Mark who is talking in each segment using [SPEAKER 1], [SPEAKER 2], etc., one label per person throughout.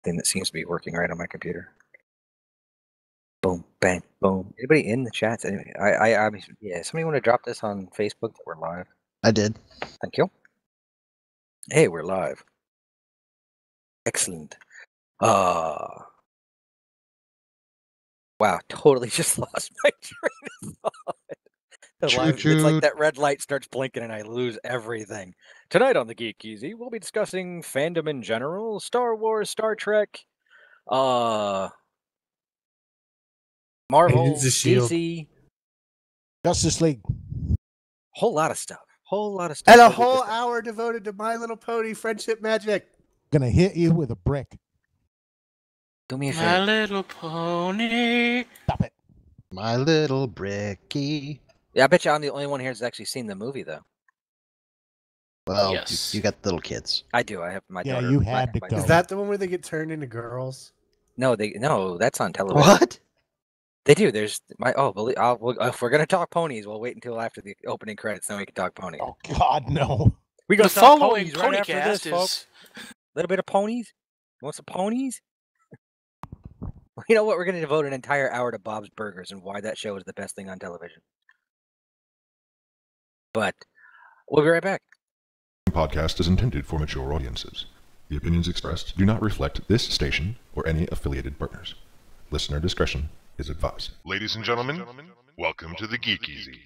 [SPEAKER 1] thing that seems to be working right on my computer. Boom, bang, boom. Anybody in the chat? Anyway, yeah. Somebody want to drop this on Facebook that we're live?
[SPEAKER 2] I did.
[SPEAKER 1] Thank you. Hey, we're live. Excellent. Wow, totally just lost my train of thought. It's like that red light starts blinking and I lose everything. Tonight on the Geek Easy, we'll be discussing fandom in general, Star Wars, Star Trek, Marvel, DC,
[SPEAKER 3] Justice League.
[SPEAKER 1] whole lot of stuff.
[SPEAKER 4] And a whole hour devoted to My Little Pony Friendship Magic.
[SPEAKER 3] Gonna hit you with a brick.
[SPEAKER 1] Do me a favor.
[SPEAKER 5] My Little Pony.
[SPEAKER 3] Stop it.
[SPEAKER 2] My little bricky.
[SPEAKER 1] Yeah, I bet you I'm the only one here that's actually seen the movie, though.
[SPEAKER 2] Well,
[SPEAKER 5] Yes.
[SPEAKER 2] you got little kids.
[SPEAKER 1] I do. I have my daughter.
[SPEAKER 3] You had to go.
[SPEAKER 4] Is that the one where they get turned into girls?
[SPEAKER 1] No, that's on television.
[SPEAKER 2] What?
[SPEAKER 1] They do. There's if we're gonna talk ponies, we'll wait until after the opening credits, then we can talk ponies.
[SPEAKER 3] Oh God, no.
[SPEAKER 1] We
[SPEAKER 5] The
[SPEAKER 1] gonna talk
[SPEAKER 5] following
[SPEAKER 1] ponies right after
[SPEAKER 5] Ponycast
[SPEAKER 1] this, folks.
[SPEAKER 5] is...
[SPEAKER 1] A little bit of ponies. You want some ponies? You know what? We're gonna devote an entire hour to Bob's Burgers and why that show is the best thing on television. But we'll be right back.
[SPEAKER 6] Podcast is intended for mature audiences. The opinions expressed do not reflect this station or any affiliated partners. Listener discretion is advised. Ladies and gentlemen, welcome to the Geek Easy.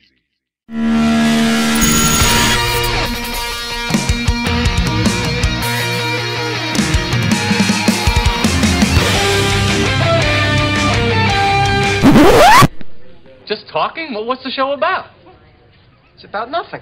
[SPEAKER 7] Just talking? Well, what's the show about? It's about nothing.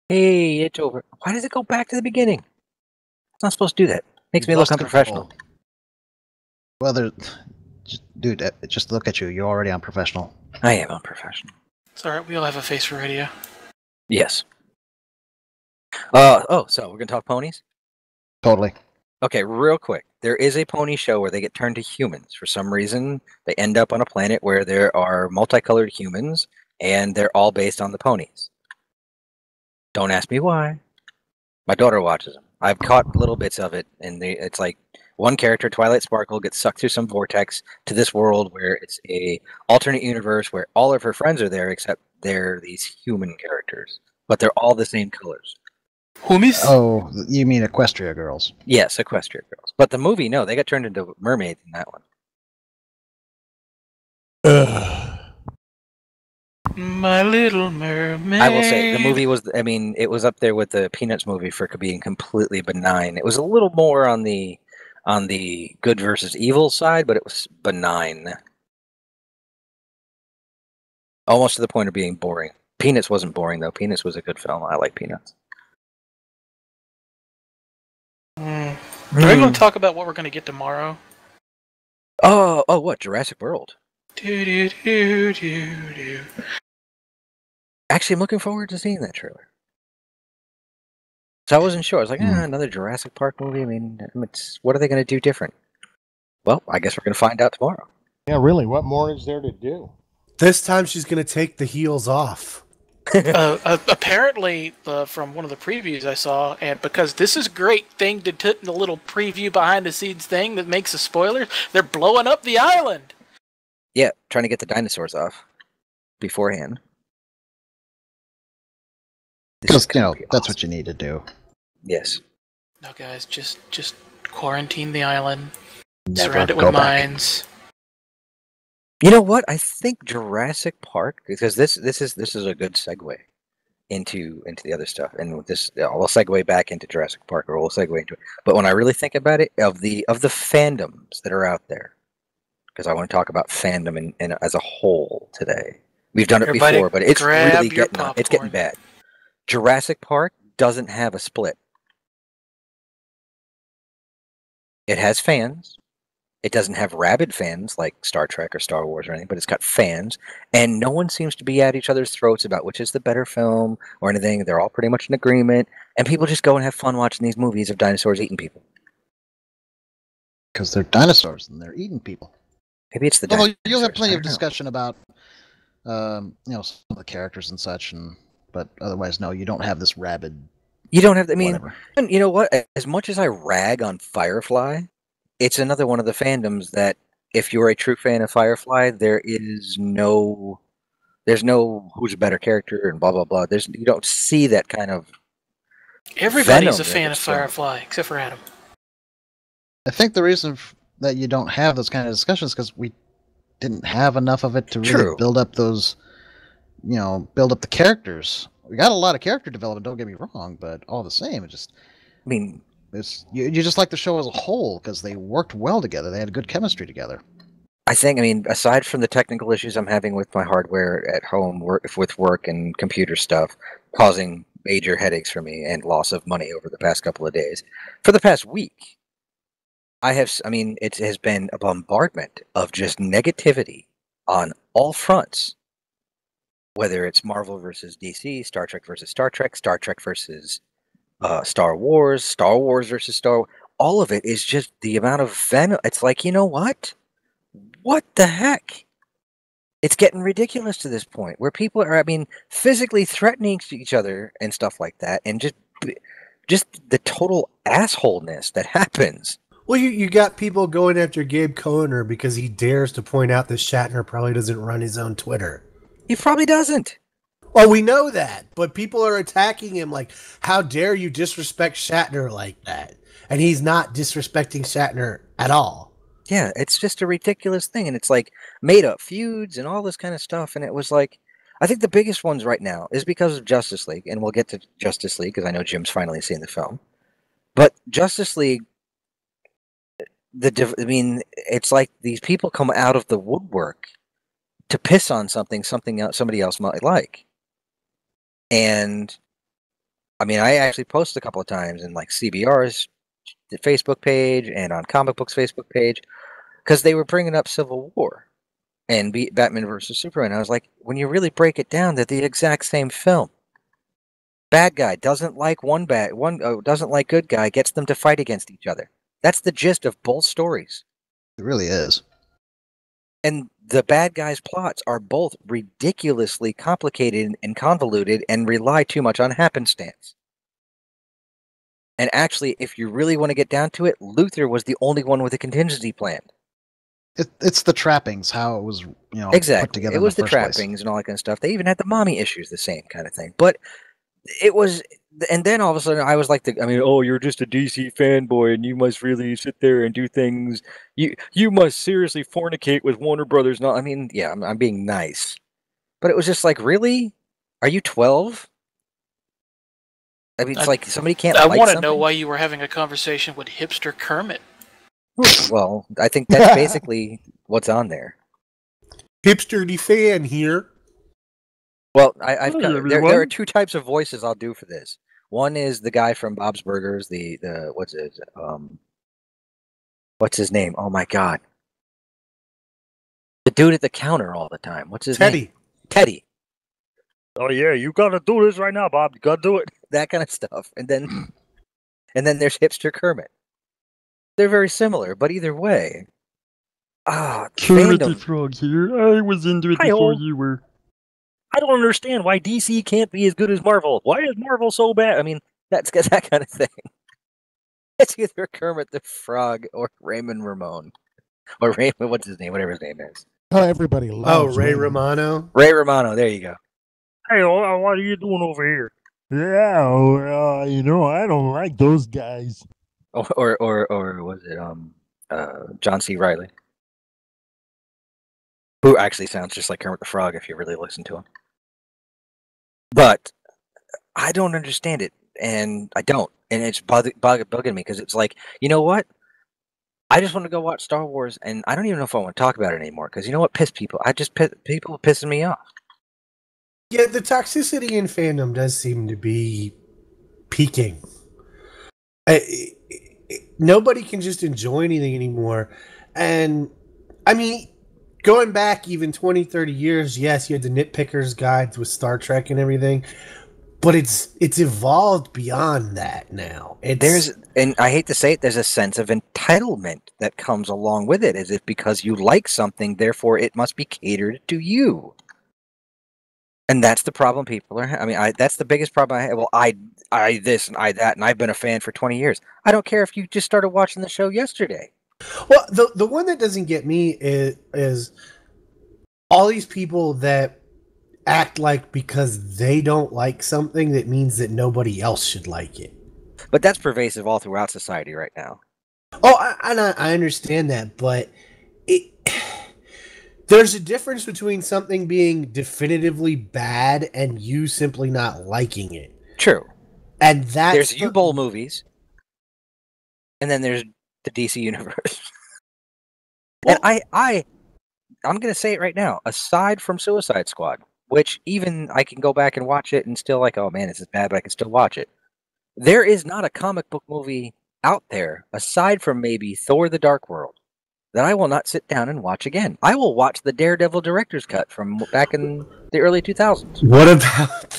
[SPEAKER 1] Hey, it's over. Why does it go back to the beginning? It's not supposed to do that. Makes me look unprofessional.
[SPEAKER 2] Well, dude, just look at you. You're already unprofessional.
[SPEAKER 1] I am unprofessional.
[SPEAKER 5] It's alright, we all have a face for radio.
[SPEAKER 1] Yes. So we're gonna talk ponies?
[SPEAKER 2] Totally.
[SPEAKER 1] Okay, real quick. There is a pony show where they get turned to humans. For some reason, they end up on a planet where there are multicolored humans, and they're all based on the ponies. Don't ask me why. My daughter watches them. I've caught little bits of it, and it's like one character, Twilight Sparkle, gets sucked through some vortex to this world where it's a alternate universe where all of her friends are there, except they're these human characters, but they're all the same colors.
[SPEAKER 5] Whomies?
[SPEAKER 2] Oh, you mean Equestria Girls?
[SPEAKER 1] Yes, Equestria Girls. But the movie, no, they got turned into mermaids in that one.
[SPEAKER 5] My Little Mermaid.
[SPEAKER 1] I will say the movie was. I mean, it was up there with the Peanuts movie for being completely benign. It was a little more on the good versus evil side, but it was benign, almost to the point of being boring. Peanuts wasn't boring though. Peanuts was a good film. I like Peanuts.
[SPEAKER 5] Are we going to talk about what we're going to get tomorrow?
[SPEAKER 1] Oh, what? Jurassic World.
[SPEAKER 5] Do.
[SPEAKER 1] Actually, I'm looking forward to seeing that trailer. So I wasn't sure. I was like, another Jurassic Park movie. I mean, what are they going to do different? Well, I guess we're going to find out tomorrow.
[SPEAKER 3] Yeah, really. What more is there to do?
[SPEAKER 4] This time she's going to take the heels off.
[SPEAKER 5] Apparently, from one of the previews I saw, and because this is a great thing to put in the little preview behind the scenes thing that makes a spoiler, they're blowing up the island.
[SPEAKER 1] Yeah, trying to get the dinosaurs off beforehand.
[SPEAKER 2] Because, that's what you need to do.
[SPEAKER 1] Yes.
[SPEAKER 5] No, guys, just quarantine the island.
[SPEAKER 2] Never
[SPEAKER 5] Surround it
[SPEAKER 2] go
[SPEAKER 5] with
[SPEAKER 2] back.
[SPEAKER 5] mines.
[SPEAKER 1] You know what? I think Jurassic Park, because this is a good segue. into the other stuff. And with this, we'll segue back into Jurassic Park, or we'll segue into it. But when I really think about it, of the fandoms that are out there, because I want to talk about fandom in as a whole today. We've done it
[SPEAKER 5] Everybody
[SPEAKER 1] before, but it's
[SPEAKER 5] grab
[SPEAKER 1] really
[SPEAKER 5] your
[SPEAKER 1] it's getting
[SPEAKER 5] popcorn.
[SPEAKER 1] bad. Jurassic Park doesn't have a split. It has fans. It doesn't have rabid fans like Star Trek or Star Wars or anything, but it's got fans, and no one seems to be at each other's throats about which is the better film or anything. They're all pretty much in agreement, and people just go and have fun watching these movies of dinosaurs eating people.
[SPEAKER 2] Because they're dinosaurs and they're eating people.
[SPEAKER 1] Maybe it's the
[SPEAKER 2] Although
[SPEAKER 1] dinosaurs.
[SPEAKER 2] you'll have plenty
[SPEAKER 1] I
[SPEAKER 2] of
[SPEAKER 1] don't know.
[SPEAKER 2] discussion about, some of the characters and such, but otherwise, no, you don't have this rabid.
[SPEAKER 1] You don't have. I mean,
[SPEAKER 2] whatever.
[SPEAKER 1] and you know what? As much as I rag on Firefly, it's another one of the fandoms that, if you're a true fan of Firefly, there's no who's a better character and blah blah blah. You don't see that kind of.
[SPEAKER 5] Everybody's a
[SPEAKER 1] venom
[SPEAKER 5] fan
[SPEAKER 1] that
[SPEAKER 5] of
[SPEAKER 1] is thrown.
[SPEAKER 5] Firefly, except for Adam.
[SPEAKER 2] I think the reason that you don't have those kind of discussions because we didn't have enough of it to really
[SPEAKER 1] True.
[SPEAKER 2] build up those, build up the characters. We got a lot of character development. Don't get me wrong, but all the same, it just.
[SPEAKER 1] I mean,
[SPEAKER 2] You just like the show as a whole because they worked well together. They had good chemistry together.
[SPEAKER 1] I mean, aside from the technical issues I'm having with my hardware at home, with work and computer stuff, causing major headaches for me and loss of money over the past couple of days, for the past week, it has been a bombardment of just negativity on all fronts. Whether it's Marvel versus DC, Star Trek versus Star Trek, Star Trek versus Star Wars versus Star Wars, all of it is just the amount of venom. It's like, you know what? What the heck? It's getting ridiculous to this point where people are, physically threatening each other and stuff like that, and just the total assholeness that happens.
[SPEAKER 4] Well, you got people going after Gabe Kohner because he dares to point out that Shatner probably doesn't run his own Twitter.
[SPEAKER 1] He probably doesn't.
[SPEAKER 4] Well, we know that, but people are attacking him like, how dare you disrespect Shatner like that? And he's not disrespecting Shatner at all.
[SPEAKER 1] Yeah, it's just a ridiculous thing, and it's like made up feuds and all this kind of stuff, and it was like, I think the biggest ones right now is because of Justice League, and we'll get to Justice League because I know Jim's finally seen the film. But Justice League, it's like these people come out of the woodwork to piss on something else, somebody else might like. And I actually posted a couple of times in like CBR's Facebook page and on Comic Book's Facebook page because they were bringing up Civil War and Batman versus Superman. I was like, when you really break it down, they're the exact same film. Bad guy doesn't like doesn't like good guy, gets them to fight against each other. That's the gist of both stories.
[SPEAKER 2] It really is.
[SPEAKER 1] And the bad guys' plots are both ridiculously complicated and convoluted and rely too much on happenstance. And actually, if you really want to get down to it, Luthor was the only one with a contingency plan.
[SPEAKER 2] It's the trappings, how it was,
[SPEAKER 1] Exactly.
[SPEAKER 2] put together.
[SPEAKER 1] It was
[SPEAKER 2] in
[SPEAKER 1] the
[SPEAKER 2] the first
[SPEAKER 1] trappings and all that kind of stuff. They even had the mommy issues, the same kind of thing. But it was, and then all of a sudden I was like, you're just a DC fanboy and you must really sit there and do things. You must seriously fornicate with Warner Brothers. No, I'm being nice. But it was just like, really? Are you 12? It's like somebody can't.
[SPEAKER 5] I
[SPEAKER 1] want
[SPEAKER 5] to know why you were having a conversation with hipster Kermit.
[SPEAKER 1] Well, I think that's basically what's on there.
[SPEAKER 4] Hipster fan here.
[SPEAKER 1] Well, there are two types of voices I'll do for this. One is the guy from Bob's Burgers, what's his name? Oh my god. The dude at the counter all the time. What's his name? Teddy. Oh yeah, you gotta do this right now, Bob. You gotta do it. That kind of stuff. And then there's hipster Kermit. They're very similar, but either way.
[SPEAKER 8] Kermit the Frog here. I was into it before you were.
[SPEAKER 1] I don't understand why DC can't be as good as Marvel. Why is Marvel so bad? That's that kind of thing. It's either Kermit the Frog or Raymond Ramon. Or Raymond, what's his name? Whatever his name is.
[SPEAKER 3] Oh, everybody loves
[SPEAKER 4] Ray
[SPEAKER 3] Raymond.
[SPEAKER 4] Romano.
[SPEAKER 1] Ray Romano, there you go.
[SPEAKER 8] Hey, what are you doing over here? Yeah, well, I don't like those guys.
[SPEAKER 1] Or was it John C. Reilly? Who actually sounds just like Kermit the Frog if you really listen to him. But I don't understand it, and I don't, and it's bugging me because it's like, you know what? I just want to go watch Star Wars, and I don't even know if I want to talk about it anymore because you know what? People are pissing me off.
[SPEAKER 4] Yeah, the toxicity in fandom does seem to be peaking. Nobody can just enjoy anything anymore. And, I mean, going back even 20, 30 years, yes, you had the nitpickers guides with Star Trek and everything, but it's evolved beyond that now.
[SPEAKER 1] And I hate to say it, there's a sense of entitlement that comes along with it, as if because you like something, therefore it must be catered to you. And that's the problem people are. That's the biggest problem I have. Well, I this and I that, and I've been a fan for 20 years. I don't care if you just started watching the show yesterday.
[SPEAKER 4] Well, the one that doesn't get me is all these people that act like because they don't like something, that means that nobody else should like it.
[SPEAKER 1] But that's pervasive all throughout society right now.
[SPEAKER 4] Oh, I understand that, but there's a difference between something being definitively bad and you simply not liking it.
[SPEAKER 1] True.
[SPEAKER 4] And
[SPEAKER 1] there's U-Bowl movies, and then there's the DC universe. Well, and I'm going to say it right now. Aside from Suicide Squad, which even I can go back and watch it and still like, oh man, this is bad, but I can still watch it. There is not a comic book movie out there, aside from maybe Thor: The Dark World, that I will not sit down and watch again. I will watch the Daredevil director's cut from back in the early 2000s.
[SPEAKER 4] What about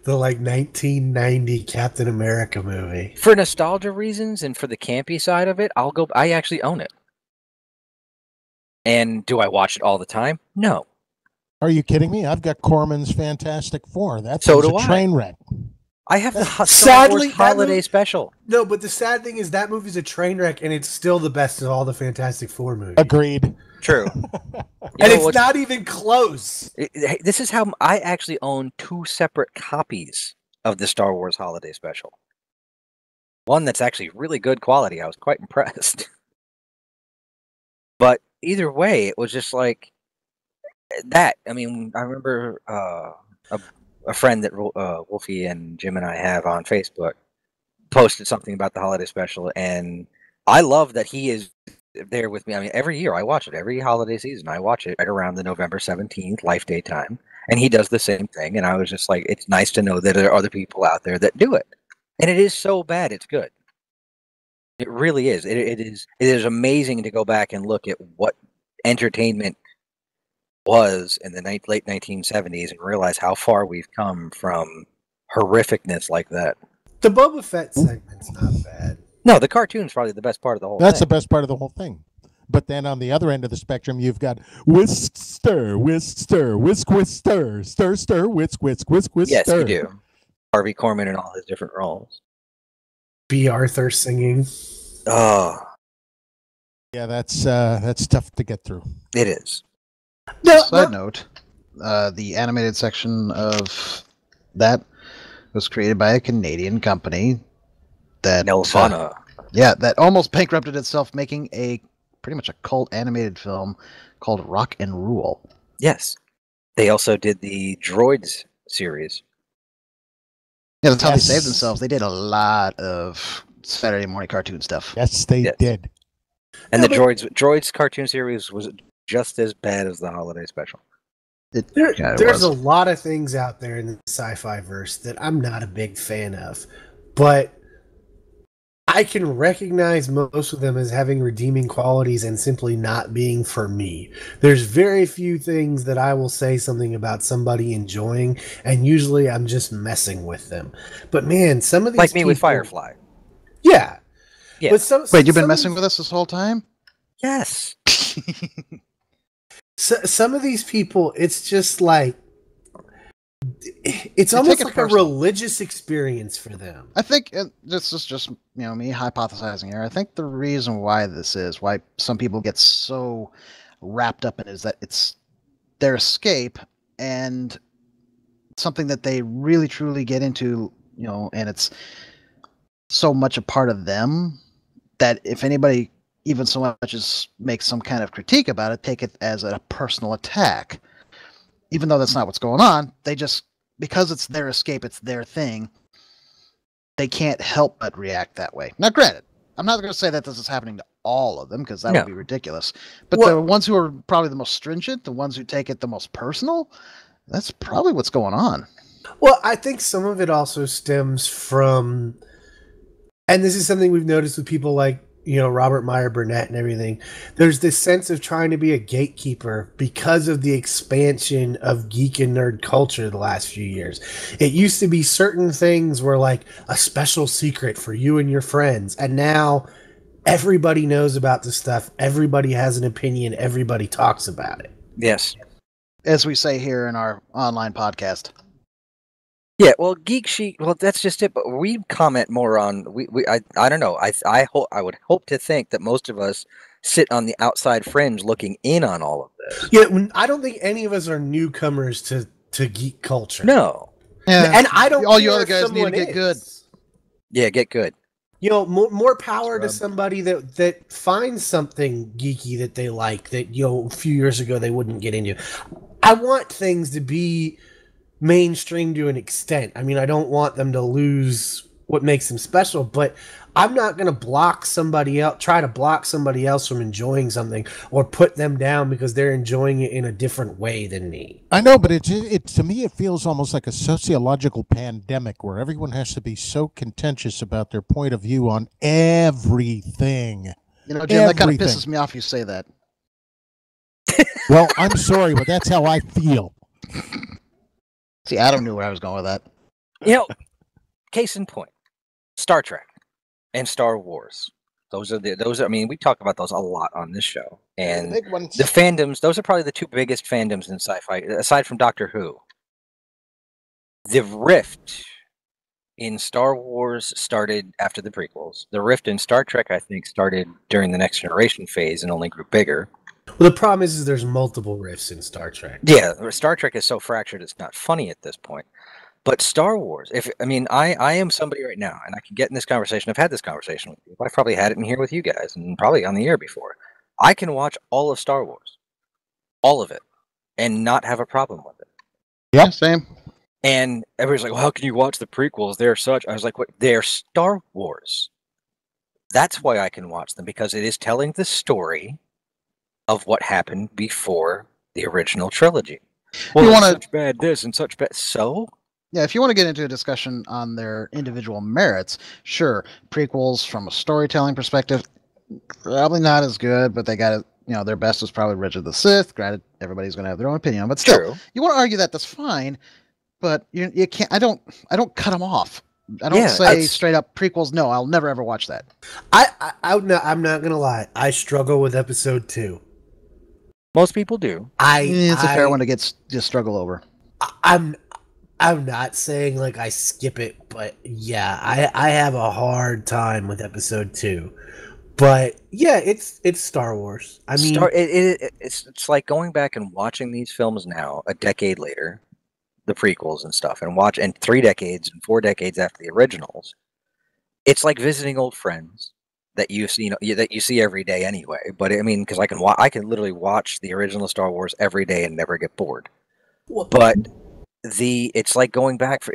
[SPEAKER 4] the like 1990 Captain America movie?
[SPEAKER 1] For nostalgia reasons and for the campy side of it, I actually own it. And do I watch it all the time? No.
[SPEAKER 3] Are you kidding me? I've got Corman's Fantastic Four. That's
[SPEAKER 1] a
[SPEAKER 3] train wreck.
[SPEAKER 1] I have the Star Wars holiday special.
[SPEAKER 4] No, but the sad thing is that movie's a train wreck, and it's still the best of all the Fantastic Four movies.
[SPEAKER 3] Agreed.
[SPEAKER 1] True.
[SPEAKER 4] And it's not even close.
[SPEAKER 1] This is how I actually own 2 separate copies of the Star Wars holiday special. One that's actually really good quality. I was quite impressed. But either way, it was just like that. I mean, I remember a friend that Wolfie and Jim and I have on Facebook posted something about the holiday special, and I love that he is there with me. I mean, every year I watch it. Every holiday season I watch it right around the November 17th Life Day time, and he does the same thing. And I was just like, it's nice to know that there are other people out there that do it, and it is so bad it's good. It really is. It is amazing to go back and look at what entertainment was in the late 1970s and realize how far we've come from horrificness like that.
[SPEAKER 4] The Boba Fett segment's not bad.
[SPEAKER 1] No, the cartoon's probably the best part of the whole thing.
[SPEAKER 3] That's the best part of the whole thing. But then on the other end of the spectrum, you've got whisk, stir, whisk, stir, whisk, whisk, stir, stir, stir, whisk, whisk, whisk, whisk,
[SPEAKER 1] yes,
[SPEAKER 3] stir.
[SPEAKER 1] Yes, you do. Harvey Korman in all his different roles.
[SPEAKER 4] B. Arthur singing.
[SPEAKER 1] Oh.
[SPEAKER 3] Yeah, that's tough to get through.
[SPEAKER 1] It is.
[SPEAKER 2] Side note, the animated section of that was created by a Canadian company that that almost bankrupted itself, making pretty much a cult animated film called Rock and Rule.
[SPEAKER 1] Yes, they also did the Droids series.
[SPEAKER 2] Yeah, that's how they saved themselves. They did a lot of Saturday morning cartoon stuff.
[SPEAKER 3] Yes, they did.
[SPEAKER 1] And the Droids cartoon series was just as bad as the holiday special.
[SPEAKER 4] There's a lot of things out there in the sci-fi verse that I'm not a big fan of, but I can recognize most of them as having redeeming qualities and simply not being for me. There's very few things that I will say something about somebody enjoying, and usually I'm just messing with them. But man, some of these
[SPEAKER 1] like me with Firefly.
[SPEAKER 4] Yeah.
[SPEAKER 1] But
[SPEAKER 2] wait, you've been messing with us this whole time?
[SPEAKER 1] Yes.
[SPEAKER 4] Some of these people, it's just like it's almost like a religious experience for them.
[SPEAKER 2] I think this is just me hypothesizing here. I think the reason why why some people get so wrapped up in it is that it's their escape and something that they really truly get into, and it's so much a part of them that if anybody even so much as make some kind of critique about it, take it as a personal attack. Even though that's not what's going on, they just because it's their escape, it's their thing, they can't help but react that way. Now, granted, I'm not going to say that this is happening to all of them, because that would be ridiculous. But the ones who are probably the most stringent, the ones who take it the most personal, that's probably what's going on.
[SPEAKER 4] Well, I think some of it also stems from, and this is something we've noticed with people like, Robert Meyer Burnett and everything. There's this sense of trying to be a gatekeeper because of the expansion of geek and nerd culture the last few years. It used to be certain things were like a special secret for you and your friends. And now everybody knows about this stuff. Everybody has an opinion. Everybody talks about it.
[SPEAKER 1] Yes.
[SPEAKER 2] As we say here in our online podcast.
[SPEAKER 1] Yeah, well, Geek Chic. Well, that's just it. But we comment more on. I don't know. I would hope to think that most of us sit on the outside fringe, looking in on all of this.
[SPEAKER 4] Yeah, I don't think any of us are newcomers to geek culture.
[SPEAKER 1] No.
[SPEAKER 2] Yeah.
[SPEAKER 4] And I don't.
[SPEAKER 2] All you other guys need to get good.
[SPEAKER 1] Yeah, get good.
[SPEAKER 4] More power to somebody that finds something geeky that they like that a few years ago they wouldn't get into. I want things to be mainstream to an extent. I mean, I don't want them to lose what makes them special, but I'm not going to try to block somebody else from enjoying something or put them down because they're enjoying it in a different way than me.
[SPEAKER 3] I know, but it to me, it feels almost like a sociological pandemic where everyone has to be so contentious about their point of view on everything.
[SPEAKER 2] Jim, that kind of pisses me off you say that.
[SPEAKER 3] Well, I'm sorry, but that's how I feel.
[SPEAKER 2] See, Adam knew where I was going with that.
[SPEAKER 1] Case in point, Star Trek and Star Wars. Those are. I mean, we talk about those a lot on this show. And the fandoms, those are probably the two biggest fandoms in sci-fi, aside from Doctor Who. The rift in Star Wars started after the prequels. The rift in Star Trek, I think, started during the Next Generation phase and only grew bigger.
[SPEAKER 4] Well, the problem is there's multiple rifts in Star Trek.
[SPEAKER 1] Yeah, Star Trek is so fractured it's not funny at this point. But Star Wars, I am somebody right now, and I can get in this conversation. I've had this conversation with you. I've probably had it in here with you guys, and probably on the air before. I can watch all of Star Wars, all of it, and not have a problem with it.
[SPEAKER 2] Yeah, same.
[SPEAKER 1] And everybody's like, well, how can you watch the prequels? They're such. I was like, what? They're Star Wars. That's why I can watch them, because it is telling the story of what happened before the original trilogy. Well, you want such bad this and such bad so.
[SPEAKER 2] Yeah, if you want to get into a discussion on their individual merits, sure, prequels from a storytelling perspective, probably not as good, but they got it. Their best was probably Revenge of the Sith. Granted, everybody's going to have their own opinion, but still,
[SPEAKER 1] True.
[SPEAKER 2] You want to argue that's fine, but you can't. I don't cut them off. I don't say straight up prequels. No, I'll never ever watch that.
[SPEAKER 4] I'm not gonna lie. I struggle with episode 2.
[SPEAKER 1] Most people do.
[SPEAKER 2] It's a fair one to just struggle over.
[SPEAKER 4] I'm not saying like I skip it, but yeah, I have a hard time with episode 2. But yeah, it's Star Wars. I mean,
[SPEAKER 1] it's like going back and watching these films now, a decade later, the prequels and stuff, and 3 decades and 4 decades after the originals. It's like visiting old friends that you see every day anyway. But I mean, because I can literally watch the original Star Wars every day and never get bored. But it's like going back for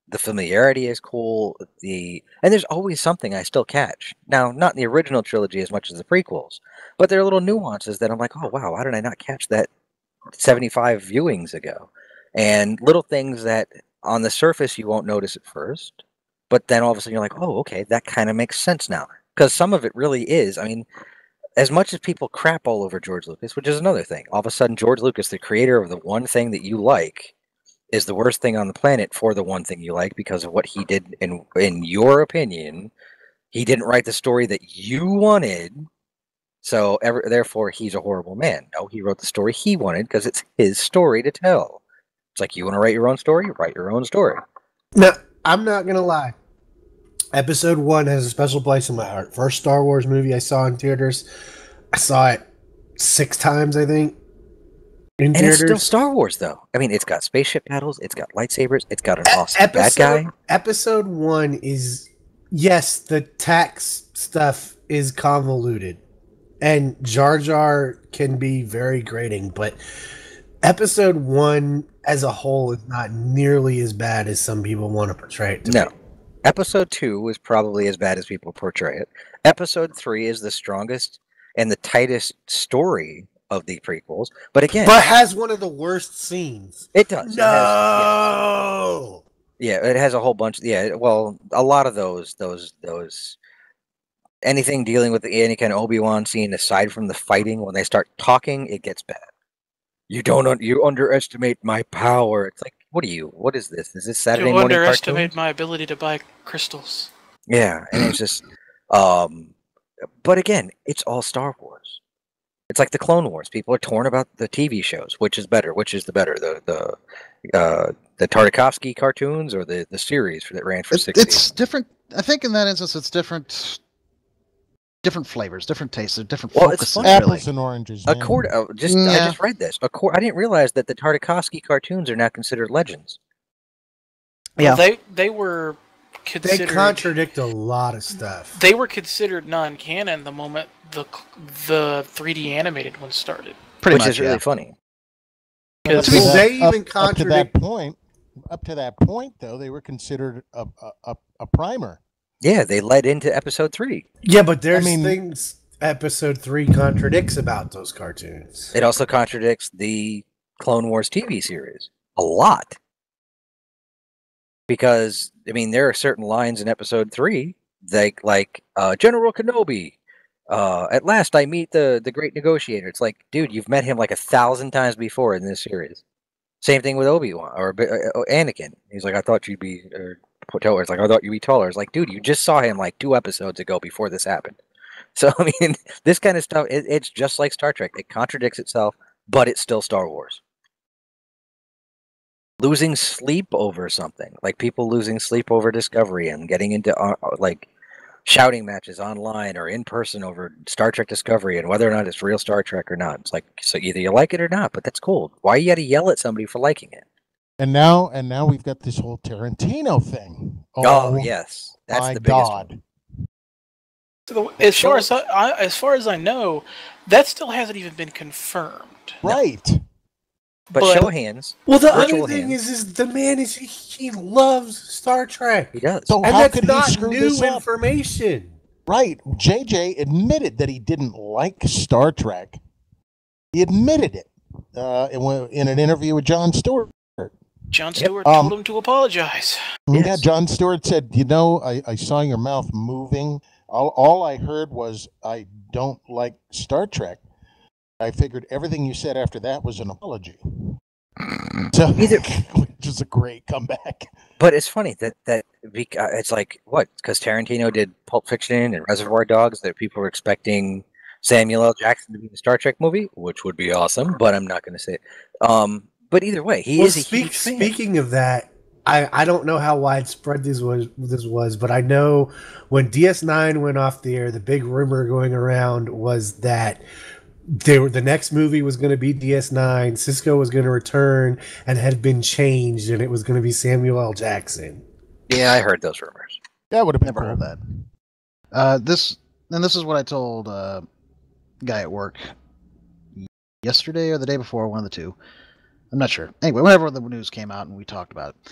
[SPEAKER 1] the familiarity is cool. And there's always something I still catch. Now, not in the original trilogy as much as the prequels, but there are little nuances that I'm like, oh wow, why did I not catch that 75 viewings ago? And little things that on the surface you won't notice at first, but then all of a sudden you're like, oh, okay, that kind of makes sense now. Because some of it really is. I mean, as much as people crap all over George Lucas, which is another thing, all of a sudden George Lucas, the creator of the one thing that you like, is the worst thing on the planet for the one thing you like because of what he did. In your opinion, he didn't write the story that you wanted, so therefore he's a horrible man. No, he wrote the story he wanted because it's his story to tell. It's like, you want to write your own story? Write your own story.
[SPEAKER 4] No, I'm not going to lie. Episode 1 has a special place in my heart. First Star Wars movie I saw in theaters. I saw it 6 times, I think. In theaters.
[SPEAKER 1] It's still Star Wars, though. I mean, it's got spaceship battles, it's got lightsabers, it's got an awesome bad guy.
[SPEAKER 4] Episode 1 is, yes, the tax stuff is convoluted. And Jar Jar can be very grating, but Episode 1 as a whole is not nearly as bad as some people want to portray it to
[SPEAKER 1] No.
[SPEAKER 4] be.
[SPEAKER 1] Episode 2 was probably as bad as people portray it. Episode 3 is the strongest and the tightest story of the prequels. But again...
[SPEAKER 4] But has one of the worst scenes.
[SPEAKER 1] It does.
[SPEAKER 4] No!
[SPEAKER 1] It has a whole bunch... Yeah, well, a lot of those... Anything dealing with any kind of Obi-Wan scene, aside from the fighting, when they start talking, it gets bad. You underestimate my power. It's like, what is this? Is this Saturday morning
[SPEAKER 5] You underestimate
[SPEAKER 1] cartoons?
[SPEAKER 5] my ability to buy crystals.
[SPEAKER 1] Yeah, and it's just, but again, it's all Star Wars. It's like the Clone Wars. People are torn about the TV shows. Which is better? Which is the better? The Tartakovsky cartoons or the series that ran for 60?
[SPEAKER 2] It's different. I think in that instance, it's different flavors, different tastes, different focuses.
[SPEAKER 1] It's
[SPEAKER 3] apples and oranges. Man.
[SPEAKER 1] I just read this. I didn't realize that the Tartakovsky cartoons are now considered legends.
[SPEAKER 2] Yeah,
[SPEAKER 5] Well, they were considered...
[SPEAKER 4] They contradict a lot of stuff.
[SPEAKER 5] They were considered non-canon the moment the 3D animated one started.
[SPEAKER 1] Which is really funny.
[SPEAKER 4] They even
[SPEAKER 3] Up to that
[SPEAKER 4] contradict...
[SPEAKER 3] point, though, they were considered a primer.
[SPEAKER 1] Yeah, they led into episode 3.
[SPEAKER 4] Yeah, but there's things episode 3 contradicts about those cartoons.
[SPEAKER 1] It also contradicts the Clone Wars TV series a lot. Because, there are certain lines in episode 3, like General Kenobi, at last I meet the great negotiator. It's like, dude, you've met him like 1,000 times before in this series. Same thing with Obi-Wan, or Anakin. He's like, I thought you'd be... It's like, I thought you'd be taller. It's like, dude, you just saw him like 2 episodes ago before this happened. So, this kind of stuff, it's just like Star Trek. It contradicts itself, but it's still Star Wars. Losing sleep over something, like people losing sleep over Discovery and getting into shouting matches online or in person over Star Trek Discovery and whether or not it's real Star Trek or not. It's like, so either you like it or not, but that's cool. Why you got to yell at somebody for liking it?
[SPEAKER 3] And now we've got this whole Tarantino thing.
[SPEAKER 1] Oh yes, that's
[SPEAKER 3] my
[SPEAKER 1] the biggest
[SPEAKER 3] God.
[SPEAKER 1] one.
[SPEAKER 5] So as far as I know, that still hasn't even been confirmed.
[SPEAKER 3] Right.
[SPEAKER 1] But show hands.
[SPEAKER 4] Well, the other thing is the man he loves Star Trek.
[SPEAKER 1] He does.
[SPEAKER 3] So
[SPEAKER 4] And
[SPEAKER 3] how
[SPEAKER 4] that's
[SPEAKER 3] could he
[SPEAKER 4] not
[SPEAKER 3] screw
[SPEAKER 4] new
[SPEAKER 3] this up?
[SPEAKER 4] information.
[SPEAKER 3] Right. JJ admitted that he didn't like Star Trek. He admitted it in an interview with Jon Stewart.
[SPEAKER 5] Jon Stewart told him to apologize.
[SPEAKER 3] Yeah, Jon Stewart said, I saw your mouth moving. All I heard was, I don't like Star Trek. I figured everything you said after that was an apology. So, which is a great comeback.
[SPEAKER 1] But it's funny that it's like, what? Because Tarantino did Pulp Fiction and Reservoir Dogs, that people were expecting Samuel L. Jackson to be in a Star Trek movie, which would be awesome, but I'm not going to say it. But either way, he is a huge fan.
[SPEAKER 4] Speaking of that, I don't know how widespread this was, but I know when DS9 went off the air, the big rumor going around was that the next movie was going to be DS9, Cisco was going to return, and had been changed, and it was going to be Samuel L. Jackson.
[SPEAKER 1] Yeah, I heard those rumors.
[SPEAKER 3] That would have been
[SPEAKER 2] never
[SPEAKER 3] cool.
[SPEAKER 2] heard that. This is what I told a guy at work yesterday or the day before, one of the two. I'm not sure. Anyway, whenever the news came out and we talked about it,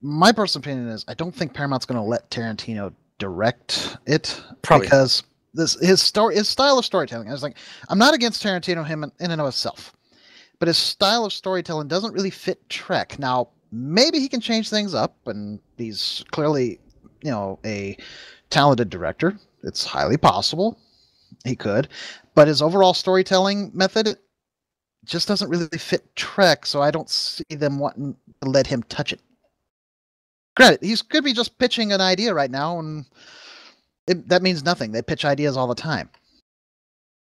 [SPEAKER 2] my personal opinion is I don't think Paramount's going to let Tarantino direct it.
[SPEAKER 1] Probably.
[SPEAKER 2] Because his style of storytelling. I was like, I'm not against Tarantino in and of itself, but his style of storytelling doesn't really fit Trek. Now, maybe he can change things up, and he's clearly, a talented director. It's highly possible he could, but his overall storytelling method just doesn't really fit Trek, so I don't see them wanting to let him touch it. Granted, he could be just pitching an idea right now, and that means nothing. They pitch ideas all the time.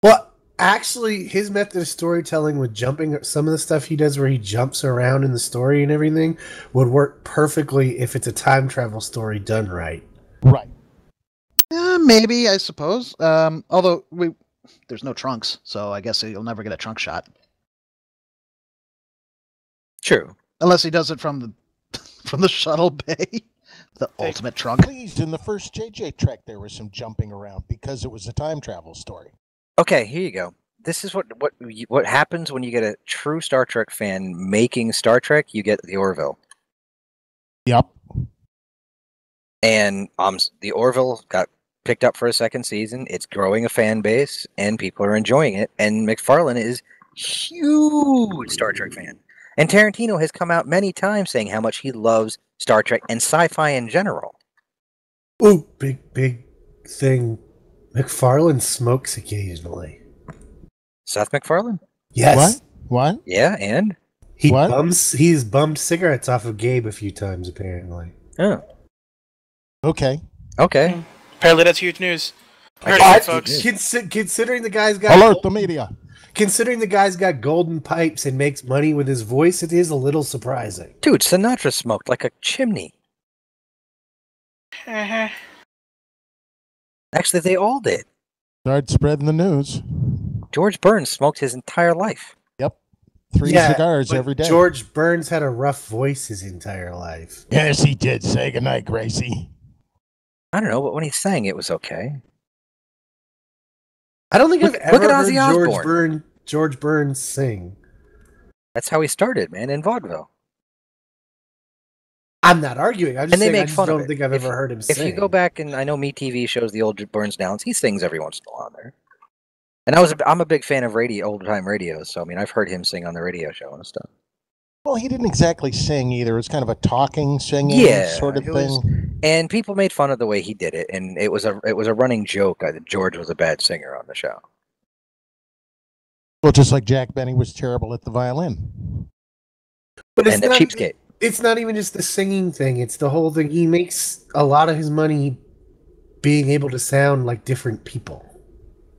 [SPEAKER 4] Well, actually, his method of storytelling with jumping, some of the stuff he does where he jumps around in the story and everything, would work perfectly if it's a time travel story done right.
[SPEAKER 3] Right.
[SPEAKER 2] Maybe, I suppose. Although there's no trunks, so I guess you'll never get a trunk shot.
[SPEAKER 1] True.
[SPEAKER 2] Unless he does it from the shuttle bay. The ultimate trunk.
[SPEAKER 3] Pleased in the first JJ Trek there was some jumping around because it was a time travel story.
[SPEAKER 1] Okay, here you go. this is what happens when you get a true Star Trek fan making Star Trek. You get the Orville.
[SPEAKER 3] Yep.
[SPEAKER 1] And the Orville got picked up for a second season. It's growing a fan base, and people are enjoying it. And McFarlane is huge Star Trek fan. And Tarantino has come out many times saying how much he loves Star Trek and sci-fi in general.
[SPEAKER 4] Ooh, big thing. McFarlane smokes occasionally.
[SPEAKER 1] Seth MacFarlane?
[SPEAKER 4] Yes.
[SPEAKER 3] What?
[SPEAKER 1] Yeah, and?
[SPEAKER 4] He's bummed cigarettes off of Gabe a few times, apparently.
[SPEAKER 1] Oh.
[SPEAKER 3] Okay.
[SPEAKER 5] Apparently that's huge news. Heard
[SPEAKER 4] But
[SPEAKER 5] it, folks.
[SPEAKER 4] considering the guy's got
[SPEAKER 3] Alert the media.
[SPEAKER 4] Considering the guy's got golden pipes and makes money with his voice, it is a little surprising.
[SPEAKER 1] Dude, Sinatra smoked like a chimney. Actually, they all did.
[SPEAKER 3] Start spreading the news.
[SPEAKER 1] George Burns smoked his entire life.
[SPEAKER 3] Yep. 3 cigars
[SPEAKER 4] but
[SPEAKER 3] every day.
[SPEAKER 4] George Burns had a rough voice his entire life.
[SPEAKER 3] Yes, he did. Say goodnight, Gracie.
[SPEAKER 1] I don't know, but when he sang, it was okay.
[SPEAKER 4] I don't think I've ever heard
[SPEAKER 1] Ozzy
[SPEAKER 4] George Burns sing.
[SPEAKER 1] That's how he started, man, in vaudeville.
[SPEAKER 4] I'm not arguing. I'm just saying I
[SPEAKER 1] fun of
[SPEAKER 4] don't
[SPEAKER 1] it.
[SPEAKER 4] think I've ever heard him sing.
[SPEAKER 1] If you go back, and I know MeTV shows the old Burns downs, he sings every once in a while on there. And I'm a big fan of old time radios, so I mean I've heard him sing on the radio show and stuff.
[SPEAKER 3] Well, he didn't exactly sing either. It was kind of a talking, singing sort of thing.
[SPEAKER 1] And people made fun of the way he did it, and it was a running joke that George was a bad singer on the show.
[SPEAKER 3] Well, just like Jack Benny was terrible at the violin.
[SPEAKER 4] But
[SPEAKER 1] and the cheapskate.
[SPEAKER 4] It's not even just the singing thing. It's the whole thing. He makes a lot of his money being able to sound like different people.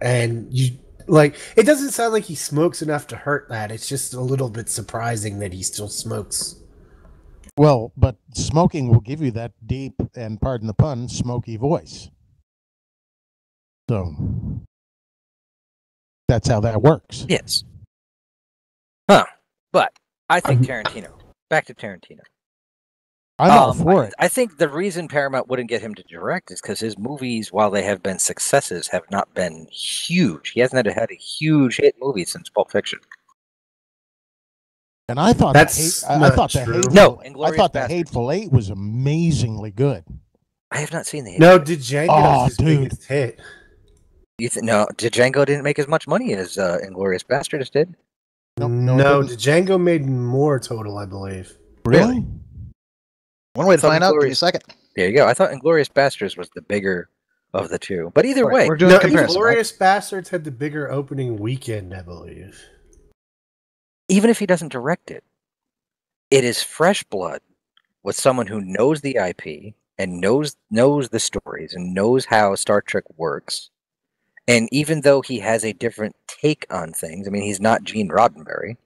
[SPEAKER 4] And it doesn't sound like he smokes enough to hurt that. It's just a little bit surprising that he still smokes.
[SPEAKER 3] Well, but smoking will give you that deep and, pardon the pun, smoky voice. So that's how that works.
[SPEAKER 1] Yes. Huh. But I think Tarantino. Back to Tarantino.
[SPEAKER 3] I'm all for it.
[SPEAKER 1] I think the reason Paramount wouldn't get him to direct is because his movies, while they have been successes, have not been huge. He hasn't had a huge hit movie since Pulp Fiction.
[SPEAKER 3] And I thought
[SPEAKER 4] the
[SPEAKER 3] Hateful Eight was amazingly good.
[SPEAKER 1] I have not seen the.
[SPEAKER 4] No, Django's his biggest hit.
[SPEAKER 1] No, Django didn't make as much money as Inglourious Basterds did.
[SPEAKER 4] No, Django made more total, I believe.
[SPEAKER 3] Really?
[SPEAKER 2] One way to find out. Give me a second.
[SPEAKER 1] There you go. I thought Inglourious Basterds was the bigger of the two. But either way,
[SPEAKER 2] we're doing comparison.
[SPEAKER 4] Inglourious Basterds had the bigger opening weekend, I believe.
[SPEAKER 1] Even if he doesn't direct it, it is fresh blood with someone who knows the IP and knows the stories and knows how Star Trek works. And even though he has a different take on things, I mean, he's not Gene Roddenberry.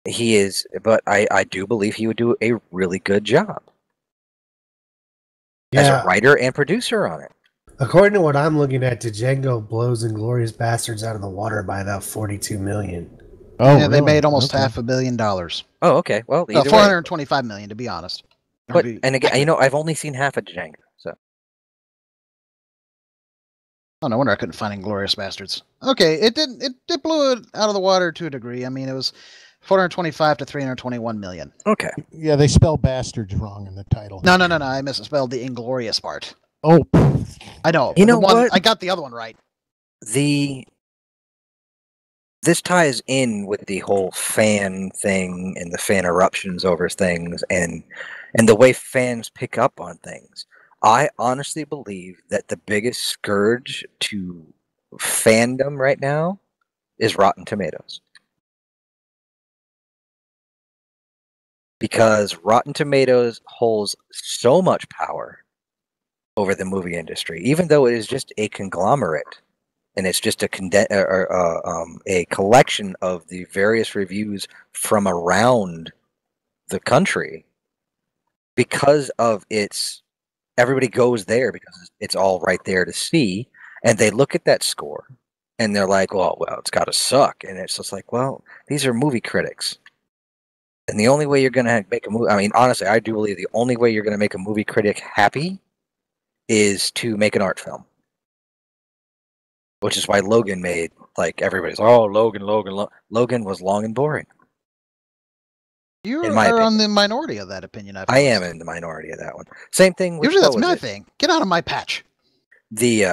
[SPEAKER 1] He is, but I do believe he would do a really good job as a writer and producer on it.
[SPEAKER 4] According to what I'm looking at, Django blows Inglourious Basterds out of the water by about $42 million.
[SPEAKER 2] Oh, yeah, really? They made almost $500 million.
[SPEAKER 1] Oh, okay. Well,
[SPEAKER 2] $425 million to be honest.
[SPEAKER 1] But and again, I've only seen half of Django, so.
[SPEAKER 2] Oh, no wonder I couldn't find Inglourious Basterds. Okay, it blew it out of the water to a degree. I mean, it was 425 to 321 million.
[SPEAKER 1] Okay.
[SPEAKER 3] Yeah, they spell bastards wrong in the title.
[SPEAKER 2] No. I misspelled the Inglorious part.
[SPEAKER 3] Oh,
[SPEAKER 2] I know.
[SPEAKER 1] You know what?
[SPEAKER 2] I got the other one right.
[SPEAKER 1] This ties in with the whole fan thing and the fan eruptions over things and the way fans pick up on things. I honestly believe that the biggest scourge to fandom right now is Rotten Tomatoes. Because Rotten Tomatoes holds so much power over the movie industry, even though it is just a conglomerate and it's just a collection of the various reviews from around the country. Because of everybody goes there because it's all right there to see, and they look at that score and they're like, well, it's got to suck. And it's just like, well, these are movie critics. And the only way you're going to make a movie, I mean, honestly, I do believe the only way you're going to make a movie critic happy is to make an art film. which is why Logan made like everybody's Logan was long and boring.
[SPEAKER 2] You
[SPEAKER 1] in my
[SPEAKER 2] are on
[SPEAKER 1] opinion.
[SPEAKER 2] the minority of that opinion.
[SPEAKER 1] I am in the minority of that one. Same thing with
[SPEAKER 2] Usually that's
[SPEAKER 1] what was
[SPEAKER 2] my
[SPEAKER 1] it?
[SPEAKER 2] thing. Get out of my patch.
[SPEAKER 1] The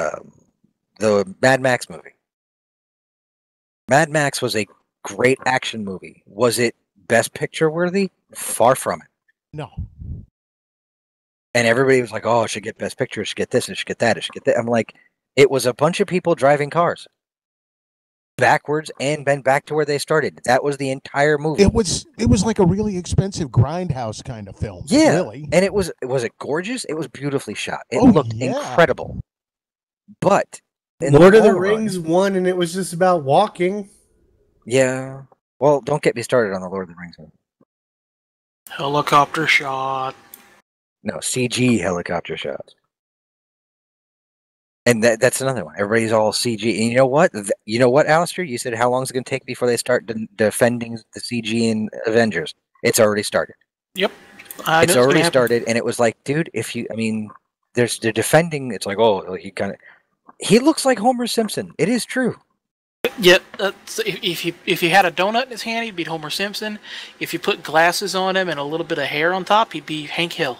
[SPEAKER 1] Mad Max movie. Mad Max was a great action movie. Was it Best Picture worthy? Far from it.
[SPEAKER 3] No.
[SPEAKER 1] And everybody was like, "Oh, it should get Best Picture. It should get this. It should get that. It should get that." I'm like, it was a bunch of people driving cars backwards and then back to where they started. That was the entire movie.
[SPEAKER 3] It was like a really expensive grindhouse kind of film.
[SPEAKER 1] Yeah,
[SPEAKER 3] really.
[SPEAKER 1] and it was it gorgeous? It was beautifully shot. It
[SPEAKER 3] Oh,
[SPEAKER 1] looked
[SPEAKER 3] yeah.
[SPEAKER 1] incredible. But in
[SPEAKER 4] Lord of the
[SPEAKER 1] long run-
[SPEAKER 4] Rings won, and it was just about walking.
[SPEAKER 1] Yeah. Well, don't get me started on the Lord of the Rings one.
[SPEAKER 5] Helicopter shot.
[SPEAKER 1] No, CG helicopter shots. And that's another one. Everybody's all CG. And you know what? You know what, Alistair? You said how long is it going to take before they start defending the CG in Avengers? It's already started.
[SPEAKER 5] Yep.
[SPEAKER 1] It's already started, and it was like, dude, they're defending. It's like, oh, he looks like Homer Simpson. It is true.
[SPEAKER 5] Yeah, so if he had a donut in his hand, he'd be Homer Simpson. If you put glasses on him and a little bit of hair on top, he'd be Hank Hill.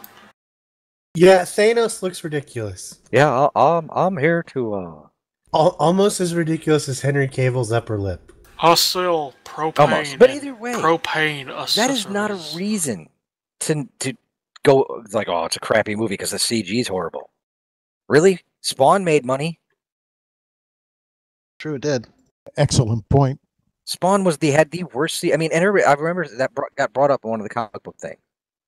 [SPEAKER 4] Yeah, Thanos looks ridiculous.
[SPEAKER 1] Yeah, I'm here to
[SPEAKER 4] Almost as ridiculous as Henry Cavill's upper lip.
[SPEAKER 5] Hustle, propane.
[SPEAKER 1] Almost. But either way,
[SPEAKER 5] propane accessories.
[SPEAKER 1] That is not a reason to go like, oh, it's a crappy movie because the CG is horrible. Really? Spawn made money.
[SPEAKER 2] True, it did.
[SPEAKER 3] Excellent point.
[SPEAKER 1] Spawn had the worst. I remember that got brought up in one of the comic book things.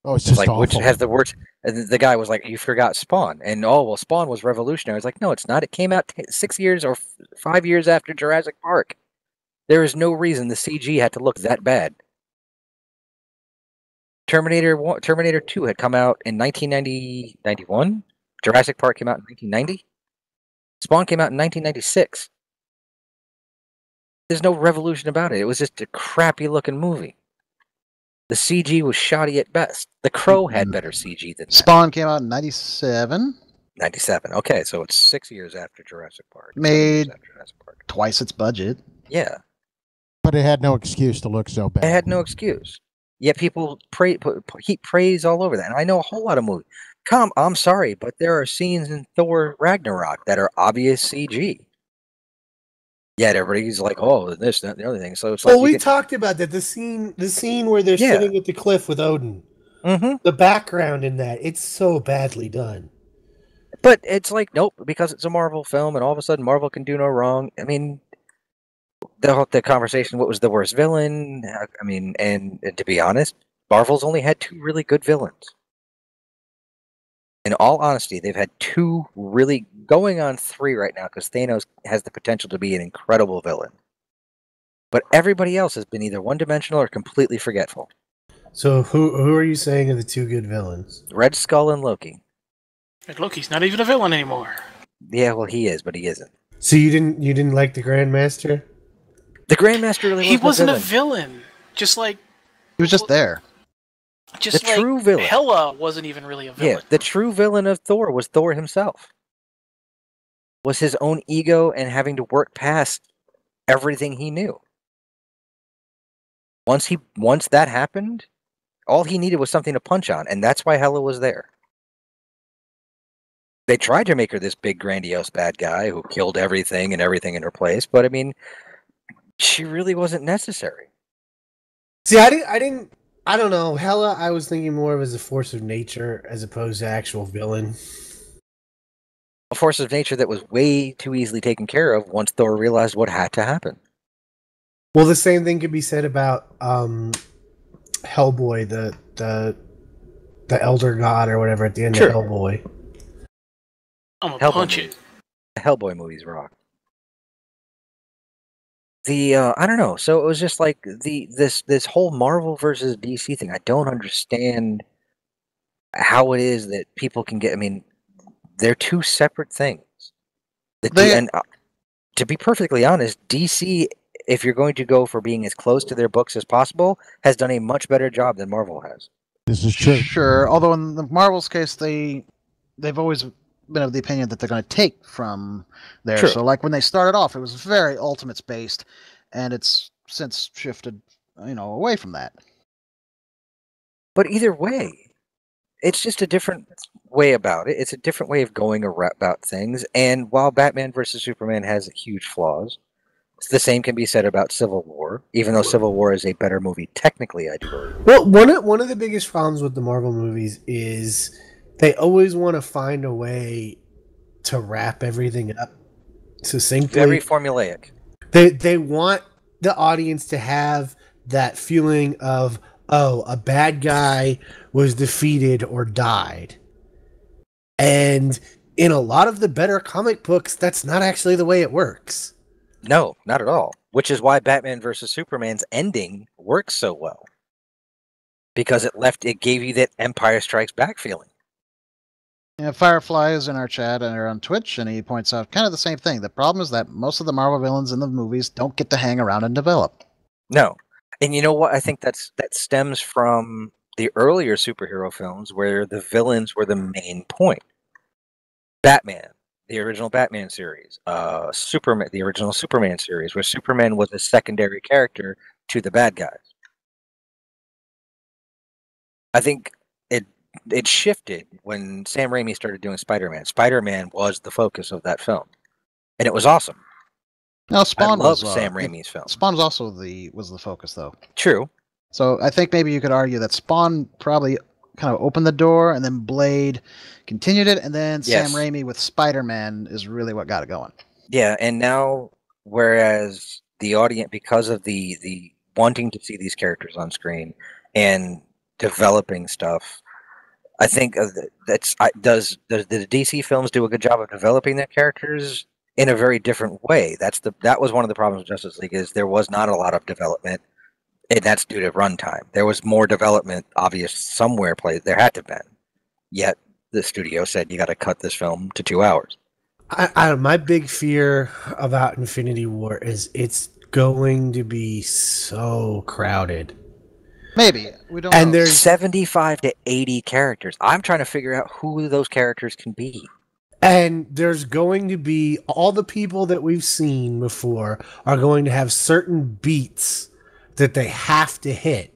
[SPEAKER 3] Oh, it's just
[SPEAKER 1] like
[SPEAKER 3] awful.
[SPEAKER 1] which has the worst. The guy was like, "You forgot Spawn," and Spawn was revolutionary. I was like, "No, it's not. It came out 6 years or 5 years after Jurassic Park. There is no reason the CG had to look that bad." Terminator 2 had come out in 1991. Jurassic Park came out in 1990. Spawn came out in 1996. There's no revolution about it. It was just a crappy looking movie. The CG was shoddy at best. The Crow had better CG than that.
[SPEAKER 2] Spawn came out in 97.
[SPEAKER 1] 97. Okay, so it's 6 years after Jurassic Park.
[SPEAKER 2] Made
[SPEAKER 1] after Jurassic Park.
[SPEAKER 2] Twice its budget.
[SPEAKER 1] Yeah.
[SPEAKER 3] But it had no excuse to look so bad.
[SPEAKER 1] It had no excuse. Yet people heap praise all over that. And I know a whole lot of movies. I'm sorry, but there are scenes in Thor Ragnarok that are obvious CG. Yet everybody's like, oh, this, that, the other thing. So it's like,
[SPEAKER 4] we talked about that. The scene where they're sitting at the cliff with Odin.
[SPEAKER 1] Mm-hmm.
[SPEAKER 4] The background in that, it's so badly done.
[SPEAKER 1] But it's like, nope, because it's a Marvel film, and all of a sudden Marvel can do no wrong. I mean, the conversation, what was the worst villain? I mean, and to be honest, Marvel's only had 2 really good villains. In all honesty, they've had 2 really, going on 3 right now, because Thanos has the potential to be an incredible villain. But everybody else has been either one-dimensional or completely forgetful.
[SPEAKER 4] So who are you saying are the 2 good villains?
[SPEAKER 1] Red Skull and Loki.
[SPEAKER 5] And Loki's not even a villain anymore.
[SPEAKER 1] Yeah, well, he is, but he isn't.
[SPEAKER 4] So you didn't like the Grandmaster?
[SPEAKER 1] The Grandmaster really
[SPEAKER 5] wasn't a villain. Just like
[SPEAKER 2] he was just there.
[SPEAKER 5] Just
[SPEAKER 1] the true villain.
[SPEAKER 5] Hela wasn't even really a villain.
[SPEAKER 1] Yeah, the true villain of Thor was Thor himself. Was his own ego and having to work past everything he knew. Once that happened, all he needed was something to punch on, and that's why Hela was there. They tried to make her this big, grandiose bad guy who killed everything and everything in her place, but I mean, she really wasn't necessary.
[SPEAKER 4] See, I don't know. Hela, I was thinking more of as a force of nature as opposed to actual villain.
[SPEAKER 1] A force of nature that was way too easily taken care of once Thor realized what had to happen.
[SPEAKER 4] Well, the same thing could be said about Hellboy, the elder god or whatever at the end of Hellboy.
[SPEAKER 5] I'm gonna punch it.
[SPEAKER 1] The Hellboy movies rock. I don't know. So it was just like this whole Marvel versus DC thing. I don't understand how it is that people can get. I mean, they're 2 separate things. And to be perfectly honest, DC, if you're going to go for being as close to their books as possible, has done a much better job than Marvel has.
[SPEAKER 3] This is true.
[SPEAKER 2] Sure, although in the Marvel's case, they've always been of the opinion that they're going to take from there.
[SPEAKER 1] True.
[SPEAKER 2] So, like when they started off, it was very Ultimates based, and it's since shifted, away from that.
[SPEAKER 1] But either way, it's just a different way about it. It's a different way of going about things. And while Batman versus Superman has huge flaws, the same can be said about Civil War, even though Civil War is a better movie technically, I do believe.
[SPEAKER 4] Well, one of the biggest problems with the Marvel movies is they always want to find a way to wrap everything up succinctly.
[SPEAKER 1] Very formulaic.
[SPEAKER 4] They want the audience to have that feeling of, oh, a bad guy was defeated or died. And in a lot of the better comic books, that's not actually the way it works.
[SPEAKER 1] No, not at all. Which is why Batman versus Superman's ending works so well. Because it gave you that Empire Strikes Back feeling.
[SPEAKER 2] Yeah, Firefly is in our chat and on Twitch, and he points out kind of the same thing. The problem is that most of the Marvel villains in the movies don't get to hang around and develop.
[SPEAKER 1] No. And you know what? I think that stems from the earlier superhero films where the villains were the main point. Batman, the original Batman series, Superman, the original Superman series, where Superman was a secondary character to the bad guys. I think it shifted when Sam Raimi started doing Spider-Man. Spider-Man was the focus of that film, and it was awesome.
[SPEAKER 2] No, Spawn
[SPEAKER 1] I love
[SPEAKER 2] was
[SPEAKER 1] Sam Raimi's film.
[SPEAKER 2] Spawn was also was the focus, though.
[SPEAKER 1] True.
[SPEAKER 2] So I think maybe you could argue that Spawn probably kind of opened the door, and then Blade continued it, and then
[SPEAKER 1] Yes.
[SPEAKER 2] Sam Raimi with Spider-Man is really what got it going.
[SPEAKER 1] Yeah, and now, whereas the audience, because of the wanting to see these characters on screen and developing stuff, I think does the DC films do a good job of developing their characters in a very different way? That was one of the problems with Justice League, is there was not a lot of development, and that's due to runtime. There was more development, obvious somewhere there had to have been. Yet the studio said you got to cut this film to 2 hours.
[SPEAKER 4] My big fear about Infinity War is it's going to be so crowded.
[SPEAKER 2] Maybe. We don't
[SPEAKER 4] And
[SPEAKER 2] know.
[SPEAKER 4] there's
[SPEAKER 1] 75 to 80 characters. I'm trying to figure out who those characters can be.
[SPEAKER 4] And there's going to be all the people that we've seen before are going to have certain beats that they have to hit.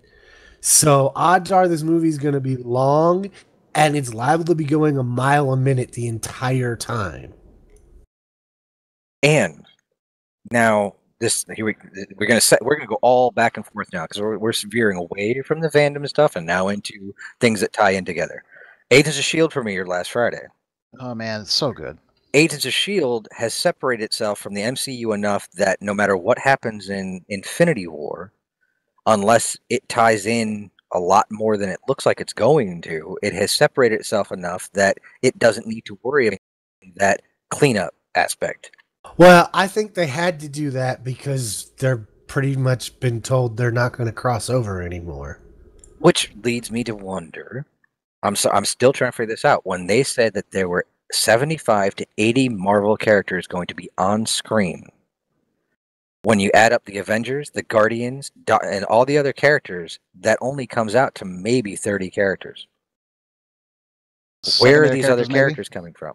[SPEAKER 4] So odds are this movie's going to be long, and it's liable to be going a mile a minute the entire time.
[SPEAKER 1] And now we're gonna go all back and forth now, because we're veering away from the fandom stuff and now into things that tie in together. Agents of S.H.I.E.L.D. premiered last Friday.
[SPEAKER 2] Oh man, it's so good.
[SPEAKER 1] Agents of S.H.I.E.L.D. has separated itself from the MCU enough that no matter what happens in Infinity War, unless it ties in a lot more than it looks like it's going to, it has separated itself enough that it doesn't need to worry about that cleanup aspect.
[SPEAKER 4] Well, I think they had to do that because they're pretty much been told they're not going to cross over anymore.
[SPEAKER 1] Which leads me to wonder, I'm still trying to figure this out. When they said that there were 75 to 80 Marvel characters going to be on screen, when you add up the Avengers, the Guardians, and all the other characters, that only comes out to maybe 30 characters. Where are these other characters coming from?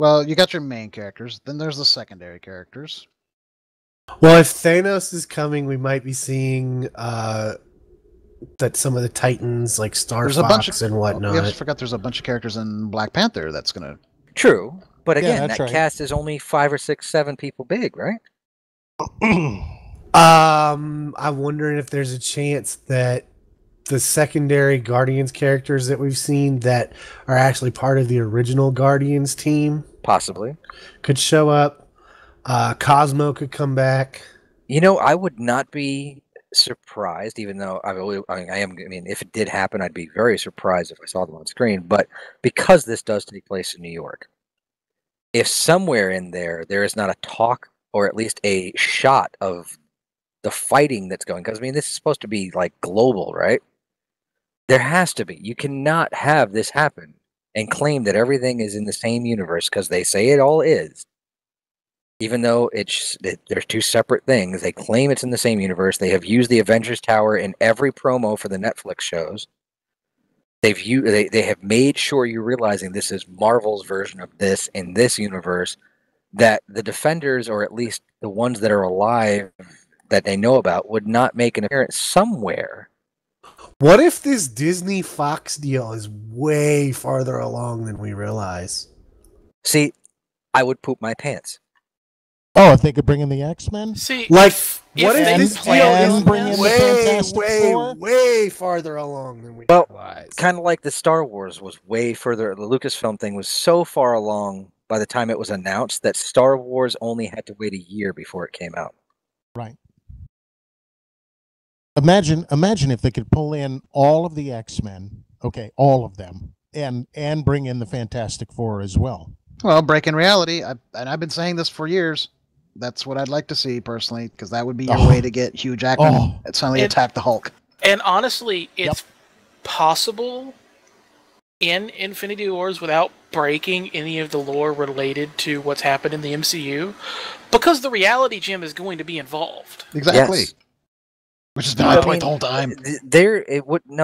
[SPEAKER 2] Well, you got your main characters, then there's the secondary characters.
[SPEAKER 4] Well, if Thanos is coming, we might be seeing that some of the Titans, like Star Fox and whatnot.
[SPEAKER 2] We also forgot there's a bunch of characters in Black Panther that's going to...
[SPEAKER 1] True, but again,
[SPEAKER 3] Yeah,
[SPEAKER 1] that
[SPEAKER 3] right.
[SPEAKER 1] cast is only 5 or 6, 7 people big, right?
[SPEAKER 4] I'm wondering if there's a chance that the secondary Guardians characters that we've seen that are actually part of the original Guardians team
[SPEAKER 1] Possibly.
[SPEAKER 4] could show up. Cosmo could come back.
[SPEAKER 1] You know, I would not be surprised, even though if it did happen, I'd be very surprised if I saw them on screen. But because this does take place in New York, if somewhere in there is not a talk or at least a shot of the fighting that's going, because this is supposed to be like global, right? There has to be. You cannot have this happen and claim that everything is in the same universe, because they say it all is. Even though they're two separate things, they claim it's in the same universe. They have used the Avengers Tower in every promo for the Netflix shows. They have made sure you're realizing this is Marvel's version of this in this universe, that the Defenders, or at least the ones that are alive that they know about, would not make an appearance somewhere.
[SPEAKER 4] What if this Disney Fox deal is way farther along than we realize?
[SPEAKER 1] See, I would poop my pants.
[SPEAKER 3] Oh, if they could bring in the X-Men?
[SPEAKER 5] See,
[SPEAKER 4] Like,
[SPEAKER 5] if
[SPEAKER 4] what if
[SPEAKER 5] they
[SPEAKER 4] this
[SPEAKER 5] plan
[SPEAKER 4] deal
[SPEAKER 5] on
[SPEAKER 4] is
[SPEAKER 3] bringing in the Fantastic Four?
[SPEAKER 4] way farther along than we
[SPEAKER 1] Well,
[SPEAKER 4] realize?
[SPEAKER 1] kind of like the Star Wars was way further. The Lucasfilm thing was so far along by the time it was announced that Star Wars only had to wait a year before it came out.
[SPEAKER 3] Right. Imagine if they could pull in all of the X-Men, okay, all of them, and bring in the Fantastic Four as well.
[SPEAKER 2] Well, breaking reality, and I've been saying this for years. That's what I'd like to see personally, because that would be your way to get Hugh Jackman and suddenly attack the Hulk.
[SPEAKER 5] And honestly, it's possible in Infinity Wars without breaking any of the lore related to what's happened in the MCU, because the reality gem is going to be involved.
[SPEAKER 2] Exactly.
[SPEAKER 1] Yes.
[SPEAKER 2] Which has been my point the whole time.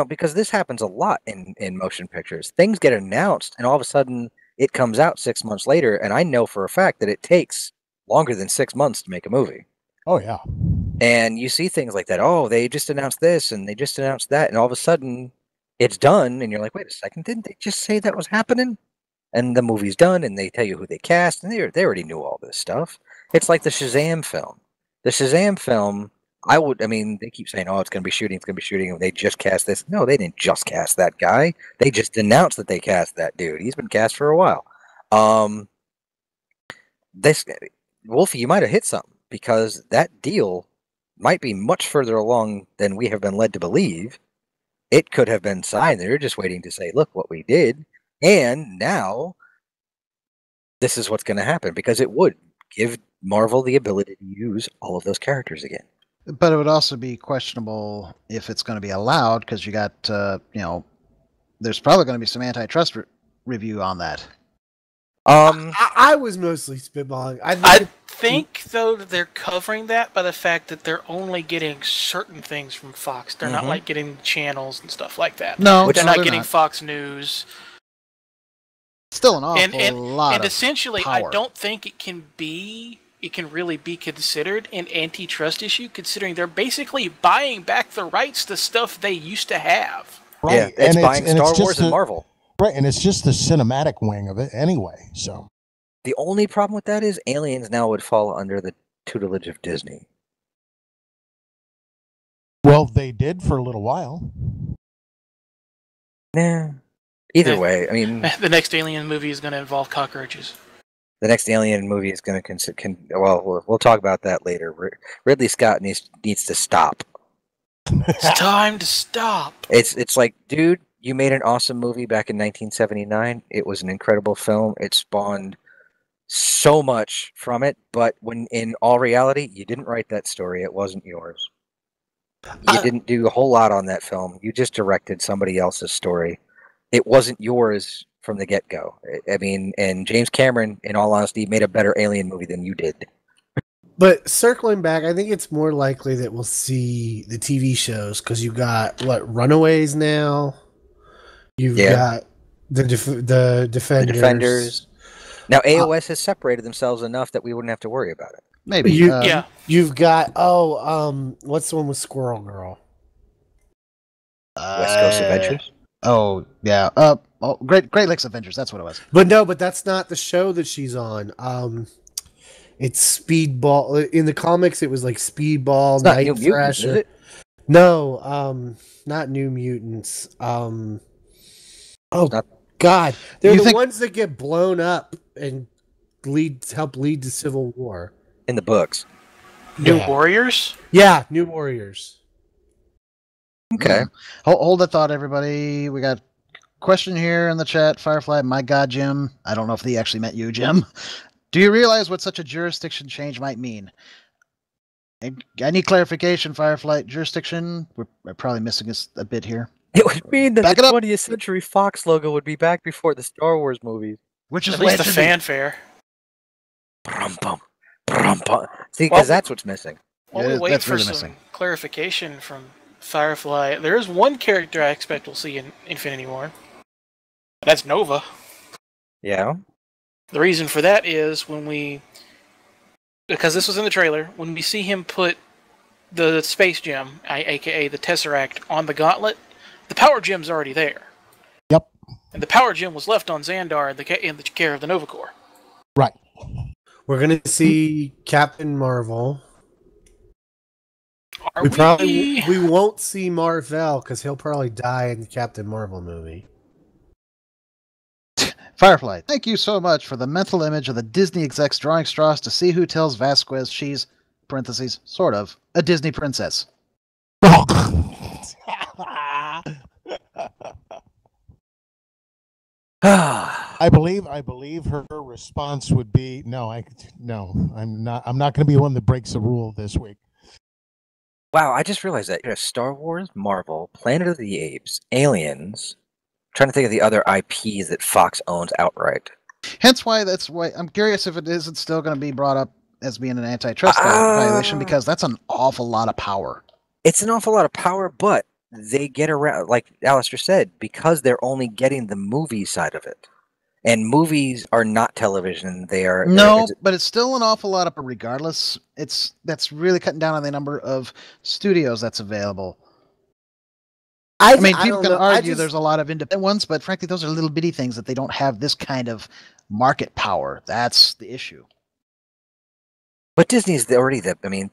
[SPEAKER 1] Because this happens a lot in motion pictures. Things get announced, and all of a sudden it comes out 6 months later, and I know for a fact that it takes longer than 6 months to make a movie.
[SPEAKER 3] Oh, yeah.
[SPEAKER 1] And you see things like that. Oh, they just announced this, and they just announced that, and all of a sudden it's done, and you're like, wait a second, didn't they just say that was happening? And the movie's done, and they tell you who they cast, and they already knew all this stuff. It's like the Shazam film. The Shazam film, they keep saying, oh, it's going to be shooting, and they just cast this. No, they didn't just cast that guy. They just announced that they cast that dude. He's been cast for a while. Wolfie, you might have hit something, because that deal might be much further along than we have been led to believe. It could have been signed. They're just waiting to say, look what we did. And now this is what's going to happen, because it would give Marvel the ability to use all of those characters again.
[SPEAKER 2] But it would also be questionable if it's going to be allowed, because you got, there's probably going to be some antitrust review on that.
[SPEAKER 4] I was mostly spitballing.
[SPEAKER 5] I think, though, that they're covering that by the fact that they're only getting certain things from Fox. They're not like getting channels and stuff like that.
[SPEAKER 2] No,
[SPEAKER 5] they're not getting Fox News.
[SPEAKER 2] Still an awful lot.
[SPEAKER 5] And essentially,
[SPEAKER 2] power.
[SPEAKER 5] I don't think it can really be considered an antitrust issue, considering they're basically buying back the rights to stuff they used to have.
[SPEAKER 3] Right.
[SPEAKER 1] Yeah, it's buying Star Wars and Marvel.
[SPEAKER 3] Right, and it's just the cinematic wing of it anyway. So
[SPEAKER 1] the only problem with that is Aliens now would fall under the tutelage of Disney.
[SPEAKER 3] Well, they did for a little while.
[SPEAKER 1] Nah. Either way, I mean,
[SPEAKER 5] the next Alien movie is going to involve cockroaches.
[SPEAKER 1] The next Alien movie is going to we'll talk about that later. Ridley Scott needs to stop.
[SPEAKER 5] It's time to stop.
[SPEAKER 1] It's like, dude, you made an awesome movie back in 1979. It was an incredible film. It spawned so much from it, but when in all reality, you didn't write that story. It wasn't yours. You didn't do a whole lot on that film. You just directed somebody else's story. It wasn't yours from the get-go. I mean, and James Cameron, in all honesty, made a better Alien movie than you did.
[SPEAKER 4] But circling back, I think it's more likely that we'll see the TV shows, because you've got, Runaways now? You've got the Defenders.
[SPEAKER 1] Now, AOS has separated themselves enough that we wouldn't have to worry about it.
[SPEAKER 2] Maybe.
[SPEAKER 4] You've got, what's the one with Squirrel Girl?
[SPEAKER 1] West Coast Adventures?
[SPEAKER 2] Oh, yeah. Great Lakes Adventures, that's what it was.
[SPEAKER 4] But that's not the show that she's on. It's Speedball. In the comics, it was like Speedball, Night Thrasher. No, not New Mutants. God. They're the ones that get blown up and help lead to Civil War.
[SPEAKER 1] In the books.
[SPEAKER 5] New Warriors?
[SPEAKER 4] Yeah, New Warriors.
[SPEAKER 1] Okay.
[SPEAKER 2] Hold that thought, everybody. We got a question here in the chat. Firefly, my God, Jim. I don't know if he actually meant you, Jim. Do you realize what such a jurisdiction change might mean? I need clarification, Firefly. Jurisdiction? We're probably missing a bit here.
[SPEAKER 1] It would mean that the 20th Century Fox logo would be back before the Star Wars movies.
[SPEAKER 2] Which is
[SPEAKER 5] at least the fanfare.
[SPEAKER 1] See, because that's what's missing.
[SPEAKER 5] While we wait for some clarification from Firefly, there is one character I expect we'll see in Infinity War. That's Nova.
[SPEAKER 1] Yeah.
[SPEAKER 5] The reason for that is because this was in the trailer, when we see him put the space gem, aka the Tesseract, on the gauntlet, the power gem's already there.
[SPEAKER 3] Yep.
[SPEAKER 5] And the power gem was left on Xandar in the care of the Nova Corps.
[SPEAKER 3] Right.
[SPEAKER 4] We're going to see Captain Marvel.
[SPEAKER 5] We
[SPEAKER 4] We won't see Marvel because he'll probably die in the Captain Marvel movie.
[SPEAKER 2] Firefly, thank you so much for the mental image of the Disney execs drawing straws to see who tells Vasquez she's, parentheses, sort of, a Disney princess.
[SPEAKER 3] I believe her response would be I'm not going to be one that breaks the rule this week.
[SPEAKER 1] Wow, I just realized that Star Wars, Marvel, Planet of the Apes, Aliens. I'm trying to think of the other IPs that Fox owns outright.
[SPEAKER 2] Hence why I'm curious if it isn't still going to be brought up as being an antitrust violation, because that's an awful lot of power.
[SPEAKER 1] It's an awful lot of power, but they get around, like Alistair said, because they're only getting the movie side of it. And movies are not television.
[SPEAKER 2] But it's still an awful lot of, regardless. That's really cutting down on the number of studios that's available. I mean, people can argue there's a lot of independent ones, but frankly, those are little bitty things that they don't have this kind of market power. That's the issue.
[SPEAKER 1] But Disney's already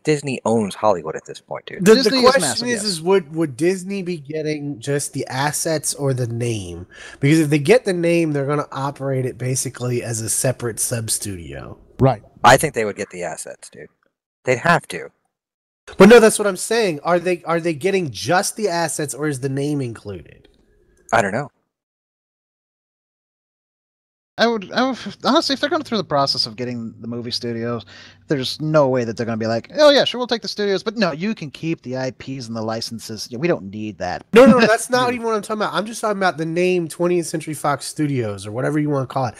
[SPEAKER 1] Disney owns Hollywood at this point, dude.
[SPEAKER 4] The question is would Disney be getting just the assets or the name? Because if they get the name, they're going to operate it basically as a separate sub-studio.
[SPEAKER 3] Right.
[SPEAKER 1] I think they would get the assets, dude. They'd have to.
[SPEAKER 4] But no, that's what I'm saying. Are they getting just the assets, or is the name included?
[SPEAKER 1] I don't know.
[SPEAKER 2] I would honestly, if they're going through the process of getting the movie studios, there's no way that they're going to be like, oh yeah, sure, we'll take the studios, but no, you can keep the IPs and the licenses. We don't need that.
[SPEAKER 4] No, that's not even what I'm talking about. I'm just talking about the name 20th Century Fox Studios, or whatever you want to call it.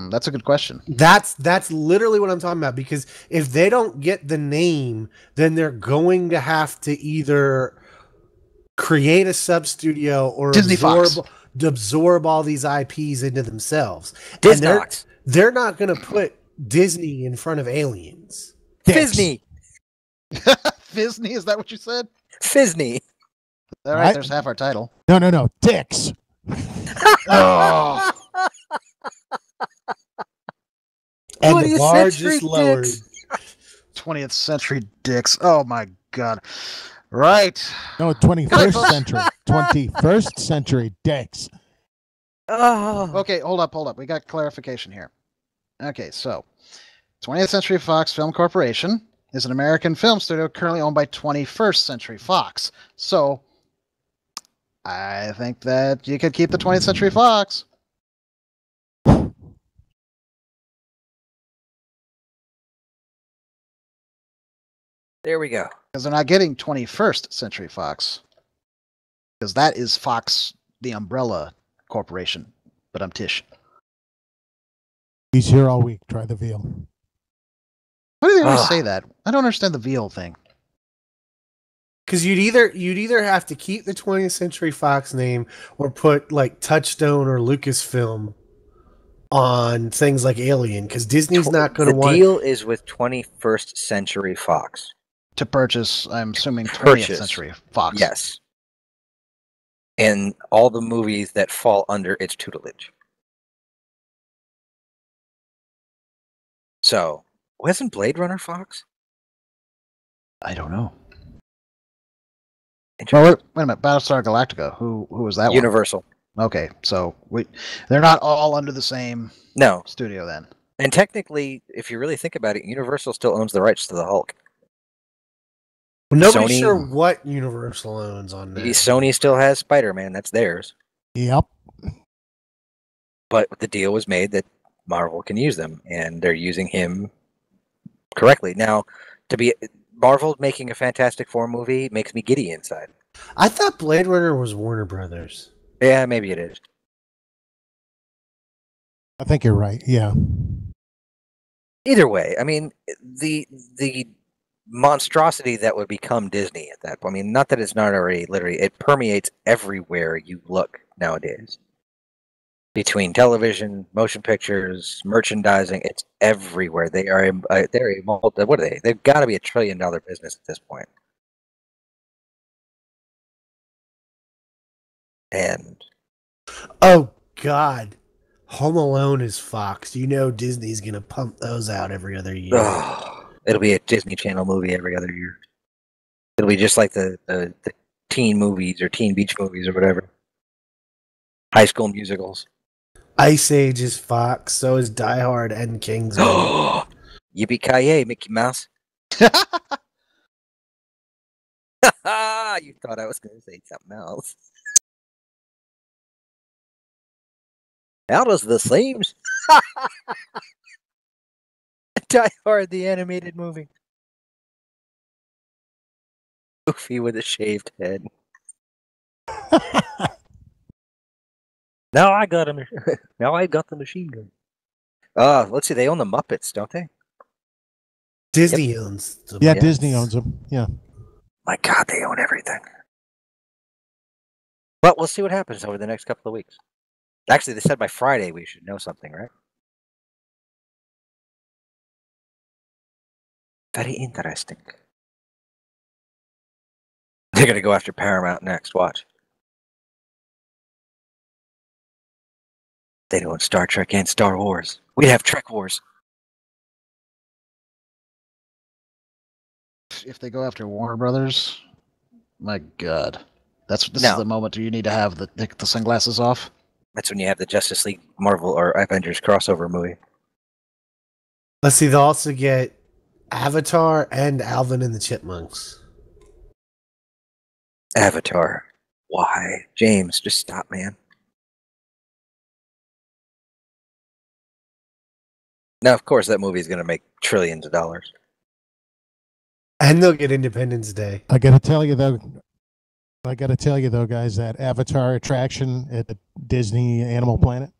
[SPEAKER 2] That's a good question.
[SPEAKER 4] That's literally what I'm talking about, because if they don't get the name, then they're going to have to either create a sub studio or
[SPEAKER 2] Disney Fox.
[SPEAKER 4] Absorb all these IPs into themselves.
[SPEAKER 1] Disnox.
[SPEAKER 4] They're not going to put Disney in front of Aliens.
[SPEAKER 1] Fisney.
[SPEAKER 2] Fisney, is that what you said?
[SPEAKER 1] Fisney.
[SPEAKER 2] All right, there's half our title.
[SPEAKER 3] No, Dicks.
[SPEAKER 2] Oh.
[SPEAKER 4] And the bar just lowered.
[SPEAKER 2] 20th century dicks. Oh my god. Right.
[SPEAKER 3] No, 21st century. 21st century dicks.
[SPEAKER 1] Oh.
[SPEAKER 2] Okay, hold up. We got clarification here. Okay, so 20th Century Fox Film Corporation is an American film studio currently owned by 21st Century Fox. So I think that you could keep the 20th Century Fox.
[SPEAKER 1] There we go.
[SPEAKER 2] Because they're not getting 21st Century Fox. Because that is Fox, the umbrella corporation. But I'm Tish.
[SPEAKER 3] He's here all week. Try the veal.
[SPEAKER 2] Why do they always say that? I don't understand the veal thing.
[SPEAKER 4] Because you'd either have to keep the 20th Century Fox name or put like Touchstone or Lucasfilm on things like Alien. Because Disney's not going to want.
[SPEAKER 1] The deal is with 21st Century Fox.
[SPEAKER 2] To purchase, I'm assuming 20th Century Fox.
[SPEAKER 1] Yes. And all the movies that fall under its tutelage. So, wasn't Blade Runner Fox?
[SPEAKER 2] I don't know. Well, wait a minute. Battlestar Galactica. Who was that
[SPEAKER 1] Universal.
[SPEAKER 2] one? Okay, so they're not all under the same studio then.
[SPEAKER 1] And technically, if you really think about it, Universal still owns the rights to the Hulk.
[SPEAKER 4] Well, nobody's sure what Universal owns on that.
[SPEAKER 1] Sony still has Spider-Man. That's theirs.
[SPEAKER 3] Yep.
[SPEAKER 1] But the deal was made that Marvel can use them, and they're using him correctly. Now, Marvel making a Fantastic Four movie makes me giddy inside.
[SPEAKER 4] I thought Blade Runner was Warner Brothers.
[SPEAKER 1] Yeah, maybe it is.
[SPEAKER 3] I think you're right. Yeah.
[SPEAKER 1] Either way, I mean, the monstrosity that would become Disney at that point. I mean, not that it's not already literally, it permeates everywhere you look nowadays. Between television, motion pictures, merchandising, it's everywhere. They're a multi, what are they? They've got to be $1 trillion business at this point. And
[SPEAKER 4] oh God, Home Alone is Fox. You know Disney's gonna pump those out every other year.
[SPEAKER 1] It'll be a Disney Channel movie every other year. It'll be just like the teen movies or teen beach movies or whatever. High School Musicals.
[SPEAKER 4] Ice Age is Fox. So is Die Hard and Kingsman.
[SPEAKER 1] Yippee-ki-yay, Mickey Mouse. You thought I was going to say something else. That was the same. Die Hard, the animated movie. Goofy with a shaved head. Now I got him. Now I got the machine gun. Let's see. They own the Muppets, don't they?
[SPEAKER 4] Disney owns them.
[SPEAKER 3] Yeah,
[SPEAKER 4] Yes.
[SPEAKER 3] Disney owns them. Yeah.
[SPEAKER 1] My God, they own everything. But we'll see what happens over the next couple of weeks. Actually, they said by Friday we should know something, right? Very interesting. They're going to go after Paramount next. Watch. They own Star Trek and Star Wars. We'd have Trek Wars.
[SPEAKER 2] If they go after Warner Brothers, my God, this is
[SPEAKER 1] No.
[SPEAKER 2] the moment you need to have the sunglasses off.
[SPEAKER 1] That's when you have the Justice League, Marvel, or Avengers crossover movie.
[SPEAKER 4] Let's see. They'll also get Avatar and Alvin and the Chipmunks.
[SPEAKER 1] Avatar. Why? James, just stop, man. Now, of course, that movie is going to make trillions of dollars.
[SPEAKER 4] And they'll get Independence Day.
[SPEAKER 3] I got to tell you though, guys, that Avatar attraction at the Disney Animal Planet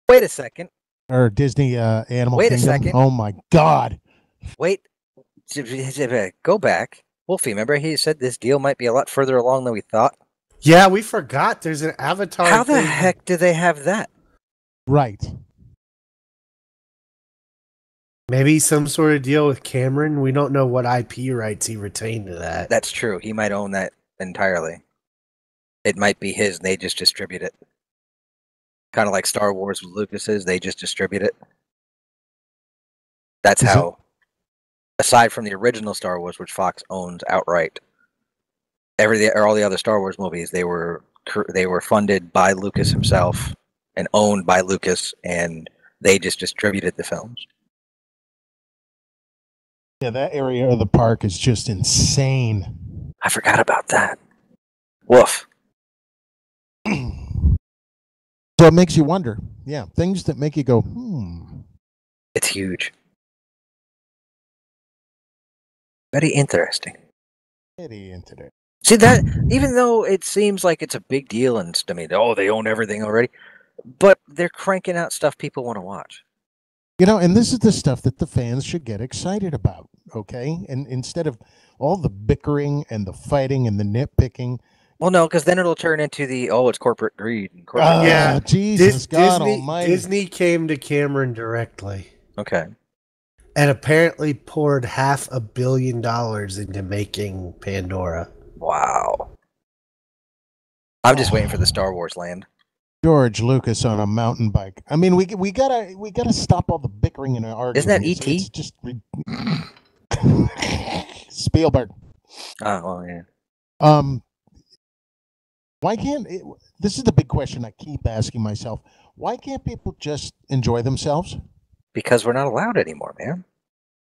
[SPEAKER 1] Wait a second.
[SPEAKER 3] or Disney Animal
[SPEAKER 1] Wait a
[SPEAKER 3] Kingdom.
[SPEAKER 1] second.
[SPEAKER 3] Oh my God!
[SPEAKER 1] Wait. Go back. Wolfie, remember he said this deal might be a lot further along than we thought?
[SPEAKER 4] Yeah, we forgot. There's an Avatar.
[SPEAKER 1] How the
[SPEAKER 4] thing.
[SPEAKER 1] heck do they have that?
[SPEAKER 3] Right.
[SPEAKER 4] Maybe some sort of deal with Cameron. We don't know what IP rights he retained to that.
[SPEAKER 1] That's true. He might own that entirely. It might be his and they just distribute it. Kind of like Star Wars with Lucas's, they just distribute it. That's
[SPEAKER 3] Is
[SPEAKER 1] how, aside from the original Star Wars, which Fox owns outright, all the other Star Wars movies, they were funded by Lucas himself and owned by Lucas, and they just distributed the films.
[SPEAKER 3] Yeah, that area of the park is just insane.
[SPEAKER 1] I forgot about that. Woof.
[SPEAKER 3] So it makes you wonder. Yeah, things that make you go,
[SPEAKER 1] It's huge. Very interesting.
[SPEAKER 3] Pretty into it.
[SPEAKER 1] See that, even though it seems like it's a big deal, and I mean, they own everything already, but they're cranking out stuff people want to watch.
[SPEAKER 3] You know, and this is the stuff that the fans should get excited about, okay? And instead of all the bickering and the fighting and the nitpicking.
[SPEAKER 1] Well, no, because then it'll turn into it's corporate greed. And corporate
[SPEAKER 4] Yeah,
[SPEAKER 3] Jesus, God Almighty.
[SPEAKER 4] Disney came to Cameron directly.
[SPEAKER 1] Okay.
[SPEAKER 4] And apparently poured $500 million into making Pandora.
[SPEAKER 1] Wow. I'm just waiting for the Star Wars land.
[SPEAKER 3] George Lucas on a mountain bike. I mean, we gotta stop all the bickering and arguing.
[SPEAKER 1] Isn't that E.T.?
[SPEAKER 3] It's just Spielberg.
[SPEAKER 1] Oh, well, yeah.
[SPEAKER 3] Why can't this is the big question I keep asking myself. Why can't people just enjoy themselves?
[SPEAKER 1] Because we're not allowed anymore, man.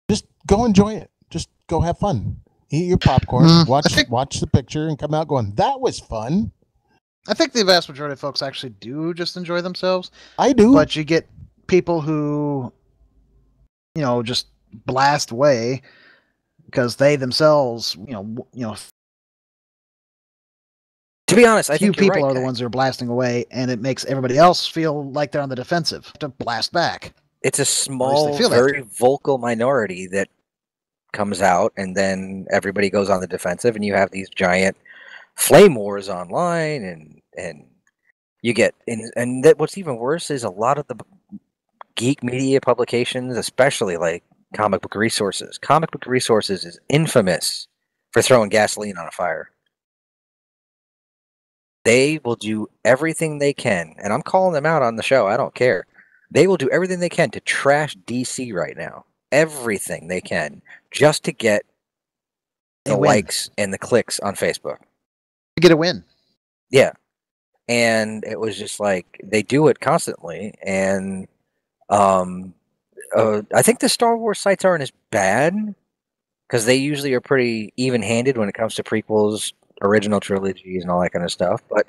[SPEAKER 3] Just go enjoy it. Just go have fun. Eat your popcorn, watch the picture, and come out going, that was fun.
[SPEAKER 2] I think the vast majority of folks actually do just enjoy themselves.
[SPEAKER 3] I do.
[SPEAKER 2] But you get people who, just blast away because they themselves,
[SPEAKER 1] To be honest, I
[SPEAKER 2] few
[SPEAKER 1] think you're
[SPEAKER 2] people
[SPEAKER 1] right,
[SPEAKER 2] are the
[SPEAKER 1] Guy.
[SPEAKER 2] ones that are blasting away, and it makes everybody else feel like they're on the defensive to blast back.
[SPEAKER 1] It's a small,
[SPEAKER 2] they feel that
[SPEAKER 1] very vocal minority that comes out, and then everybody goes on the defensive, and you have these giant flame wars online, and you get and that what's even worse is a lot of the geek media publications, especially like Comic Book Resources. Comic Book Resources is infamous for throwing gasoline on a fire. They will do everything they can, and I'm calling them out on the show. I don't care. They will do everything they can to trash DC right now. Everything they can just to get the likes and the clicks on Facebook.
[SPEAKER 2] To get a win.
[SPEAKER 1] Yeah. And it was just like they do it constantly, and I think the Star Wars sites aren't as bad because they usually are pretty even-handed when it comes to prequels, original trilogies, and all that kind of stuff. But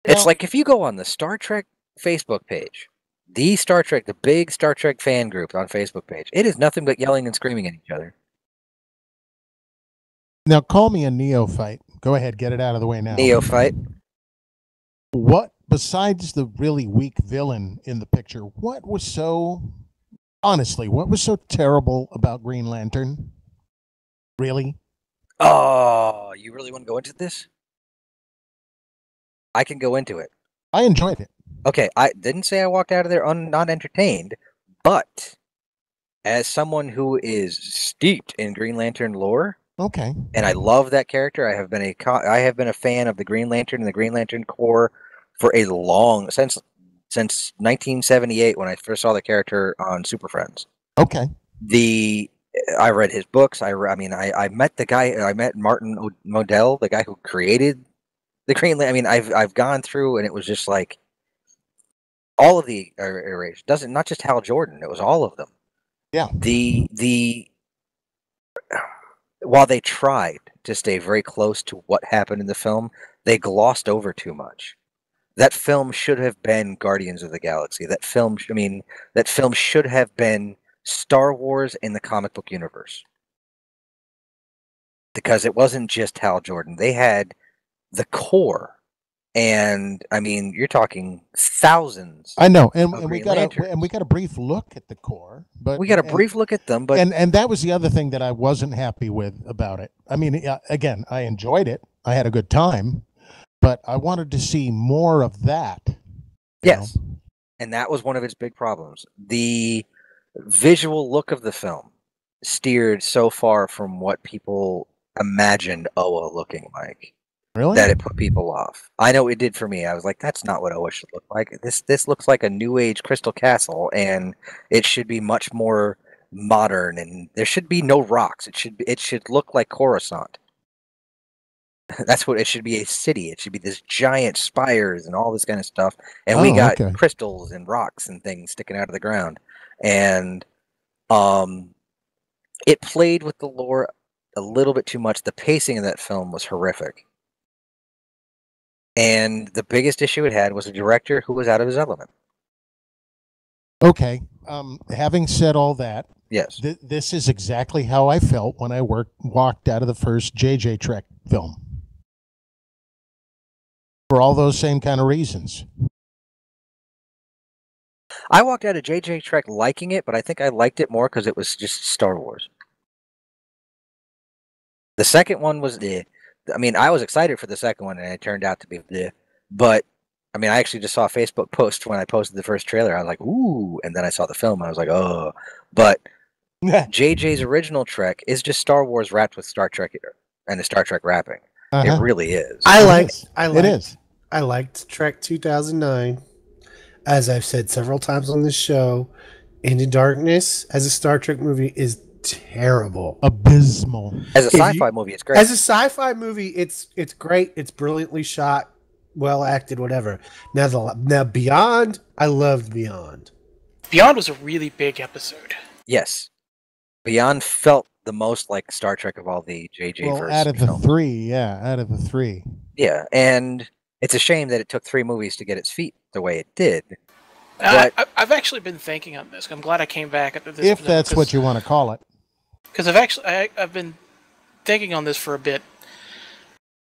[SPEAKER 1] it's like if you go on the Star Trek Facebook page, the big Star Trek fan group on Facebook page, it is nothing but yelling and screaming at each other.
[SPEAKER 3] Now, call me a neophyte. Go ahead, get it out of the way now.
[SPEAKER 1] Neophyte.
[SPEAKER 3] What, besides the really weak villain in the picture, what was so terrible about Green Lantern? Really?
[SPEAKER 1] Oh, you really want to go into this? I can go into it.
[SPEAKER 3] I enjoyed it.
[SPEAKER 1] Okay, I didn't say I walked out of there not entertained, but as someone who is steeped in Green Lantern lore,
[SPEAKER 3] okay,
[SPEAKER 1] and I love that character, I have been a fan of the Green Lantern and the Green Lantern Corps for a long since 1978 when I first saw the character on Super Friends.
[SPEAKER 3] Okay.
[SPEAKER 1] I read his books. I met the guy. I met Martin Modell, the guy who created the Green Lantern. I mean, I've gone through, and it was just like all of the iterations. Doesn't not just Hal Jordan. It was all of them.
[SPEAKER 3] Yeah.
[SPEAKER 1] While they tried to stay very close to what happened in the film, they glossed over too much. That film should have been Guardians of the Galaxy. That film should have been Star Wars in the comic book universe. Because it wasn't just Hal Jordan. They had the core. And I mean, you're talking thousands.
[SPEAKER 3] I know, and we got a brief look at the core, but
[SPEAKER 1] we got a brief look at them, but
[SPEAKER 3] and that was the other thing that I wasn't happy with about it. I mean, again, I enjoyed it. I had a good time, but I wanted to see more of that.
[SPEAKER 1] Yes, and that was one of its big problems. The visual look of the film steered so far from what people imagined Oa looking like.
[SPEAKER 3] Really?
[SPEAKER 1] That it put people off. I know it did for me. I was like, that's not what Oa should look like. This looks like a New Age Crystal Castle, and it should be much more modern, and there should be no rocks. It should look like Coruscant. That's what it should be, a city. It should be this giant spires and all this kind of stuff. And we got crystals and rocks and things sticking out of the ground. And it played with the lore a little bit too much. The pacing of that film was horrific. And the biggest issue it had was a director who was out of his element.
[SPEAKER 3] Okay. Having said all that,
[SPEAKER 1] yes,
[SPEAKER 3] this is exactly how I felt when I walked out of the first JJ Trek film. For all those same kind of reasons.
[SPEAKER 1] I walked out of JJ Trek liking it, but I think I liked it more because it was just Star Wars. The second one was I mean, I was excited for the second one, and it turned out to be but I mean, I actually just saw a Facebook post when I posted the first trailer. I was like, ooh, and then I saw the film, and I was like, oh. But JJ's original Trek is just Star Wars wrapped with Star Trek and the Star Trek wrapping. It really is.
[SPEAKER 4] I liked Trek 2009, as I've said several times on this show. Into Darkness as a Star Trek movie is terrible,
[SPEAKER 3] abysmal.
[SPEAKER 1] As a sci-fi movie, it's great.
[SPEAKER 4] As a sci-fi movie, it's great. It's brilliantly shot, well acted, whatever. Now Beyond, I loved Beyond.
[SPEAKER 5] Beyond was a really big episode.
[SPEAKER 1] Yes, Beyond felt the most like Star Trek of all the JJ.
[SPEAKER 3] Well, out of the three,
[SPEAKER 1] yeah, and it's a shame that it took 3 movies to get its feet the way it did.
[SPEAKER 5] I've actually been thinking on this. I'm glad I came back at this.
[SPEAKER 3] If that's what you want to call it.
[SPEAKER 5] Because I've been thinking on this for a bit.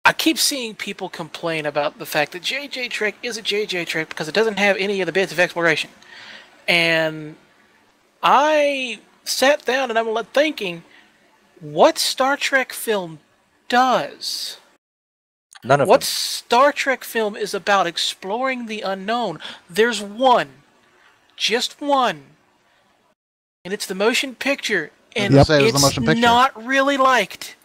[SPEAKER 5] I keep seeing people complain about the fact that JJ Trek is a JJ Trek because it doesn't have any of the bits of exploration. And I sat down and I'm thinking, what Star Trek film does?
[SPEAKER 1] None of
[SPEAKER 5] What
[SPEAKER 1] them.
[SPEAKER 5] Star Trek film is about exploring the unknown? There's one. Just one. And it's the motion picture. And it's not really liked.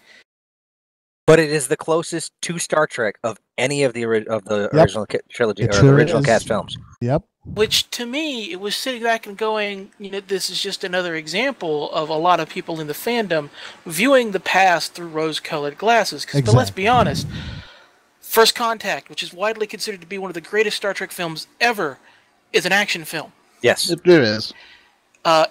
[SPEAKER 1] But it is the closest to Star Trek of any of the original trilogy original cast films.
[SPEAKER 3] Yep.
[SPEAKER 5] Which, to me, it was sitting back and going, this is just another example of a lot of people in the fandom viewing the past through rose-colored glasses. But let's be honest, First Contact, which is widely considered to be one of the greatest Star Trek films ever, is an action film.
[SPEAKER 1] Yes.
[SPEAKER 2] It is.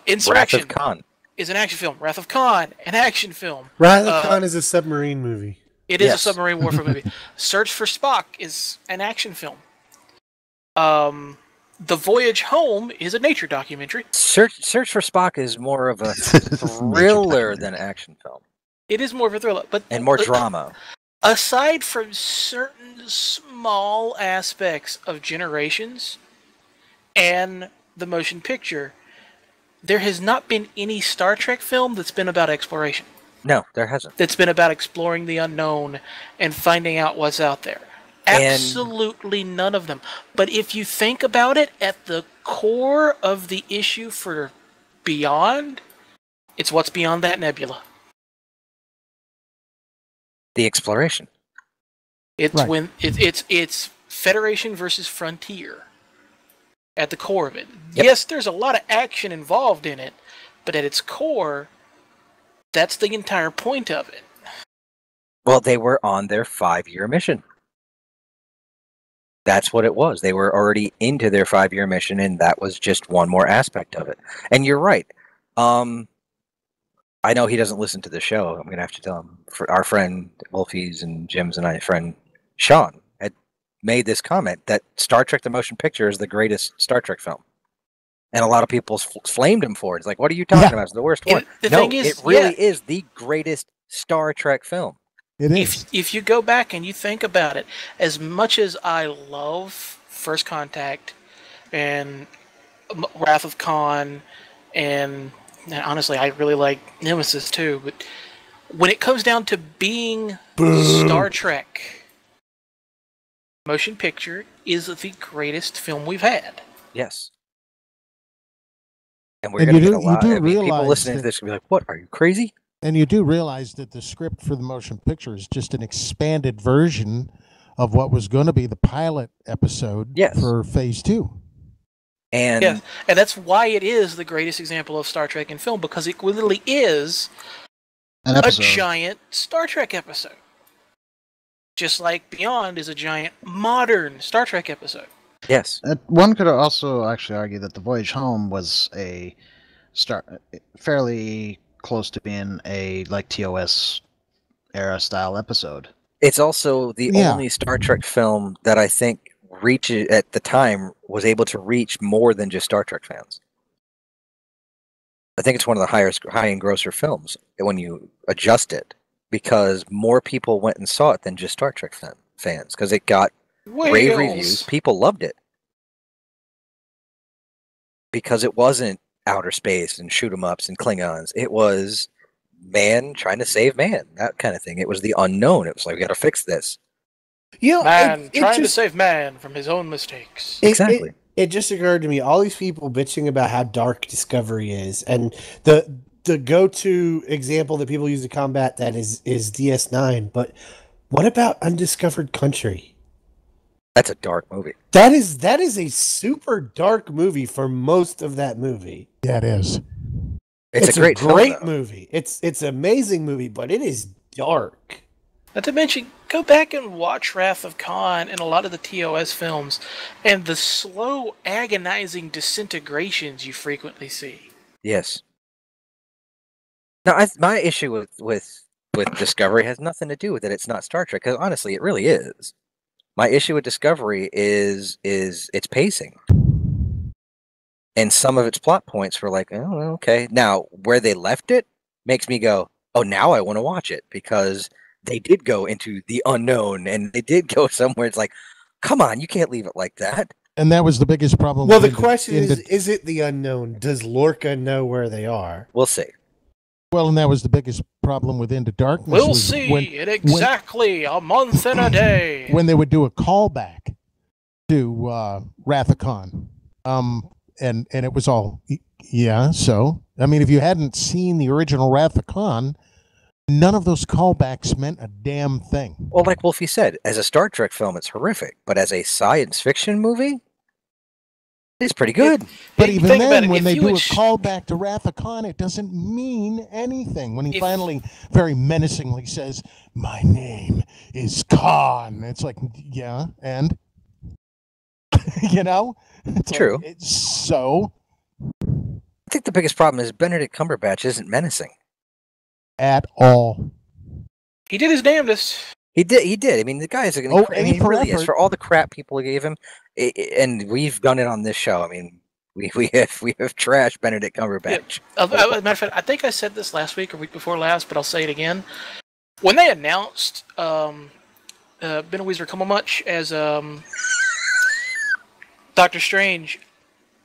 [SPEAKER 5] Insurrection
[SPEAKER 1] Wrath of Khan
[SPEAKER 5] is an action film. Wrath of Khan, an action film.
[SPEAKER 4] Wrath of Khan is a submarine movie.
[SPEAKER 5] It is a submarine warfare movie. Search for Spock is an action film. The Voyage Home is a nature documentary.
[SPEAKER 1] Search for Spock is more of a thriller than action film.
[SPEAKER 5] It is more of a thriller,
[SPEAKER 1] and more drama.
[SPEAKER 5] Aside from certain small aspects of Generations and the motion picture, there has not been any Star Trek film that's been about exploration.
[SPEAKER 1] No, there hasn't.
[SPEAKER 5] That's been about exploring the unknown and finding out what's out there. Absolutely none of them. But if you think about it, at the core of the issue for Beyond, it's what's beyond that nebula.
[SPEAKER 1] The exploration.
[SPEAKER 5] It's when it's Federation versus Frontier at the core of it. Yep. Yes, there's a lot of action involved in it, but at its core, that's the entire point of it.
[SPEAKER 1] Well, they were on their 5-year mission. That's what it was. They were already into their 5-year mission, and that was just one more aspect of it. And you're right. I know he doesn't listen to the show. I'm going to have to tell him. For our friend Wolfie's and Jim's and my friend Sean had made this comment that Star Trek: The Motion Picture is the greatest Star Trek film. And a lot of people flamed him for it. It's like, what are you talking about? It's the worst one. It really is the greatest Star Trek film.
[SPEAKER 3] It is.
[SPEAKER 5] If you go back and you think about it, as much as I love First Contact and Wrath of Khan, and honestly, I really like Nemesis too, but when it comes down to being Star Trek, motion picture is the greatest film we've had.
[SPEAKER 1] Yes. And we're going to get a lot of people listening to this and be like, what, are you crazy?
[SPEAKER 3] And you do realize that the script for the motion picture is just an expanded version of what was going to be the pilot episode for Phase 2.
[SPEAKER 1] And
[SPEAKER 5] that's why it is the greatest example of Star Trek in film, because it literally is a giant Star Trek episode. Just like Beyond is a giant modern Star Trek episode.
[SPEAKER 1] Yes.
[SPEAKER 2] One could also actually argue that The Voyage Home was fairly close to being a TOS era style episode.
[SPEAKER 1] It's also the only Star Trek film that I think at the time was able to reach more than just Star Trek fans. I think it's one of the high-end grosser films when you adjust it, because more people went and saw it than just Star Trek fans, because it got rave reviews. People loved it because it wasn't outer space and shoot 'em ups and Klingons. It was man trying to save man, that kind of thing. It was the unknown. It was like, we got to fix this.
[SPEAKER 5] Man trying to save man from his own mistakes.
[SPEAKER 1] Exactly.
[SPEAKER 4] It just occurred to me, all these people bitching about how dark Discovery is, and the go-to example that people use to combat that is DS9. But what about Undiscovered Country?
[SPEAKER 1] That's a dark movie.
[SPEAKER 4] That is a super dark movie for most of that movie.
[SPEAKER 3] Yeah, it is.
[SPEAKER 1] It's a great
[SPEAKER 4] movie. It's an amazing movie, but it is dark.
[SPEAKER 5] Not to mention, go back and watch Wrath of Khan and a lot of the TOS films, and the slow, agonizing disintegrations you frequently see.
[SPEAKER 1] Yes. Now, my issue with Discovery has nothing to do with it. It's not Star Trek, because honestly, it really is. My issue with Discovery is its pacing. And some of its plot points were like, oh, okay. Now, where they left it makes me go, oh, now I want to watch it, because they did go into the unknown, and they did go somewhere. It's like, come on, you can't leave it like that.
[SPEAKER 3] And that was the biggest problem.
[SPEAKER 4] Well, the question is it the unknown? Does Lorca know where they are?
[SPEAKER 1] We'll see.
[SPEAKER 3] Well, and that was the biggest problem with Into Darkness.
[SPEAKER 5] We'll see in exactly a month and a day.
[SPEAKER 3] When they would do a callback to Wrath of Khan. And it was all, yeah, so, I mean, if you hadn't seen the original Wrath of Khan, none of those callbacks meant a damn thing.
[SPEAKER 1] Well, like Wolfie said, as a Star Trek film, it's horrific, but as a science fiction movie, it's pretty good.
[SPEAKER 3] But even then, when they do a callback to Wrath of Khan, it doesn't mean anything. When he finally very menacingly says, "My name is Khan," it's like, yeah, and you know, it's
[SPEAKER 1] true.
[SPEAKER 3] Like, so,
[SPEAKER 1] I think the biggest problem is Benedict Cumberbatch isn't menacing
[SPEAKER 3] at all.
[SPEAKER 5] He did his damnedest.
[SPEAKER 1] He did. I mean, the guy is he really is for all the crap people gave him, and we've done it on this show. I mean, we have trashed Benedict Cumberbatch.
[SPEAKER 5] Yeah. As a matter of fact, I think I said this last week or week before last, but I'll say it again. When they announced Benoit Cumberbatch as Doctor Strange,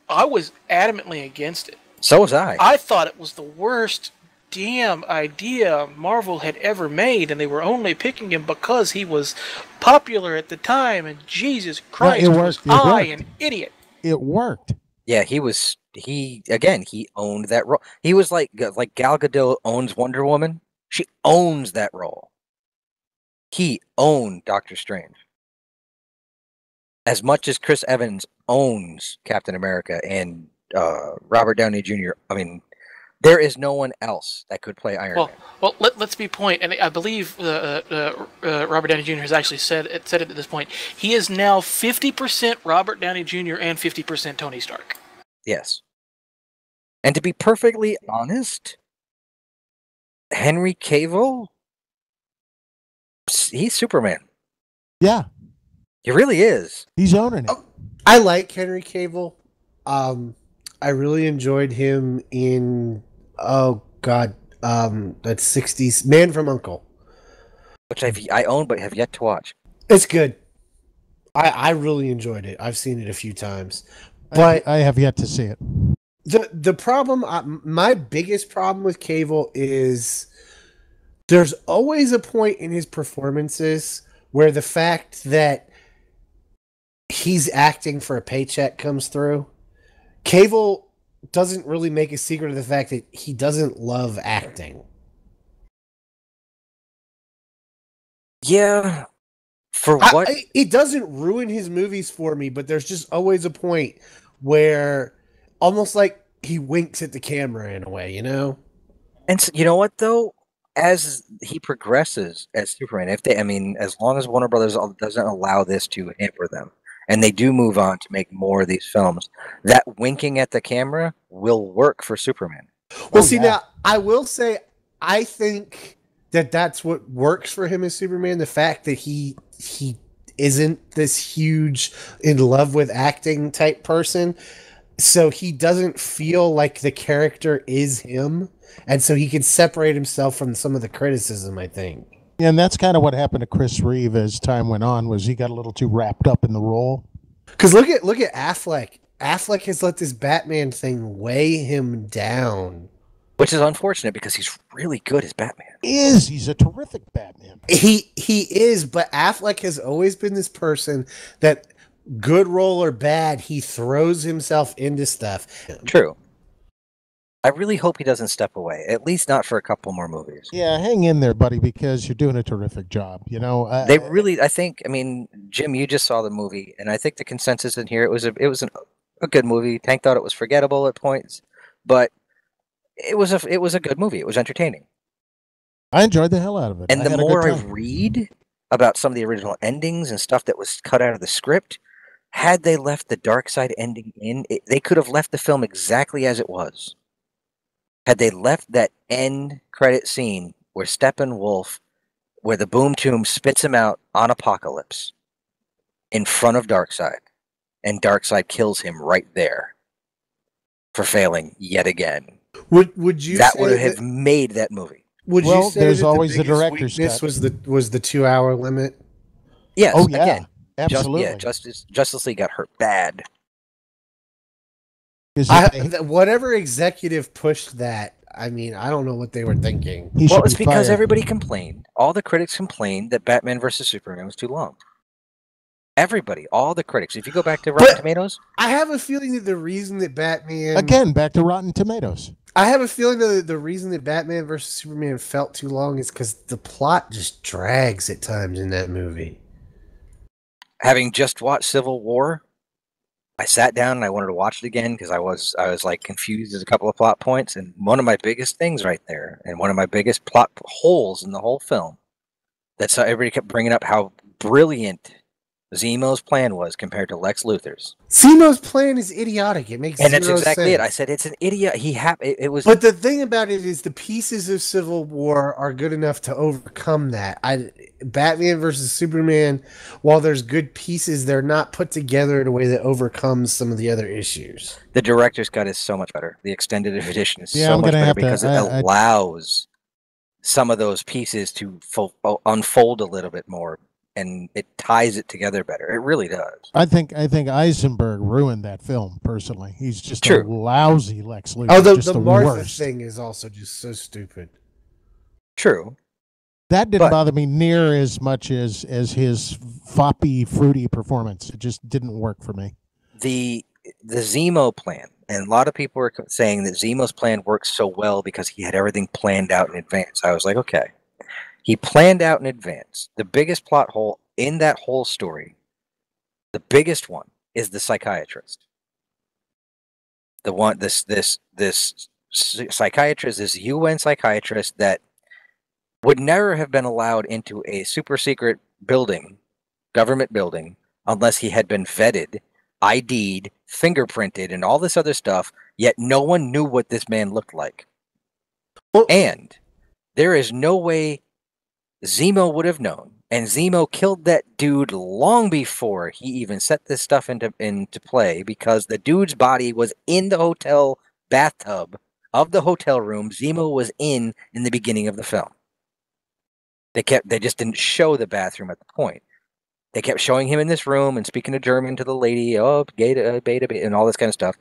[SPEAKER 5] I was adamantly against it.
[SPEAKER 1] So was I.
[SPEAKER 5] I thought it was the worst damn idea Marvel had ever made, and they were only picking him because he was popular at the time, and Jesus Christ, was I an idiot.
[SPEAKER 3] It worked.
[SPEAKER 1] Yeah, he owned that role. He was like Gal Gadot owns Wonder Woman. She owns that role. He owned Doctor Strange. As much as Chris Evans owns Captain America and Robert Downey Jr., I mean, there is no one else that could play Iron Man.
[SPEAKER 5] Well, let's be point, and I believe Robert Downey Jr. has actually said it at this point. He is now 50% Robert Downey Jr. and 50% Tony Stark.
[SPEAKER 1] Yes. And to be perfectly honest, Henry Cavill, he's Superman.
[SPEAKER 3] Yeah.
[SPEAKER 1] He really is.
[SPEAKER 3] He's owning it.
[SPEAKER 4] I like Henry Cavill. I really enjoyed him in that 60s Man from U.N.C.L.E.
[SPEAKER 1] Which I own but have yet to watch.
[SPEAKER 4] It's good. I really enjoyed it. I've seen it a few times. But
[SPEAKER 3] I have yet to see it.
[SPEAKER 4] The problem, my biggest problem with Cavill is there's always a point in his performances where the fact that he's acting for a paycheck comes through. Cavill doesn't really make a secret of the fact that he doesn't love acting.
[SPEAKER 1] Yeah. For what?
[SPEAKER 4] It doesn't ruin his movies for me, but there's just always a point where almost like he winks at the camera in a way, you know?
[SPEAKER 1] And so, you know what, though? As he progresses as Superman, as long as Warner Brothers doesn't allow this to hamper them, and they do move on to make more of these films, that winking at the camera will work for Superman.
[SPEAKER 4] Well, now, I will say, I think that that's what works for him as Superman, the fact that he isn't this huge in love with acting type person, so he doesn't feel like the character is him, and so he can separate himself from some of the criticism, I think.
[SPEAKER 3] Yeah, and that's kind of what happened to Chris Reeve as time went on, was he got a little too wrapped up in the role.
[SPEAKER 4] Because look at Affleck. Affleck has let this Batman thing weigh him down.
[SPEAKER 1] Which is unfortunate because he's really good as Batman.
[SPEAKER 3] He's a terrific Batman.
[SPEAKER 4] He is, but Affleck has always been this person that, good role or bad, he throws himself into stuff.
[SPEAKER 1] True. I really hope he doesn't step away, at least not for a couple more movies.
[SPEAKER 3] Yeah, hang in there, buddy, because you're doing a terrific job. You know, Jim, you just saw the movie, and I think the consensus in here, it was a good movie. Tank thought it was forgettable at points, but it was a good movie. It was entertaining. I enjoyed the hell out of it.
[SPEAKER 1] And the more I read about some of the original endings and stuff that was cut out of the script, had they left the dark side ending in, they could have left the film exactly as it was. Had they left that end credit scene where Steppenwolf, where the Boom Tomb spits him out on Apocalypse in front of Darkseid, and Darkseid kills him right there for failing yet again.
[SPEAKER 4] Would you
[SPEAKER 1] that
[SPEAKER 4] say
[SPEAKER 1] would have made that movie?
[SPEAKER 4] Would you say
[SPEAKER 3] there's
[SPEAKER 4] that
[SPEAKER 3] always the
[SPEAKER 4] director's
[SPEAKER 3] cut.
[SPEAKER 4] was the 2 hour limit?
[SPEAKER 1] Yes.
[SPEAKER 3] Oh yeah.
[SPEAKER 1] Again,
[SPEAKER 3] Absolutely.
[SPEAKER 1] Justice League got hurt bad.
[SPEAKER 4] Whatever executive pushed that, I mean, I don't know what they were thinking.
[SPEAKER 1] Well, it's because everybody complained. All the critics complained that Batman versus Superman was too long. Everybody, all the critics. If you go back to Rotten Tomatoes,
[SPEAKER 4] I have a feeling that the reason that Batman
[SPEAKER 3] again back to Rotten Tomatoes.
[SPEAKER 4] I have a feeling that the reason that Batman versus Superman felt too long is because the plot just drags at times in that movie.
[SPEAKER 1] Having just watched Civil War, I sat down and I wanted to watch it again because I was like confused at a couple of plot points, and one of my biggest things right there, and one of my biggest plot holes in the whole film, that's everybody kept bringing up how brilliant Zemo's plan was compared to Lex Luthor's.
[SPEAKER 4] Zemo's plan is idiotic. It makes
[SPEAKER 1] and that's exactly
[SPEAKER 4] sense.
[SPEAKER 1] it. I said it's an idiot. It was.
[SPEAKER 4] But the thing about it is, the pieces of Civil War are good enough to overcome that. Batman versus Superman, while there's good pieces, they're not put together in a way that overcomes some of the other issues.
[SPEAKER 1] The director's cut is so much better. The extended edition is so much better because it allows some of those pieces to unfold a little bit more. And it ties it together better. It really does.
[SPEAKER 3] I think Eisenberg ruined that film. Personally, he's just a lousy Lex Luthor.
[SPEAKER 4] Oh, the Martha thing is also just so stupid.
[SPEAKER 1] True.
[SPEAKER 3] That didn't bother me near as much as his foppy, fruity performance. It just didn't work for me.
[SPEAKER 1] The Zemo plan, and a lot of people were saying that Zemo's plan works so well because he had everything planned out in advance. I was like, okay. He planned out in advance. The biggest plot hole in that whole story, the biggest one, is the psychiatrist. The one, this psychiatrist, this UN psychiatrist that would never have been allowed into a super secret building, government building, unless he had been vetted, ID'd, fingerprinted, and all this other stuff, yet no one knew what this man looked like. And there is no way Zemo would have known, and Zemo killed that dude long before he even set this stuff into play, because the dude's body was in the hotel bathtub of the hotel room Zemo was in the beginning of the film. They just didn't show the bathroom at the point. They kept showing him in this room and speaking to German to the lady, beta, and all this kind of stuff.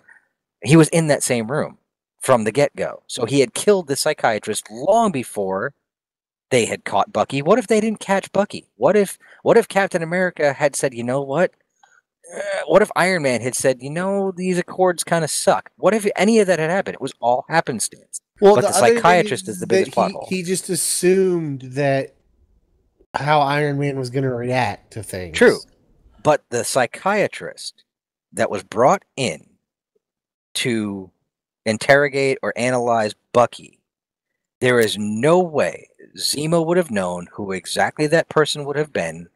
[SPEAKER 1] He was in that same room from the get-go. So he had killed the psychiatrist long before they had caught Bucky. What if they didn't catch Bucky? What if Captain America had said, you know what? What if Iron Man had said, you know, these Accords kind of suck? What if any of that had happened? It was all happenstance.
[SPEAKER 4] Well,
[SPEAKER 1] but the psychiatrist is the biggest plot hole.
[SPEAKER 4] He just assumed that how Iron Man was going to react to things.
[SPEAKER 1] True. But the psychiatrist that was brought in to interrogate or analyze Bucky, there is no way Zemo would have known who exactly that person would have been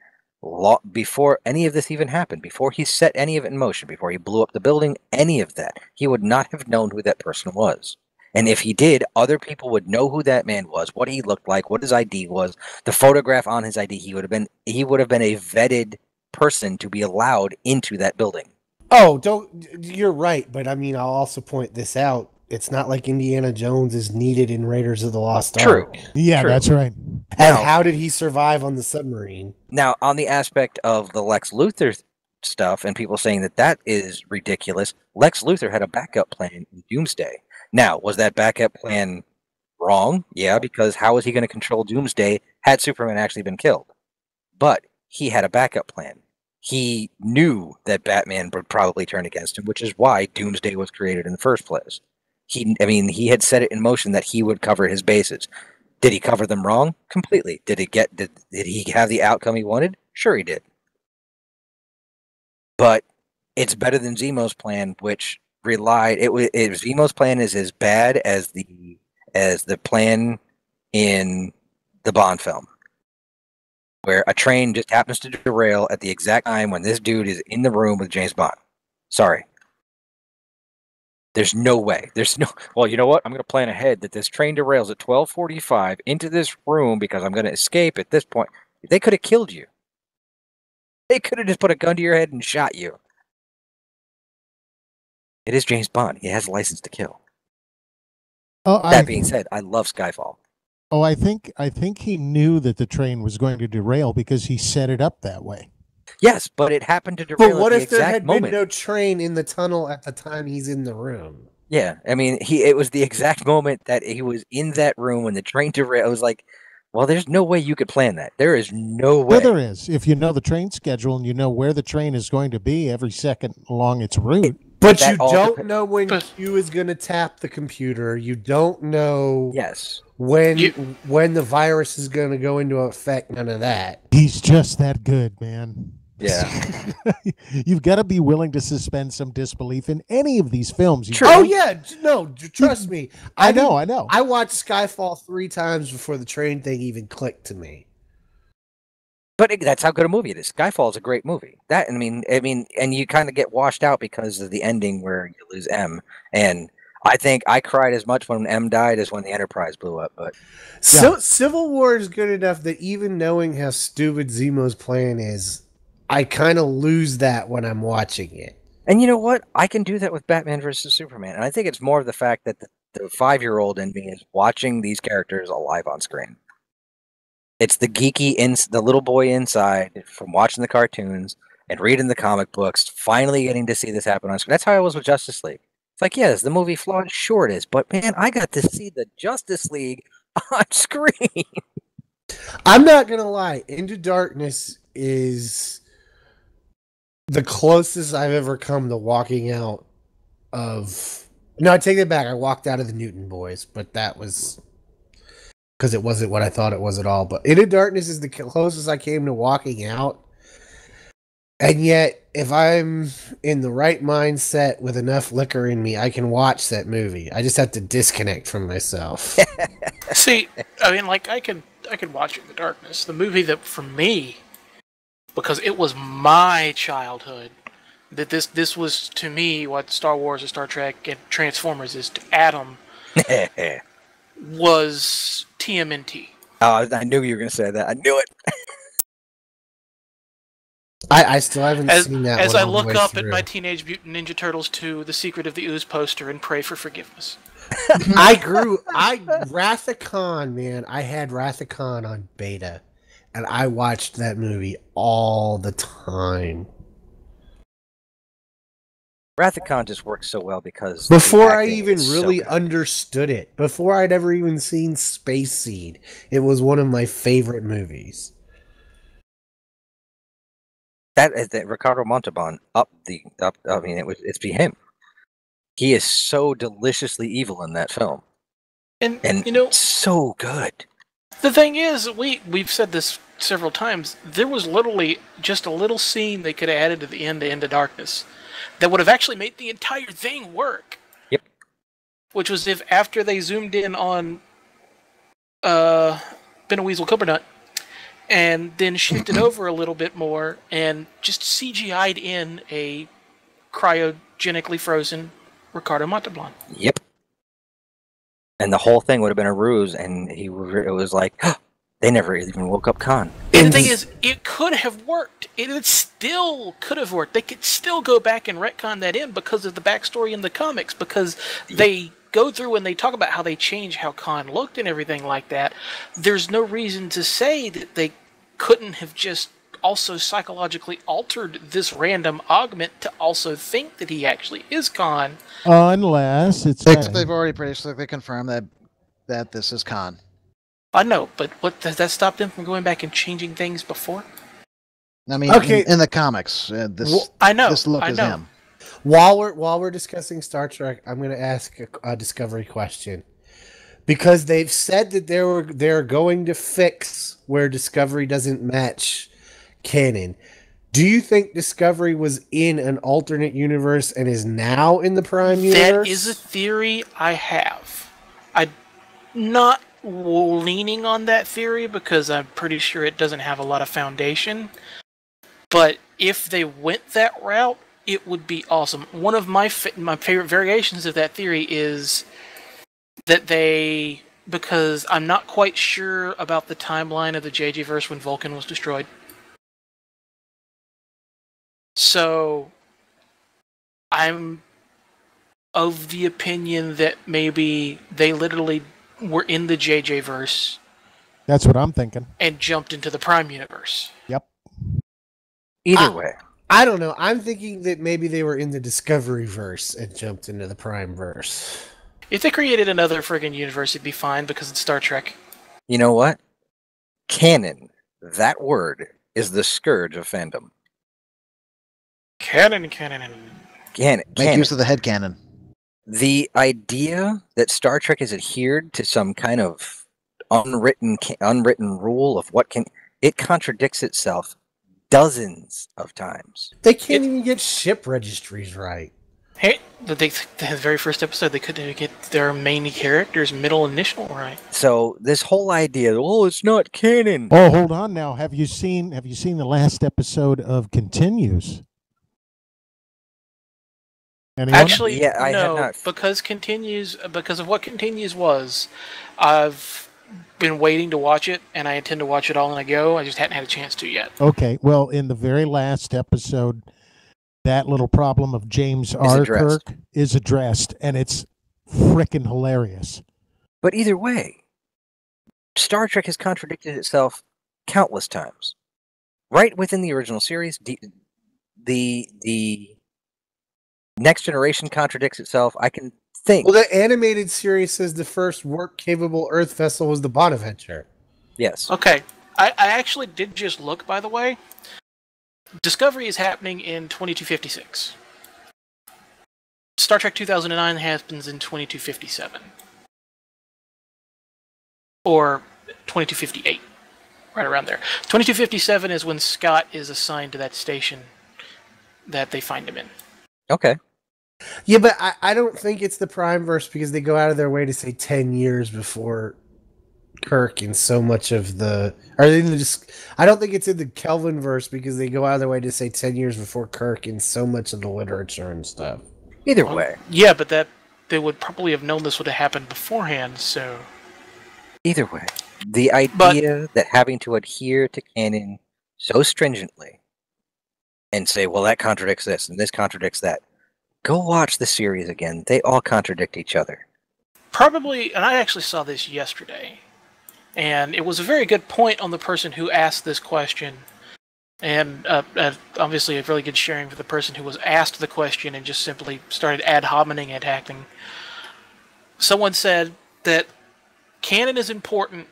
[SPEAKER 1] before any of this even happened, before he set any of it in motion, before he blew up the building, any of that. He would not have known who that person was. And if he did, other people would know who that man was, what he looked like, what his ID was, the photograph on his ID. He would have been a vetted person to be allowed into that building.
[SPEAKER 4] Oh, you're right, but I mean, I'll also point this out. It's not like Indiana Jones is needed in Raiders of the Lost Ark.
[SPEAKER 3] Yeah, that's right.
[SPEAKER 4] And how did he survive on the submarine?
[SPEAKER 1] Now, on the aspect of the Lex Luthor stuff and people saying that is ridiculous, Lex Luthor had a backup plan in Doomsday. Now, was that backup plan wrong? Yeah, because how was he going to control Doomsday had Superman actually been killed? But he had a backup plan. He knew that Batman would probably turn against him, which is why Doomsday was created in the first place. He had set it in motion that he would cover his bases. Did he cover them wrong? Completely. Did he have the outcome he wanted? Sure he did. But it's better than Zemo's plan, which Zemo's plan is as bad as the plan in the Bond film, where a train just happens to derail at the exact time when this dude is in the room with James Bond. Sorry. There's no way. Well, you know what? I'm going to plan ahead that this train derails at 12:45 into this room because I'm going to escape at this point. They could have killed you. They could have just put a gun to your head and shot you. It is James Bond. He has a license to kill. That being said, I love Skyfall.
[SPEAKER 3] Oh, I think he knew that the train was going to derail because he set it up that way.
[SPEAKER 1] Yes, but it happened to derail
[SPEAKER 4] But what
[SPEAKER 1] at the
[SPEAKER 4] if there
[SPEAKER 1] exact
[SPEAKER 4] had
[SPEAKER 1] moment.
[SPEAKER 4] been no train in the tunnel at the time he's in the room?
[SPEAKER 1] Yeah, I mean, it was the exact moment that he was in that room when the train derailed. I was like, well, there's no way you could plan that. There is no way.
[SPEAKER 3] Yeah, there is. If you know the train schedule and you know where the train is going to be every second along its route.
[SPEAKER 4] But you don't know when Q is going to tap the computer. You don't know when the virus is going to go into effect. None of that.
[SPEAKER 3] He's just that good, man.
[SPEAKER 1] Yeah.
[SPEAKER 3] You've got to be willing to suspend some disbelief in any of these films.
[SPEAKER 4] Oh, yeah. No, trust me.
[SPEAKER 3] I know.
[SPEAKER 4] I watched Skyfall 3 times before the train thing even clicked to me.
[SPEAKER 1] But that's how good a movie it is. Skyfall is a great movie. That I mean, and you kind of get washed out because of the ending where you lose M. And I think I cried as much when M died as when the Enterprise blew up. But
[SPEAKER 4] Civil War is good enough that even knowing how stupid Zemo's plan is, I kind of lose that when I'm watching it.
[SPEAKER 1] And you know what? I can do that with Batman versus Superman. And I think it's more of the fact that the 5-year-old in me is watching these characters alive on screen. It's the geeky, the little boy inside from watching the cartoons and reading the comic books, finally getting to see this happen on screen. That's how I was with Justice League. It's like, yes, the movie flawed, sure it is, but man, I got to see the Justice League on screen.
[SPEAKER 4] I'm not going to lie. Into Darkness is the closest I've ever come to walking out of... No, I take it back. I walked out of the Newton Boys, but that was... because it wasn't what I thought it was at all. But Into Darkness is the closest I came to walking out. And yet, if I'm in the right mindset with enough liquor in me, I can watch that movie. I just have to disconnect from myself.
[SPEAKER 5] See, I mean, like, I could watch Into Darkness. The movie that, for me, because it was my childhood, that this was, to me, what Star Wars or Star Trek and Transformers is to Adam, was TMNT.
[SPEAKER 1] Oh, I knew you were going to say that. I knew it.
[SPEAKER 4] I still haven't seen that.
[SPEAKER 5] As I look up at my Teenage Mutant Ninja Turtles 2, The Secret of the Ooze poster and pray for forgiveness.
[SPEAKER 4] Wrath of Khan, man. I had Wrath of Khan on beta, and I watched that movie all the time.
[SPEAKER 1] Wrath of Khan just works so well because...
[SPEAKER 4] Before I even really understood it, before I'd ever even seen Space Seed, it was one of my favorite movies.
[SPEAKER 1] That Ricardo Montalban it's be him. He is so deliciously evil in that film.
[SPEAKER 5] And you know,
[SPEAKER 1] so good.
[SPEAKER 5] The thing is, we've said this several times, there was literally just a little scene they could have added to the end to Into Darkness that would have actually made the entire thing work.
[SPEAKER 1] Yep.
[SPEAKER 5] Which was if after they zoomed in on Ben Weasel Cobbernut and then shifted over a little bit more and just CGI'd in a cryogenically frozen Ricardo Montalban.
[SPEAKER 1] Yep. And the whole thing would have been a ruse, and it was like, they never even woke up Khan.
[SPEAKER 5] And the thing is, it could have worked. It still could have worked. They could still go back and retcon that in because of the backstory in the comics, because they go through and they talk about how they change how Khan looked and everything like that. There's no reason to say that they couldn't have just also psychologically altered this random augment to also think that he actually is Khan.
[SPEAKER 3] Unless it's...
[SPEAKER 2] They've already basically confirmed that this is Khan.
[SPEAKER 5] I know, but what does that stop them from going back and changing things before?
[SPEAKER 2] I mean, in the comics, this look is him.
[SPEAKER 4] While we're discussing Star Trek, I'm going to ask a Discovery question. Because they've said that they're going to fix where Discovery doesn't match canon. Do you think Discovery was in an alternate universe and is now in the Prime universe?
[SPEAKER 5] That is a theory I have. I'm not leaning on that theory because I'm pretty sure it doesn't have a lot of foundation. But if they went that route, it would be awesome. One of my favorite variations of that theory is that because I'm not quite sure about the timeline of the JJ verse when Vulcan was destroyed. So I'm of the opinion that maybe they literally were in the JJ verse.
[SPEAKER 3] That's what I'm thinking.
[SPEAKER 5] And jumped into the Prime universe.
[SPEAKER 3] Yep.
[SPEAKER 1] Either way.
[SPEAKER 4] I don't know. I'm thinking that maybe they were in the Discovery verse and jumped into the Prime verse.
[SPEAKER 5] If they created another friggin' universe, it'd be fine because it's Star Trek.
[SPEAKER 1] You know what? Canon. That word is the scourge of fandom.
[SPEAKER 5] Canon.
[SPEAKER 2] Make use of the headcanon.
[SPEAKER 1] The idea that Star Trek has adhered to some kind of unwritten rule of what can... It contradicts itself dozens of times.
[SPEAKER 4] They can't even get ship registries right.
[SPEAKER 5] Hey, the very first episode, they couldn't even get their main character's middle initial right.
[SPEAKER 1] So this whole idea, it's not canon.
[SPEAKER 3] Oh, hold on now. Have you seen the last episode of Continues? Anyone?
[SPEAKER 5] Actually,
[SPEAKER 1] Yeah, I have
[SPEAKER 5] no,
[SPEAKER 1] not.
[SPEAKER 5] because of what Continues was, I've been waiting to watch it, and I intend to watch it all in a go. I just hadn't had a chance to yet.
[SPEAKER 3] Okay, well, in the very last episode, that little problem of James R. Kirk is addressed, and it's frickin' hilarious.
[SPEAKER 1] But either way, Star Trek has contradicted itself countless times. Right within the original series, the Next Generation contradicts itself. I can think.
[SPEAKER 4] Well, the animated series says the first warp-capable Earth vessel was the Bonaventure.
[SPEAKER 1] Yes.
[SPEAKER 5] Okay, I actually did just look, by the way. Discovery is happening in 2256. Star Trek 2009 happens in 2257. Or 2258. Right around there. 2257 is when Scott is assigned to that station that they find him in.
[SPEAKER 1] Okay.
[SPEAKER 4] Yeah, but I don't think it's the Prime verse because they go out of their way to say 10 years before Kirk in so much of the... I don't think it's in the Kelvin verse because they go out of their way to say 10 years before Kirk in so much of the literature and stuff.
[SPEAKER 1] Either way.
[SPEAKER 5] Yeah, but they would probably have known this would have happened beforehand, so...
[SPEAKER 1] Either way. The idea that having to adhere to canon so stringently and say, well, that contradicts this and this contradicts that. Go watch the series again. They all contradict each other.
[SPEAKER 5] Probably, and I actually saw this yesterday, and it was a very good point on the person who asked this question, and obviously a really good sharing for the person who was asked the question and just simply started ad hominem attacking. Someone said that canon is important,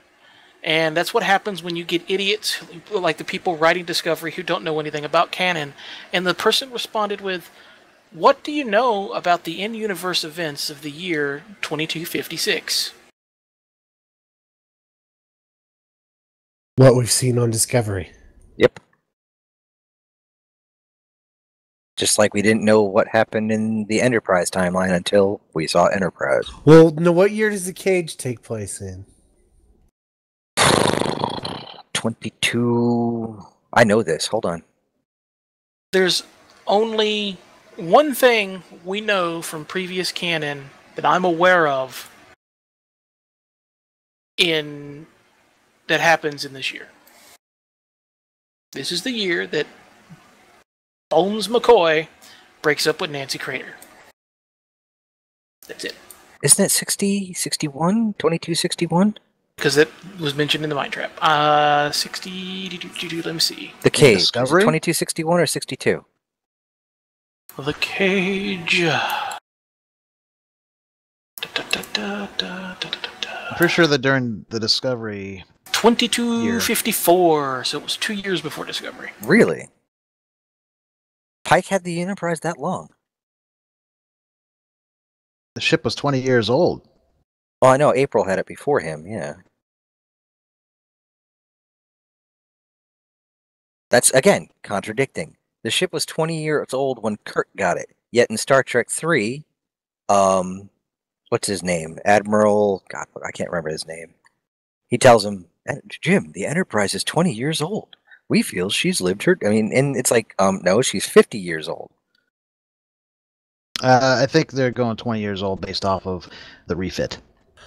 [SPEAKER 5] and that's what happens when you get idiots like the people writing Discovery who don't know anything about canon. And the person responded with, what do you know about the in-universe events of the year 2256?
[SPEAKER 4] What we've seen on Discovery.
[SPEAKER 1] Yep. Just like we didn't know what happened in the Enterprise timeline until we saw Enterprise.
[SPEAKER 4] Well, no, what year does the Cage take place in?
[SPEAKER 1] 22... I know this. Hold on.
[SPEAKER 5] There's only one thing we know from previous canon that I'm aware of that happens in this year. This is the year that Bones McCoy breaks up with Nancy Crater. That's it.
[SPEAKER 1] Isn't it 60, 61, 22, 61?
[SPEAKER 5] Because it was mentioned in the Mind Trap. 60... Let me see.
[SPEAKER 1] The Cage.
[SPEAKER 2] Discovery?
[SPEAKER 1] 2261 or 62?
[SPEAKER 5] The Cage.
[SPEAKER 2] I'm pretty sure that during the Discovery...
[SPEAKER 5] 2254, so it was 2 years before Discovery.
[SPEAKER 1] Really? Pike had the Enterprise that long?
[SPEAKER 2] The ship was 20 years old.
[SPEAKER 1] Oh, I know. April had it before him, yeah. That's, again, contradicting. The ship was 20 years old when Kirk got it. Yet in Star Trek 3, what's his name? Admiral... God, I can't remember his name. He tells him, Jim, the Enterprise is 20 years old. We feel she's lived her... I mean, and it's like, no, she's 50 years old.
[SPEAKER 2] I think they're going 20 years old based off of the refit.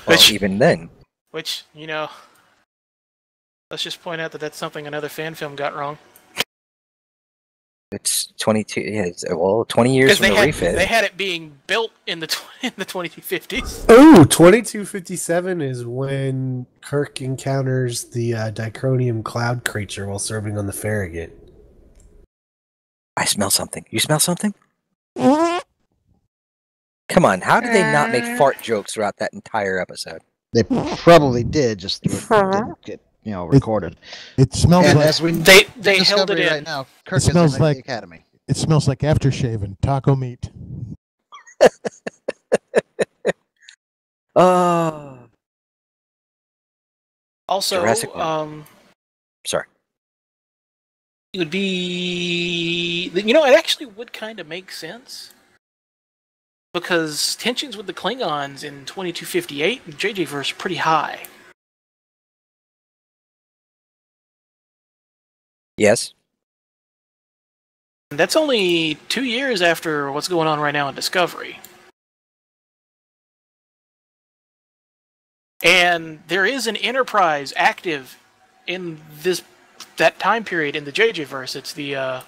[SPEAKER 1] Well, even then.
[SPEAKER 5] Which, let's just point out that that's something another fan film got wrong.
[SPEAKER 1] It's 22, yeah, 20 years from the refit.
[SPEAKER 5] They had it being built in the 2250s.
[SPEAKER 4] Oh, 2257 is when Kirk encounters the Dicronium cloud creature while serving on the Farragut.
[SPEAKER 1] I smell something. You smell something? Come on, how did they not make fart jokes throughout that entire episode?
[SPEAKER 2] They probably did, just didn't get recorded.
[SPEAKER 3] It smells
[SPEAKER 2] And
[SPEAKER 3] like
[SPEAKER 2] as we
[SPEAKER 5] They held
[SPEAKER 2] discovery
[SPEAKER 5] it in.
[SPEAKER 2] right now, Kirk is
[SPEAKER 3] smells
[SPEAKER 2] in
[SPEAKER 3] like-
[SPEAKER 2] the academy.
[SPEAKER 3] it smells like aftershave and taco meat.
[SPEAKER 1] Oh.
[SPEAKER 5] Also,
[SPEAKER 1] Jurassic World. Sorry.
[SPEAKER 5] it would be, it actually would kind of make sense. Because tensions with the Klingons in 2258 and JJ verse are pretty high.
[SPEAKER 1] Yes.
[SPEAKER 5] And that's only 2 years after what's going on right now in Discovery. And there is an Enterprise active in that time period in the JJ verse. It's the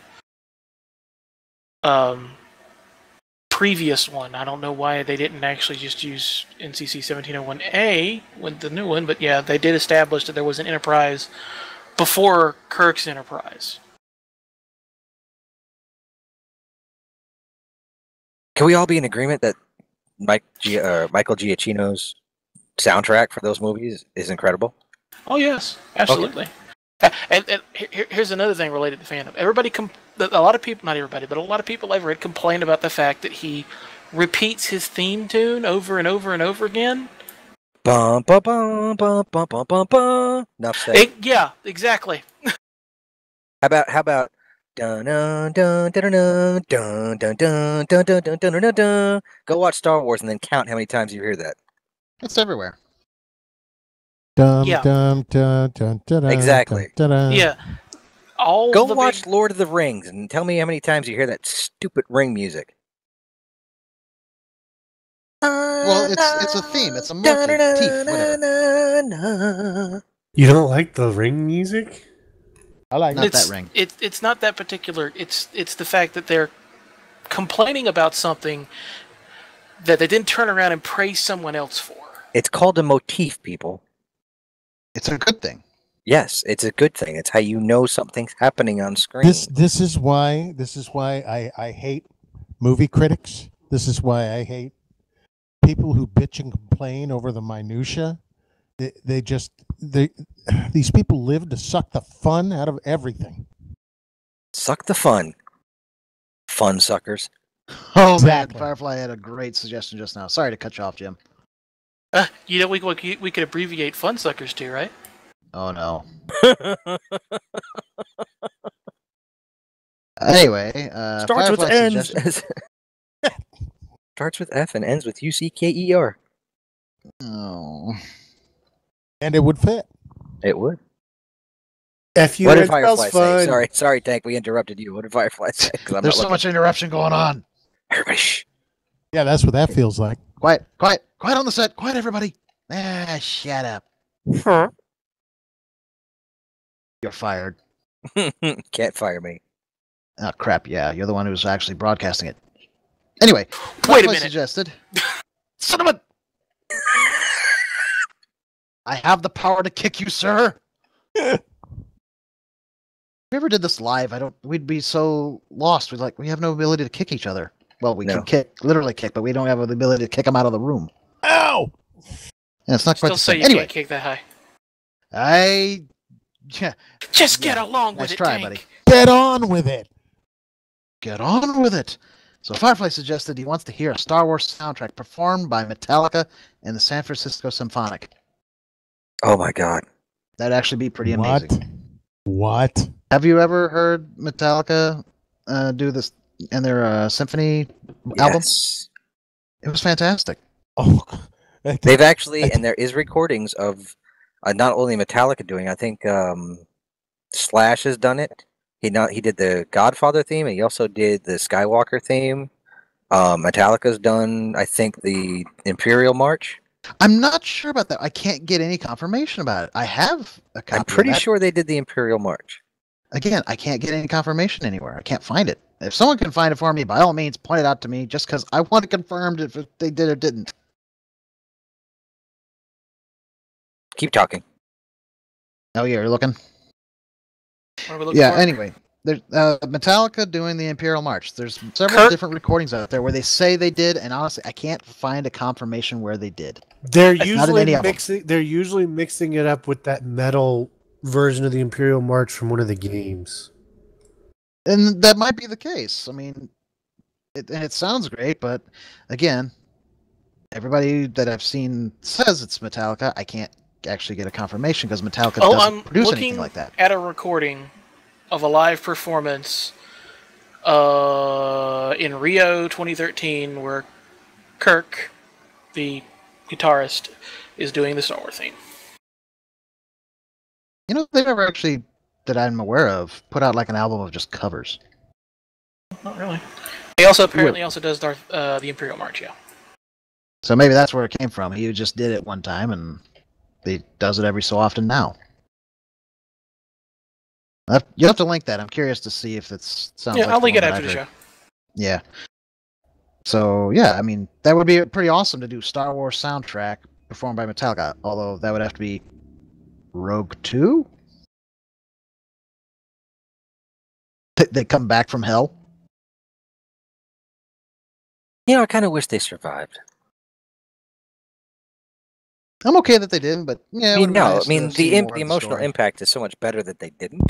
[SPEAKER 5] previous one. I don't know why they didn't actually just use NCC 1701A with the new one, but yeah, they did establish that there was an Enterprise before Kirk's Enterprise.
[SPEAKER 1] Can we all be in agreement that Michael Giacchino's soundtrack for those movies is incredible?
[SPEAKER 5] Oh yes, absolutely. And here's another thing related to fandom. A lot of people, not everybody, but a lot of people I've read complain about the fact that he repeats his theme tune over and over and over again.
[SPEAKER 1] Bum bum bum bum bum bum bum bum. Enough said.
[SPEAKER 5] Yeah, exactly.
[SPEAKER 1] How about dun dun dun dun dun dun dun dun dun dun dun dun dun dun. Go watch Star Wars and then count how many times you hear that.
[SPEAKER 2] It's everywhere.
[SPEAKER 3] Dum,
[SPEAKER 5] Yeah.
[SPEAKER 3] dum, dun, dun, dun, dun,
[SPEAKER 1] Exactly.
[SPEAKER 3] dun, dun, dun.
[SPEAKER 5] Yeah.
[SPEAKER 1] Go watch Lord of the Rings and tell me how many times you hear that stupid ring music.
[SPEAKER 2] Well, it's a theme. It's a motif, whatever.
[SPEAKER 4] You don't like the ring music?
[SPEAKER 3] I like
[SPEAKER 2] Not
[SPEAKER 3] it.
[SPEAKER 2] that ring.
[SPEAKER 5] It's not that particular. It's the fact that they're complaining about something that they didn't turn around and praise someone else for.
[SPEAKER 1] It's called a motif, people.
[SPEAKER 2] It's a good thing.
[SPEAKER 1] Yes, it's a good thing. It's how you know something's happening on screen.
[SPEAKER 3] This is why I hate movie critics. This is why I hate people who bitch and complain over the minutia. These people live to suck the fun out of everything.
[SPEAKER 1] Suck the fun. Fun suckers.
[SPEAKER 2] Oh
[SPEAKER 3] Exactly.
[SPEAKER 2] man, Firefly had a great suggestion just now. Sorry to cut you off, Jim.
[SPEAKER 5] We could abbreviate fun suckers too, right?
[SPEAKER 2] Oh no. Anyway,
[SPEAKER 1] Starts with
[SPEAKER 2] Firefly
[SPEAKER 1] ends.
[SPEAKER 2] suggestion.
[SPEAKER 1] Starts with F and ends with UCKER.
[SPEAKER 2] Oh.
[SPEAKER 3] And it would fit.
[SPEAKER 1] It would.
[SPEAKER 4] F-U
[SPEAKER 1] What did
[SPEAKER 4] spells
[SPEAKER 1] Firefly say?
[SPEAKER 4] fun.
[SPEAKER 1] Sorry, Tank. We interrupted you. What did Firefly say? 'Cause I'm
[SPEAKER 2] There's
[SPEAKER 1] not
[SPEAKER 2] so much interruption going on.
[SPEAKER 1] Everybody, shh.
[SPEAKER 3] Yeah, that's what that feels like.
[SPEAKER 2] Quiet on the set. Quiet, everybody. Shut up. You're fired.
[SPEAKER 1] Can't fire me.
[SPEAKER 2] Oh crap! Yeah, you're the one who's actually broadcasting it. Anyway,
[SPEAKER 5] Wait a
[SPEAKER 2] Firefly
[SPEAKER 5] minute.
[SPEAKER 2] Suggested. Son of a! I have the power to kick you, sir. If we ever did this live, we'd be so lost. We have no ability to kick each other. Well, we can literally kick, but we don't have the ability to kick them out of the room.
[SPEAKER 3] Ow!
[SPEAKER 2] And it's not quite
[SPEAKER 5] Still
[SPEAKER 2] the
[SPEAKER 5] say
[SPEAKER 2] same.
[SPEAKER 5] you
[SPEAKER 2] Anyway,
[SPEAKER 5] can't kick that high.
[SPEAKER 2] Yeah,
[SPEAKER 5] Just get along
[SPEAKER 2] nice
[SPEAKER 5] with it,
[SPEAKER 2] try,
[SPEAKER 5] Tank.
[SPEAKER 2] buddy.
[SPEAKER 3] Get on with it.
[SPEAKER 2] Get on with it. So Firefly suggested he wants to hear a Star Wars soundtrack performed by Metallica and the San Francisco Symphonic.
[SPEAKER 1] Oh my god.
[SPEAKER 2] That'd actually be pretty
[SPEAKER 3] What?
[SPEAKER 2] amazing.
[SPEAKER 3] What?
[SPEAKER 2] Have you ever heard Metallica do this in their symphony album?
[SPEAKER 1] Yes.
[SPEAKER 2] It was fantastic.
[SPEAKER 3] Oh,
[SPEAKER 1] They've actually, and there is recordings of not only Metallica doing. I think Slash has done it. He did the Godfather theme, and he also did the Skywalker theme. Metallica's done, I think, the Imperial March.
[SPEAKER 2] I'm not sure about that. I can't get any confirmation about it. I have a copy.
[SPEAKER 1] I'm pretty
[SPEAKER 2] of that.
[SPEAKER 1] sure they did the Imperial March.
[SPEAKER 2] Again, I can't get any confirmation anywhere. I can't find it. If someone can find it for me, by all means, point it out to me, just because I want to confirm if they did or didn't.
[SPEAKER 1] Keep talking.
[SPEAKER 2] Oh, yeah, you're looking?
[SPEAKER 5] What are we looking
[SPEAKER 2] Yeah,
[SPEAKER 5] for?
[SPEAKER 2] anyway. There's Metallica doing the Imperial March. There's several
[SPEAKER 5] Kirk-
[SPEAKER 2] different recordings out there where they say they did, and honestly, I can't find a confirmation where they did.
[SPEAKER 4] They're
[SPEAKER 2] It's not in
[SPEAKER 4] usually
[SPEAKER 2] any of them.
[SPEAKER 4] mixing. They're usually mixing it up with that metal version of the Imperial March from one of the games.
[SPEAKER 2] And that might be the case. I mean, it sounds great, but again, everybody that I've seen says it's Metallica. I can't actually get a confirmation because Metallica doesn't
[SPEAKER 5] I'm
[SPEAKER 2] produce
[SPEAKER 5] looking
[SPEAKER 2] anything like that.
[SPEAKER 5] at a recording of a live performance in Rio 2013 where Kirk, the guitarist, is doing the Star Wars theme.
[SPEAKER 2] You know, they never actually, that I'm aware of, put out like an album of just covers.
[SPEAKER 5] Not really. He also apparently also does the Imperial March, yeah.
[SPEAKER 2] So maybe that's where it came from. He just did it one time, and he does it every so often now. You have to link that. I'm curious to see if it's sounds.
[SPEAKER 5] Yeah,
[SPEAKER 2] like
[SPEAKER 5] I'll link it
[SPEAKER 2] one that
[SPEAKER 5] after
[SPEAKER 2] I've
[SPEAKER 5] the
[SPEAKER 2] heard.
[SPEAKER 5] show.
[SPEAKER 2] Yeah. So yeah, I mean that would be pretty awesome to do Star Wars soundtrack performed by Metallica. Although that would have to be Rogue 2. They come back from hell.
[SPEAKER 1] You know, I kind of wish they survived.
[SPEAKER 2] I'm okay that they didn't, but yeah.
[SPEAKER 1] I
[SPEAKER 2] it
[SPEAKER 1] mean,
[SPEAKER 2] would've been
[SPEAKER 1] no,
[SPEAKER 2] nice
[SPEAKER 1] I mean
[SPEAKER 2] to see
[SPEAKER 1] the
[SPEAKER 2] more of
[SPEAKER 1] emotional
[SPEAKER 2] story.
[SPEAKER 1] impact is so much better that they didn't.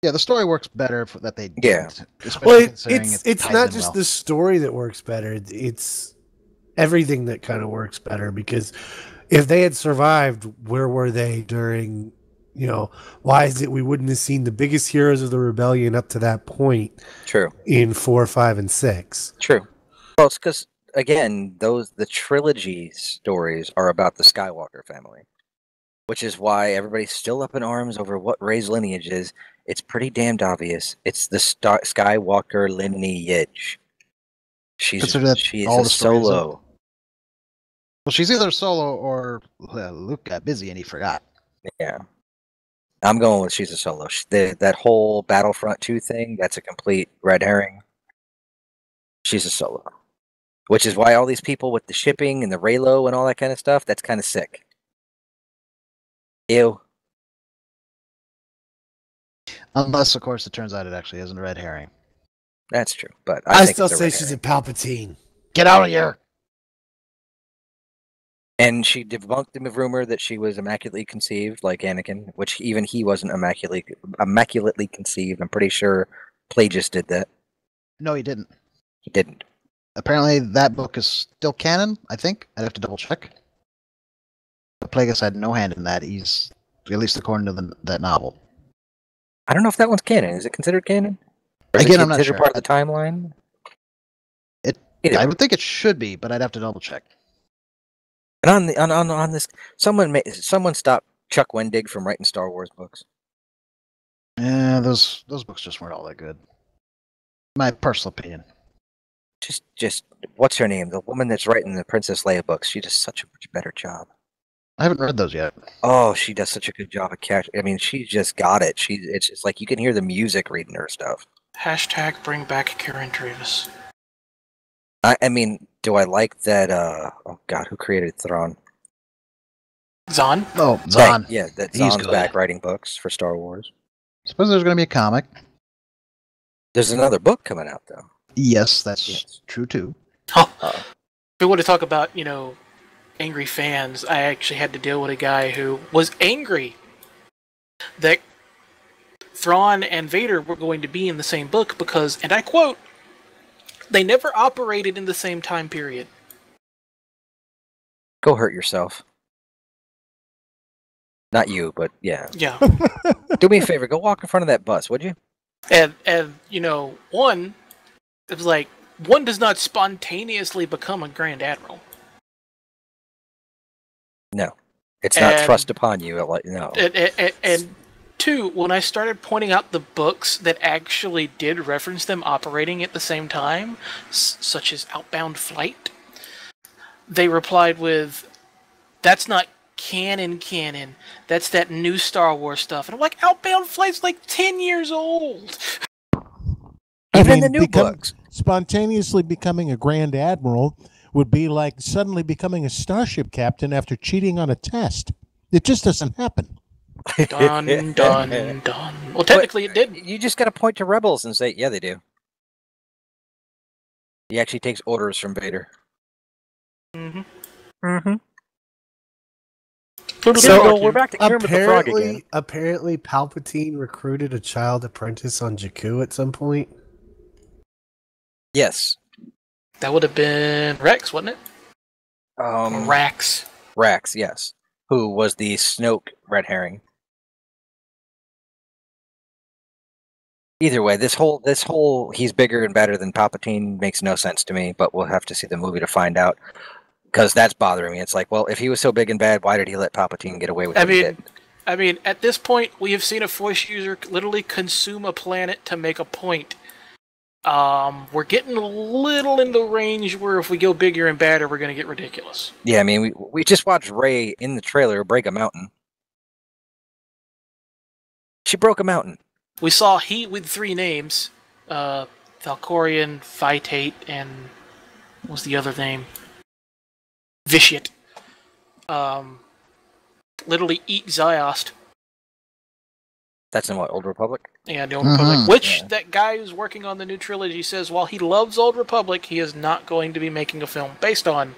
[SPEAKER 2] Yeah, the story works better that they didn't.
[SPEAKER 1] Yeah.
[SPEAKER 2] Especially
[SPEAKER 4] Well,
[SPEAKER 2] considering
[SPEAKER 4] it's
[SPEAKER 2] ties
[SPEAKER 4] not
[SPEAKER 2] in
[SPEAKER 4] just
[SPEAKER 2] well.
[SPEAKER 4] the story that works better. It's everything that kind of works better because if they had survived, where were they during? You know, why is it we wouldn't have seen the biggest heroes of the rebellion up to that point?
[SPEAKER 1] True.
[SPEAKER 4] In 4, 5, and 6.
[SPEAKER 1] True. Well, it's because again, the trilogy stories are about the Skywalker family, which is why everybody's still up in arms over what Rey's lineage is. It's pretty damned obvious. It's the Skywalker lineage. She's
[SPEAKER 2] Consider that
[SPEAKER 1] she's
[SPEAKER 2] all
[SPEAKER 1] a
[SPEAKER 2] the stories
[SPEAKER 1] solo.
[SPEAKER 2] Well, she's either solo or Luke got busy and he forgot.
[SPEAKER 1] Yeah. I'm going with she's a solo. That whole Battlefront 2 thing, that's a complete red herring. She's a solo. Which is why all these people with the shipping and the Raylo and all that kind of stuff, that's kind of sick. Ew.
[SPEAKER 2] Unless, of course, it turns out it actually isn't a red herring.
[SPEAKER 1] That's true. But
[SPEAKER 4] I
[SPEAKER 1] think
[SPEAKER 4] still
[SPEAKER 1] it's a
[SPEAKER 4] say
[SPEAKER 1] red
[SPEAKER 4] she's
[SPEAKER 1] herring.
[SPEAKER 4] a Palpatine.
[SPEAKER 2] Get out of here!
[SPEAKER 1] And she debunked the rumor that she was immaculately conceived, like Anakin, which even he wasn't immaculately conceived. I'm pretty sure Plagueis did that.
[SPEAKER 2] No, he didn't.
[SPEAKER 1] He didn't.
[SPEAKER 2] Apparently, that book is still canon, I think. I'd have to double check. But Plagueis had no hand in that. He's, at least according to that novel.
[SPEAKER 1] I don't know if that one's canon. Is it considered canon? Or is
[SPEAKER 2] Again,
[SPEAKER 1] it
[SPEAKER 2] I'm not
[SPEAKER 1] considered
[SPEAKER 2] sure.
[SPEAKER 1] part of the timeline?
[SPEAKER 2] I would think it should be, but I'd have to double check.
[SPEAKER 1] And on this, someone stop Chuck Wendig from writing Star Wars books.
[SPEAKER 2] Yeah, those books just weren't all that good. My personal opinion.
[SPEAKER 1] Just what's her name? The woman that's writing the Princess Leia books. She does such a much better job.
[SPEAKER 2] I haven't read those yet.
[SPEAKER 1] Oh, she does such a good job of I mean, she just got it. It's just like you can hear the music reading her stuff.
[SPEAKER 5] # bring back Karen Travis.
[SPEAKER 1] I mean, do I like that? Oh God, who created Thrawn?
[SPEAKER 5] Zahn?
[SPEAKER 2] Oh, Zahn.
[SPEAKER 1] Yeah, that
[SPEAKER 2] He's
[SPEAKER 1] Zahn's
[SPEAKER 2] good.
[SPEAKER 1] back writing books for Star Wars.
[SPEAKER 2] Suppose there's going to be a comic.
[SPEAKER 1] There's another book coming out though.
[SPEAKER 2] Yes, that's true too.
[SPEAKER 5] If we want to talk about, angry fans, I actually had to deal with a guy who was angry that Thrawn and Vader were going to be in the same book because, and I quote, they never operated in the same time period.
[SPEAKER 1] Go hurt yourself. Not you, but yeah.
[SPEAKER 5] Yeah.
[SPEAKER 1] Do me a favor. Go walk in front of that bus, would you?
[SPEAKER 5] And one, it was like, one does not spontaneously become a Grand Admiral.
[SPEAKER 1] No. It's not thrust upon you. No.
[SPEAKER 5] And two, when I started pointing out the books that actually did reference them operating at the same time, such as Outbound Flight, they replied with, that's not canon. That's that new Star Wars stuff. And I'm like, Outbound Flight's like 10 years old.
[SPEAKER 1] Even the new books.
[SPEAKER 3] Spontaneously becoming a Grand Admiral would be like suddenly becoming a starship captain after cheating on a test. It just doesn't happen.
[SPEAKER 5] Dun, dun, dun. Well, technically it did.
[SPEAKER 1] You just got to point to Rebels and say, yeah, they do. He actually takes orders from Vader.
[SPEAKER 5] Mm-hmm.
[SPEAKER 8] Mm-hmm.
[SPEAKER 4] So
[SPEAKER 1] we're back to Kermit the Frog again.
[SPEAKER 4] Apparently, Palpatine recruited a child apprentice on Jakku at some point.
[SPEAKER 1] Yes.
[SPEAKER 5] That would have been Rex, wasn't it? Or Rax.
[SPEAKER 1] Rax, yes. Who was the Snoke red herring. Either way, this whole he's bigger and better than Palpatine makes no sense to me, but we'll have to see the movie to find out. Because that's bothering me. It's like, well, if he was so big and bad, why did he let Palpatine get away with what he did?
[SPEAKER 5] I mean, at this point, we have seen a Force user literally consume a planet to make a point. We're getting a little in the range where if we go bigger and badder, we're going to get ridiculous.
[SPEAKER 1] Yeah, I mean, we just watched Rey in the trailer break a mountain. She broke a mountain.
[SPEAKER 5] We saw Heat with 3 names. Valkorian, Phytate, and what was the other name? Vitiate. Literally eat Ziost.
[SPEAKER 1] That's in what, Old Republic?
[SPEAKER 5] Yeah, the Old Republic. Which that guy who's working on the new trilogy says while he loves Old Republic, he is not going to be making a film based on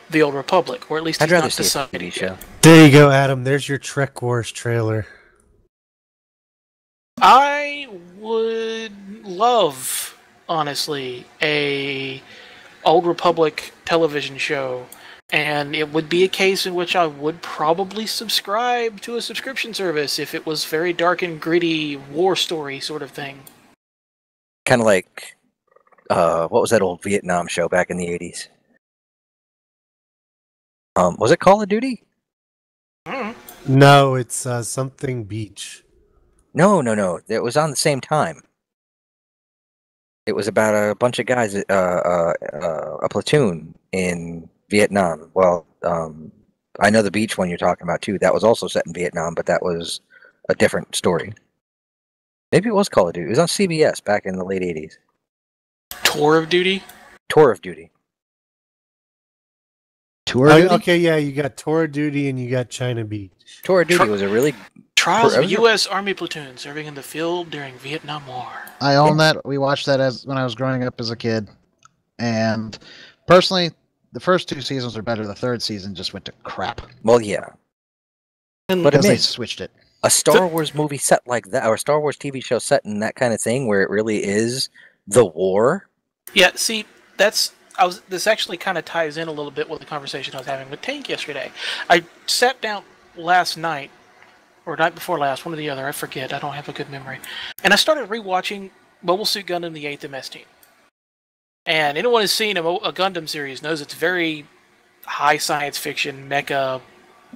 [SPEAKER 5] the Old Republic, or at least he's not decided yet.
[SPEAKER 1] Show.
[SPEAKER 4] There you go, Adam. There's your Trek Wars trailer.
[SPEAKER 5] I would love, honestly, a Old Republic television show, and it would be a case in which I would probably subscribe to a subscription service if it was very dark and gritty war story sort of thing.
[SPEAKER 1] Kind of like, what was that old Vietnam show back in the 80s? Was it Call of Duty?
[SPEAKER 4] No, it's something Beach.
[SPEAKER 1] No. It was on the same time. It was about a bunch of guys, a platoon in Vietnam. Well, I know the beach one you're talking about too. That was also set in Vietnam, but that was a different story. Maybe it was Call of Duty. It was on CBS back in the late 80s.
[SPEAKER 5] Tour of Duty?
[SPEAKER 1] Tour of Duty.
[SPEAKER 2] Tour of Duty?
[SPEAKER 4] Okay, yeah, you got Tour of Duty and you got China Beach.
[SPEAKER 1] Tour of Duty was a really...
[SPEAKER 5] Trials of a U.S. Army platoon serving in the field during Vietnam War.
[SPEAKER 2] I own that. We watched that when I was growing up as a kid. And personally, the first 2 seasons are better. The 3rd season just went to crap.
[SPEAKER 1] Well, yeah. But
[SPEAKER 2] because they switched it.
[SPEAKER 1] A Star Wars movie set like that, or a Star Wars TV show set in that kind of thing, where it really is the war.
[SPEAKER 5] Yeah, see, this actually kind of ties in a little bit with the conversation I was having with Tank yesterday. I sat down last night, or night before last, one or the other, I forget, I don't have a good memory. And I started rewatching Mobile Suit Gundam, the 8th MS team. And anyone who's seen a Gundam series knows it's very high science fiction, mecha,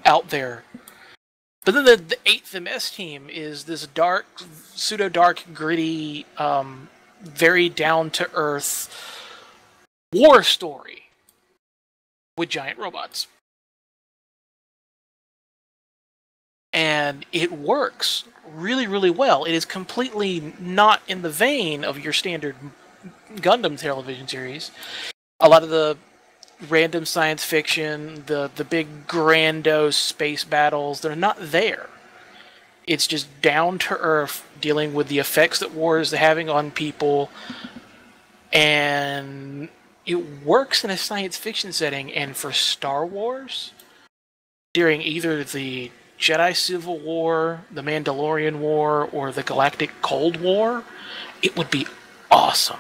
[SPEAKER 5] out there. But then the 8th MS team is this dark, pseudo-dark, gritty, very down-to-earth war story with giant robots. And it works really, really well. It is completely not in the vein of your standard Gundam television series. A lot of the random science fiction, the big grandiose space battles, they're not there. It's just down to earth, dealing with the effects that war is having on people, and it works in a science fiction setting. And for Star Wars, during either the Jedi Civil War, the Mandalorian War, or the Galactic Cold War, it would be awesome.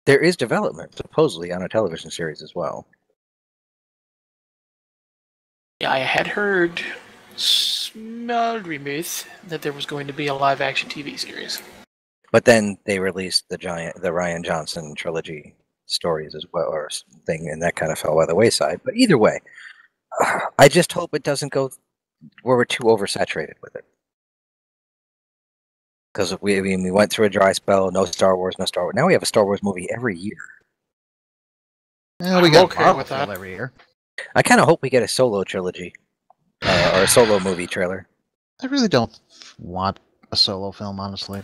[SPEAKER 1] There is development, supposedly, on a television series as well.
[SPEAKER 5] Yeah, I had heard small rumors that there was going to be a live-action TV series.
[SPEAKER 1] But then they released the Rian Johnson trilogy stories as well, or thing, and that kind of fell by the wayside. But either way, I just hope it doesn't go where we're too oversaturated with it. Because we went through a dry spell, no Star Wars. Now we have a Star Wars movie every year.
[SPEAKER 2] Yeah, we got
[SPEAKER 5] okay with that
[SPEAKER 2] every year.
[SPEAKER 1] I kind of hope we get a solo trilogy or a solo movie trailer.
[SPEAKER 2] I really don't want a solo film, honestly.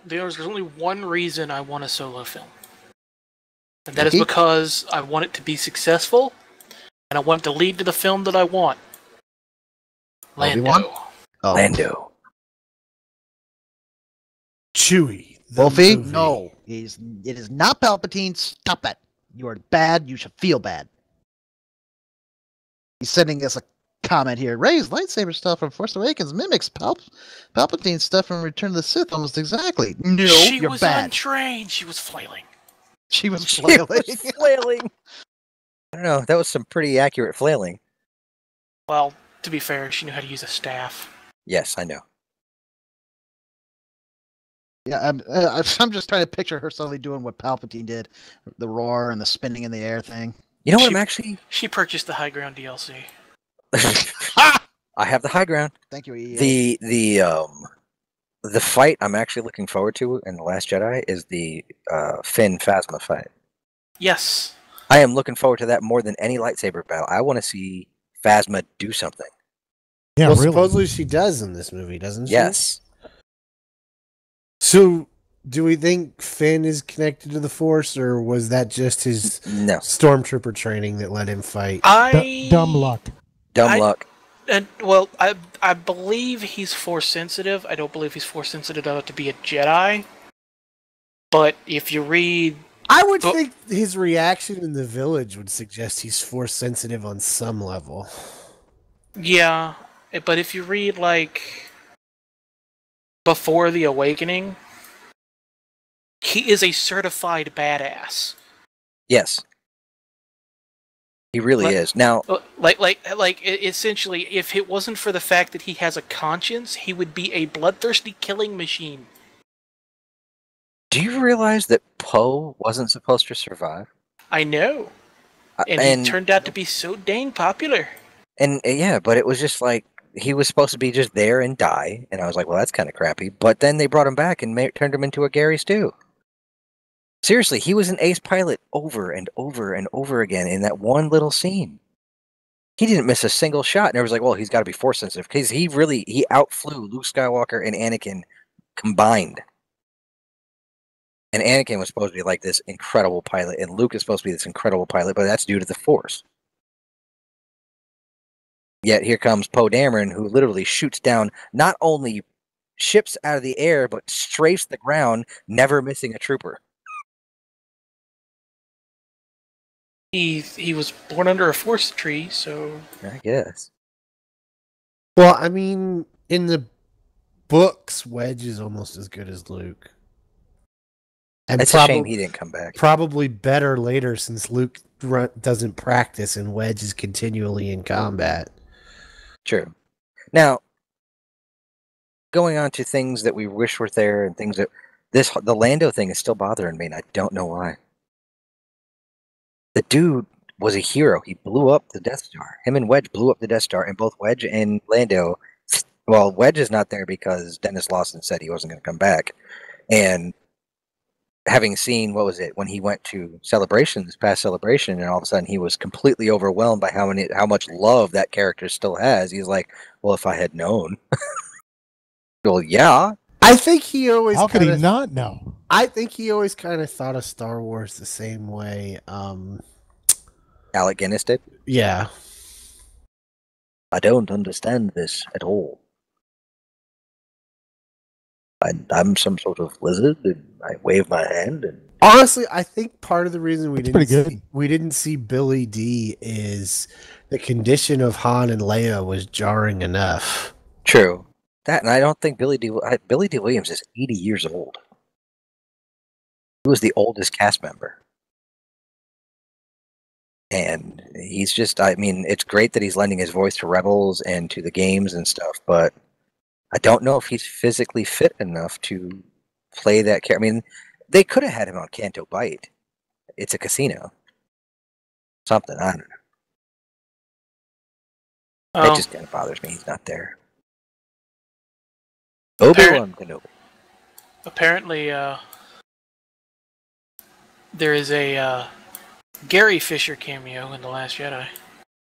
[SPEAKER 5] There's only one reason I want a solo film, and that is because I want it to be successful, And I want to lead to the film that I want. Lando.
[SPEAKER 2] Obi-Wan? Oh.
[SPEAKER 1] Lando.
[SPEAKER 4] Chewie.
[SPEAKER 2] Wolfie? No. It is not Palpatine. Stop that. You are bad. You should feel bad. He's sending us a comment here. Rey's lightsaber stuff from Force Awakens mimics Palpatine's stuff from Return of the Sith almost exactly. No,
[SPEAKER 5] She
[SPEAKER 2] you're
[SPEAKER 5] was
[SPEAKER 2] bad.
[SPEAKER 5] untrained. She was flailing.
[SPEAKER 2] She was flailing.
[SPEAKER 1] Flailing. I don't know. That was some pretty accurate flailing.
[SPEAKER 5] Well, to be fair, she knew how to use a staff.
[SPEAKER 1] Yes, I know.
[SPEAKER 2] Yeah, I'm just trying to picture her suddenly doing what Palpatine did, the roar and the spinning in the air thing.
[SPEAKER 1] You know what I'm actually...
[SPEAKER 5] She purchased the High Ground DLC.
[SPEAKER 1] I have the high ground.
[SPEAKER 2] Thank you, EA.
[SPEAKER 1] The fight I'm actually looking forward to in The Last Jedi is the Finn Phasma fight.
[SPEAKER 5] Yes.
[SPEAKER 1] I am looking forward to that more than any lightsaber battle. I want to see Phasma do something.
[SPEAKER 8] Yeah,
[SPEAKER 4] well,
[SPEAKER 8] really.
[SPEAKER 4] supposedly she does in this movie, doesn't she?
[SPEAKER 1] Yes.
[SPEAKER 4] So, do we think Finn is connected to the Force, or was that just his stormtrooper training that let him fight?
[SPEAKER 8] Dumb luck.
[SPEAKER 1] Dumb luck.
[SPEAKER 5] Well, I believe he's Force sensitive. I don't believe he's Force sensitive enough to be a Jedi. But if you read...
[SPEAKER 4] I would think his reaction in the village would suggest he's Force sensitive on some level.
[SPEAKER 5] Yeah, but if you read, like, Before the Awakening, he is a certified badass.
[SPEAKER 1] Yes. He really is. Now,
[SPEAKER 5] essentially, if it wasn't for the fact that he has a conscience, he would be a bloodthirsty killing machine.
[SPEAKER 1] do you realize that Poe wasn't supposed to survive?
[SPEAKER 5] I know. And he turned out to be so dang popular.
[SPEAKER 1] And yeah, but it was just like, he was supposed to be just there and die. And I was like, well, that's kind of crappy. But then they brought him back and turned him into a Gary Stew. Seriously, he was an ace pilot over and over and over again in that one little scene. He didn't miss a single shot. And I was like, well, he's got to be Force sensitive, because he outflew Luke Skywalker and Anakin combined. And Anakin was supposed to be like this incredible pilot, and Luke is supposed to be this incredible pilot, but that's due to the Force. Yet here comes Poe Dameron, who literally shoots down not only ships out of the air, but strafes the ground, never missing a trooper.
[SPEAKER 5] He was born under a Force tree, so...
[SPEAKER 1] I guess.
[SPEAKER 4] Well, I mean, in the books, Wedge is almost as good as Luke. And
[SPEAKER 1] it's a shame he didn't come back.
[SPEAKER 4] Probably better later, since Luke doesn't practice and Wedge is continually in combat.
[SPEAKER 1] True. Now, going on to things that we wish were there and things that... the Lando thing is still bothering me, and I don't know why. The dude was a hero. He blew up the Death Star. Him and Wedge blew up the Death Star, and both Wedge and Lando... Well, Wedge is not there because Dennis Lawson said he wasn't going to come back. And having seen, what was it, when he went to Celebration, this past Celebration, and all of a sudden he was completely overwhelmed by how much love that character still has. He's like, well, if I had known. Well, yeah.
[SPEAKER 4] I think he always...
[SPEAKER 8] How could he not know?
[SPEAKER 4] I think he always kind of thought of Star Wars the same way.
[SPEAKER 1] Alec Guinness did?
[SPEAKER 4] Yeah.
[SPEAKER 1] I don't understand this at all. I'm some sort of lizard, and I wave my hand. And
[SPEAKER 4] honestly, I think part of the reason we didn't see Billy D is the condition of Han and Leia was jarring enough.
[SPEAKER 1] True. That, and I don't think Billy D. Williams is 80 years old. He was the oldest cast member. And he's just, I mean, it's great that he's lending his voice to Rebels and to the games and stuff, but I don't know if he's physically fit enough to play that character. I mean, they could have had him on Canto Bight. It's a casino. Something, I don't know.
[SPEAKER 5] Oh.
[SPEAKER 1] It just kind of bothers me he's not there. Obi-Wan Kenobi.
[SPEAKER 5] Apparently, there is a Gary Fisher cameo in The Last Jedi.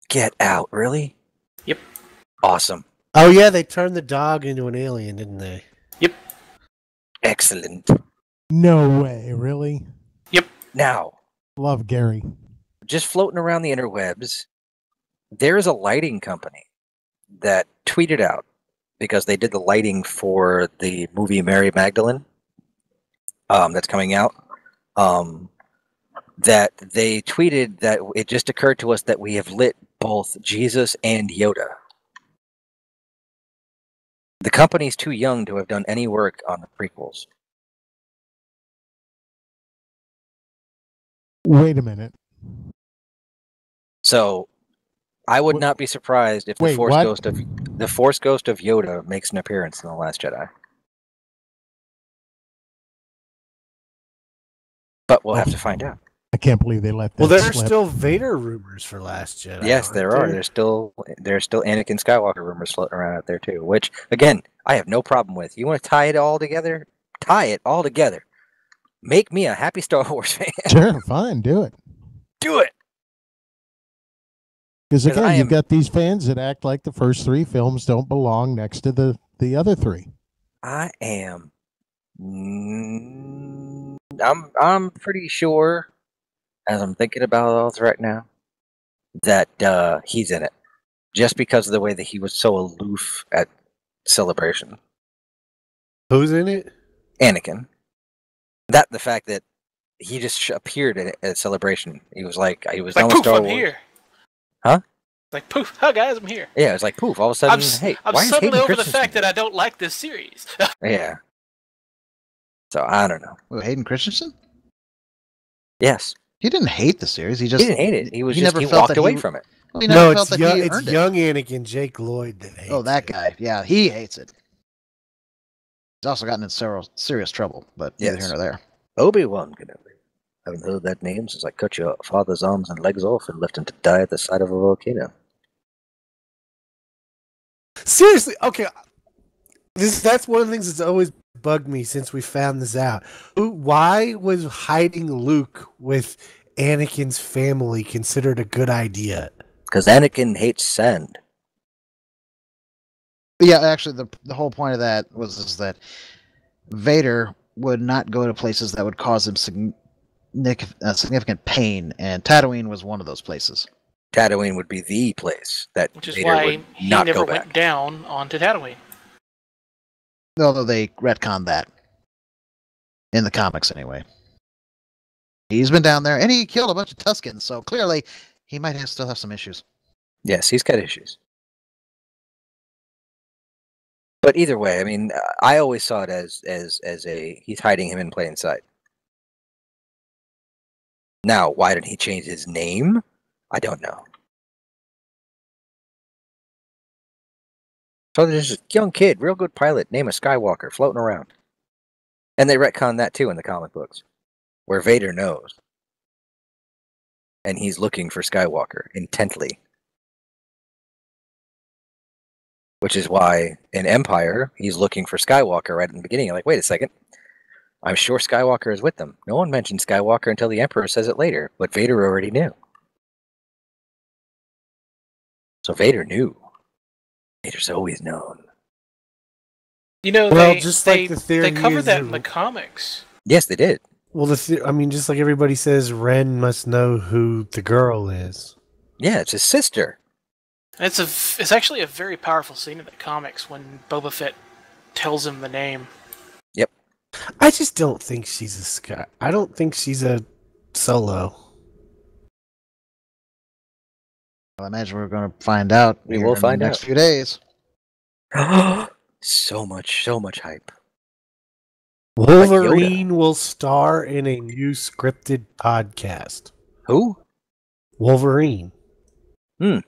[SPEAKER 1] Get out, really?
[SPEAKER 5] Yep.
[SPEAKER 1] Awesome.
[SPEAKER 4] Oh yeah, they turned the dog into an alien, didn't they?
[SPEAKER 5] Yep.
[SPEAKER 1] Excellent.
[SPEAKER 8] No way, really?
[SPEAKER 5] Yep.
[SPEAKER 1] Now,
[SPEAKER 8] love Gary.
[SPEAKER 1] Just floating around the interwebs, there is a lighting company that tweeted out, because they did the lighting for the movie Mary Magdalene that's coming out, that they tweeted that it just occurred to us that we have lit both Jesus and Yoda. The company's too young to have done any work on the prequels.
[SPEAKER 3] Wait a minute.
[SPEAKER 1] So I would not be surprised if the Force Ghost of Yoda makes an appearance in The Last Jedi. But we'll have to find out.
[SPEAKER 3] I can't believe they let that
[SPEAKER 4] Well, there are
[SPEAKER 3] slip.
[SPEAKER 4] still Vader rumors for Last Jedi.
[SPEAKER 1] Yes, there are. There's still Anakin Skywalker rumors floating around out there too. Which, again, I have no problem with. You want to tie it all together? Tie it all together. Make me a happy Star Wars fan.
[SPEAKER 3] Sure, fine, do it.
[SPEAKER 1] Do it.
[SPEAKER 3] Because again, you've got these fans that act like the first three films don't belong next to the other three.
[SPEAKER 1] I am. I'm pretty sure, as I'm thinking about it right now, that he's in it, just because of the way that he was so aloof at Celebration.
[SPEAKER 4] Who's in it?
[SPEAKER 1] Anakin. The fact that he just appeared at Celebration. He was like done with
[SPEAKER 5] poof,
[SPEAKER 1] Star
[SPEAKER 5] I'm
[SPEAKER 1] Wars.
[SPEAKER 5] here.
[SPEAKER 1] Like
[SPEAKER 5] poof, hi guys, I'm here.
[SPEAKER 1] Yeah, it's like poof. All of a sudden, hey,
[SPEAKER 5] I'm
[SPEAKER 1] why is
[SPEAKER 5] suddenly
[SPEAKER 1] Hayden
[SPEAKER 5] over the
[SPEAKER 1] Christensen
[SPEAKER 5] fact that I don't like this series.
[SPEAKER 1] Yeah. So I don't know.
[SPEAKER 2] Wait, Hayden Christensen?
[SPEAKER 1] Yes.
[SPEAKER 2] He didn't hate the series. He
[SPEAKER 1] didn't hate it. He
[SPEAKER 2] never
[SPEAKER 1] walked away from it.
[SPEAKER 2] Well, he never felt
[SPEAKER 4] it's
[SPEAKER 2] that he
[SPEAKER 4] it's
[SPEAKER 2] earned
[SPEAKER 4] young Anakin, Jake Lloyd that hates
[SPEAKER 2] Oh, that
[SPEAKER 4] it.
[SPEAKER 2] guy. Yeah, he hates it. He's also gotten in serious trouble, but neither here nor there.
[SPEAKER 1] Obi-Wan Kenobi. Haven't heard that name since I cut your father's arms and legs off and left him to die at the side of a volcano.
[SPEAKER 4] Seriously, okay. That's one of the things that's always bugged me since we found this out. Why was hiding Luke with Anakin's family considered a good idea?
[SPEAKER 1] Because Anakin hates sand.
[SPEAKER 2] Yeah, actually, the whole point of that is that Vader would not go to places that would cause him significant pain, and Tatooine was one of those places.
[SPEAKER 1] Tatooine would be the place that
[SPEAKER 5] Which is
[SPEAKER 1] Vader
[SPEAKER 5] why
[SPEAKER 1] would
[SPEAKER 5] he
[SPEAKER 1] not
[SPEAKER 5] never
[SPEAKER 1] go back.
[SPEAKER 5] went down onto Tatooine.
[SPEAKER 2] Although they retconned that. In the comics, anyway. He's been down there, and he killed a bunch of Tuskens, so clearly he might still have some issues.
[SPEAKER 1] Yes, he's got issues. But either way, I mean, I always saw it as he's hiding him in plain sight. Now, why did he change his name? I don't know. So there's this young kid, real good pilot, named a Skywalker, floating around. And they retcon that too in the comic books, where Vader knows. And he's looking for Skywalker intently. Which is why in Empire, he's looking for Skywalker right in the beginning. Like, wait a second. I'm sure Skywalker is with them. No one mentioned Skywalker until the Emperor says it later, but Vader already knew. So Vader knew. Vader's always known.
[SPEAKER 5] You know,
[SPEAKER 4] Well,
[SPEAKER 5] they,
[SPEAKER 4] just
[SPEAKER 5] they,
[SPEAKER 4] like the theory
[SPEAKER 5] they covered
[SPEAKER 4] is
[SPEAKER 5] that
[SPEAKER 4] that-
[SPEAKER 5] in the comics.
[SPEAKER 1] Yes, they did.
[SPEAKER 4] Well, just like everybody says, Ren must know who the girl is.
[SPEAKER 1] Yeah, it's his sister.
[SPEAKER 5] And it's actually a very powerful scene in the comics when Boba Fett tells him the name.
[SPEAKER 1] Yep.
[SPEAKER 4] I just don't think she's a Sky. I don't think she's a Solo.
[SPEAKER 2] I imagine we're going to find out.
[SPEAKER 1] We
[SPEAKER 2] here
[SPEAKER 1] will
[SPEAKER 2] in
[SPEAKER 1] find
[SPEAKER 2] the next
[SPEAKER 1] out.
[SPEAKER 2] few days.
[SPEAKER 1] so much hype.
[SPEAKER 4] Wolverine will star in a new scripted podcast.
[SPEAKER 1] Who?
[SPEAKER 4] Wolverine.
[SPEAKER 1] You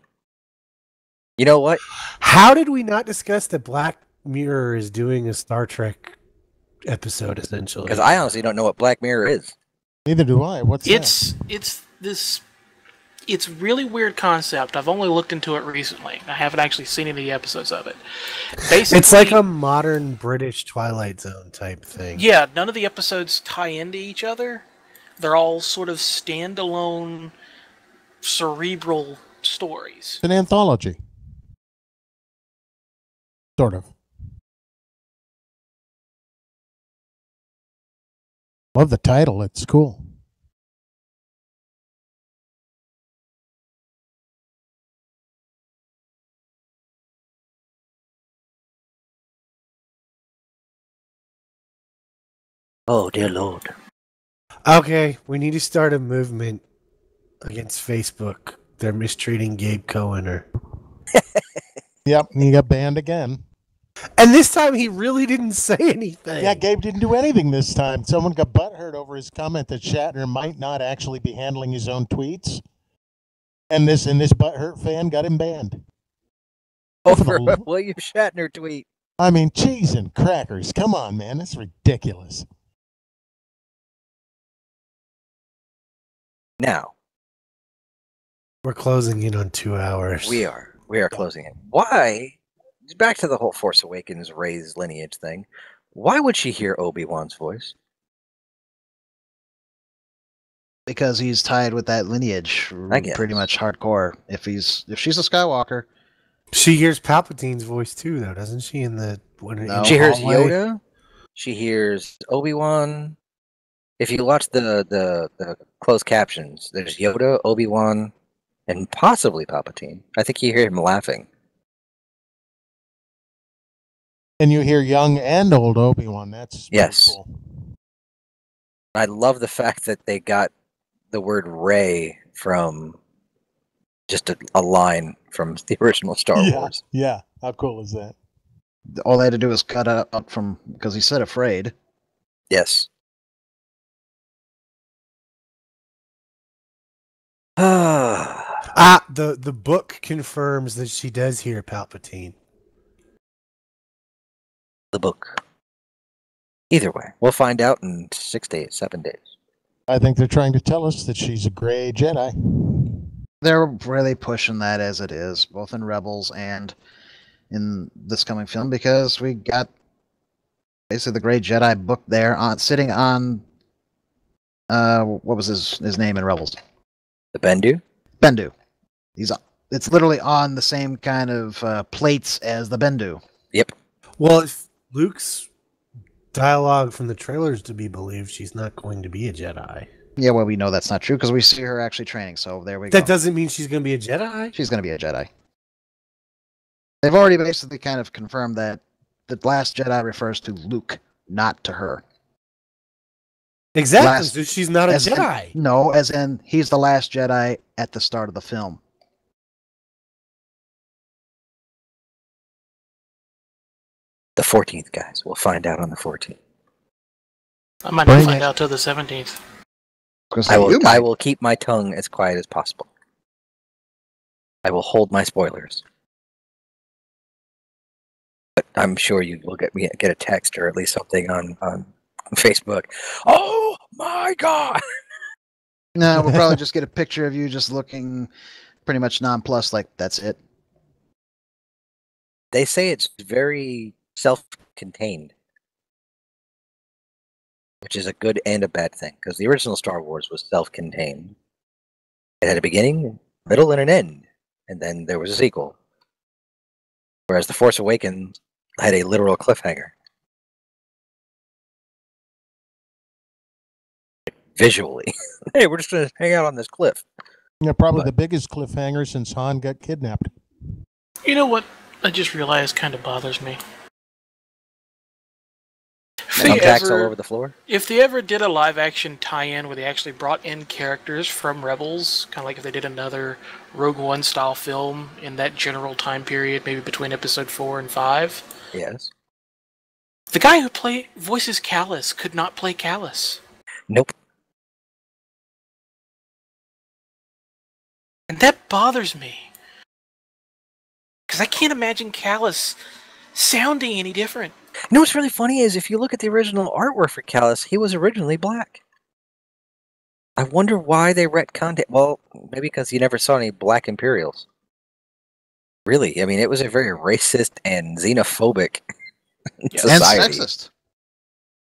[SPEAKER 1] know what?
[SPEAKER 4] How did we not discuss that Black Mirror is doing a Star Trek episode, essentially?
[SPEAKER 1] Because I honestly don't know what Black Mirror is.
[SPEAKER 3] Neither do I. What's that?
[SPEAKER 5] It's really weird concept. I've only looked into it recently. I haven't actually seen any episodes of it. Basically,
[SPEAKER 4] It's like a modern British Twilight Zone type thing.
[SPEAKER 5] Yeah, none of the episodes tie into each other. They're all sort of standalone, cerebral stories.
[SPEAKER 3] It's an anthology. Sort of. Love the title. It's cool.
[SPEAKER 1] Oh, dear Lord.
[SPEAKER 4] Okay, we need to start a movement against Facebook. They're mistreating Gabe Cohen.
[SPEAKER 3] Yep, he got banned again.
[SPEAKER 4] And this time he really didn't say anything.
[SPEAKER 3] Yeah, Gabe didn't do anything this time. Someone got butthurt over his comment that Shatner might not actually be handling his own tweets. And this butthurt fan got him banned.
[SPEAKER 1] Over a William Shatner tweet.
[SPEAKER 3] I mean, cheese and crackers. Come on, man. That's ridiculous.
[SPEAKER 1] Now.
[SPEAKER 4] We're closing in on 2 hours.
[SPEAKER 1] We are closing in. Why? Back to the whole Force Awakens Rey's lineage thing. Why would she hear Obi-Wan's voice?
[SPEAKER 2] Because he's tied with that lineage,
[SPEAKER 1] I guess.
[SPEAKER 2] pretty much hardcore. If she's a Skywalker,
[SPEAKER 4] she hears Palpatine's voice too, though, doesn't she?
[SPEAKER 1] She hears Yoda. She hears Obi-Wan. If you watch the closed captions, there's Yoda, Obi-Wan, and possibly Palpatine. I think you hear him laughing.
[SPEAKER 3] And you hear young and old Obi-Wan. That's
[SPEAKER 1] yes.
[SPEAKER 3] Cool.
[SPEAKER 1] I love the fact that they got the word Rey from just a line from the original Star Wars.
[SPEAKER 3] Yeah, how cool is that?
[SPEAKER 2] All they had to do was cut out from, because he said afraid.
[SPEAKER 1] Yes.
[SPEAKER 4] The book confirms that she does hear Palpatine.
[SPEAKER 1] The book. Either way, we'll find out in 6 days, 7 days.
[SPEAKER 3] I think they're trying to tell us that she's a gray Jedi.
[SPEAKER 2] They're really pushing that as it is, both in Rebels and in this coming film, because we got basically the gray Jedi book there sitting on what was his name in Rebels?
[SPEAKER 1] The Bendu?
[SPEAKER 2] Bendu. It's literally on the same kind of plates as the Bendu.
[SPEAKER 1] Yep.
[SPEAKER 4] Well, if Luke's dialogue from the trailers to be believed, she's not going to be a Jedi.
[SPEAKER 2] Yeah, well, we know that's not true because we see her actually training, so there we
[SPEAKER 4] go.
[SPEAKER 2] That
[SPEAKER 4] doesn't mean she's going to be a Jedi?
[SPEAKER 2] She's going to be a Jedi. They've already basically kind of confirmed that the Last Jedi refers to Luke, not to her.
[SPEAKER 4] Exactly, so she's not a Jedi.
[SPEAKER 2] No, as in, he's the last Jedi at the start of the film.
[SPEAKER 1] The 14th, guys. We'll find out on the 14th.
[SPEAKER 5] I might not find out till the 17th.
[SPEAKER 1] I will keep my tongue as quiet as possible. I will hold my spoilers. But I'm sure you will get a text or at least something on Facebook. Oh my God!
[SPEAKER 2] No, we'll probably just get a picture of you just looking pretty much nonplussed, like that's it.
[SPEAKER 1] They say it's very self-contained, which is a good and a bad thing, because the original Star Wars was self-contained. It had a beginning, middle, and an end, and then there was a sequel. Whereas The Force Awakens had a literal cliffhanger. Visually. Hey, we're just going to hang out on this cliff.
[SPEAKER 3] Yeah, probably the biggest cliffhanger since Han got kidnapped.
[SPEAKER 5] You know what I just realized kind of bothers me?
[SPEAKER 1] Thumbtacks all over the floor?
[SPEAKER 5] If they ever did a live-action tie-in where they actually brought in characters from Rebels, kind of like if they did another Rogue One-style film in that general time period, maybe between Episode 4 and 5.
[SPEAKER 1] Yes.
[SPEAKER 5] The guy who voices Callus could not play Callus.
[SPEAKER 1] Nope.
[SPEAKER 5] And that bothers me. Because I can't imagine Callus sounding any different.
[SPEAKER 1] You know what's really funny is if you look at the original artwork for Callus, he was originally black. I wonder why they retconned it. Well, maybe because you never saw any black Imperials. Really, I mean, it was a very racist and xenophobic society.
[SPEAKER 2] And sexist.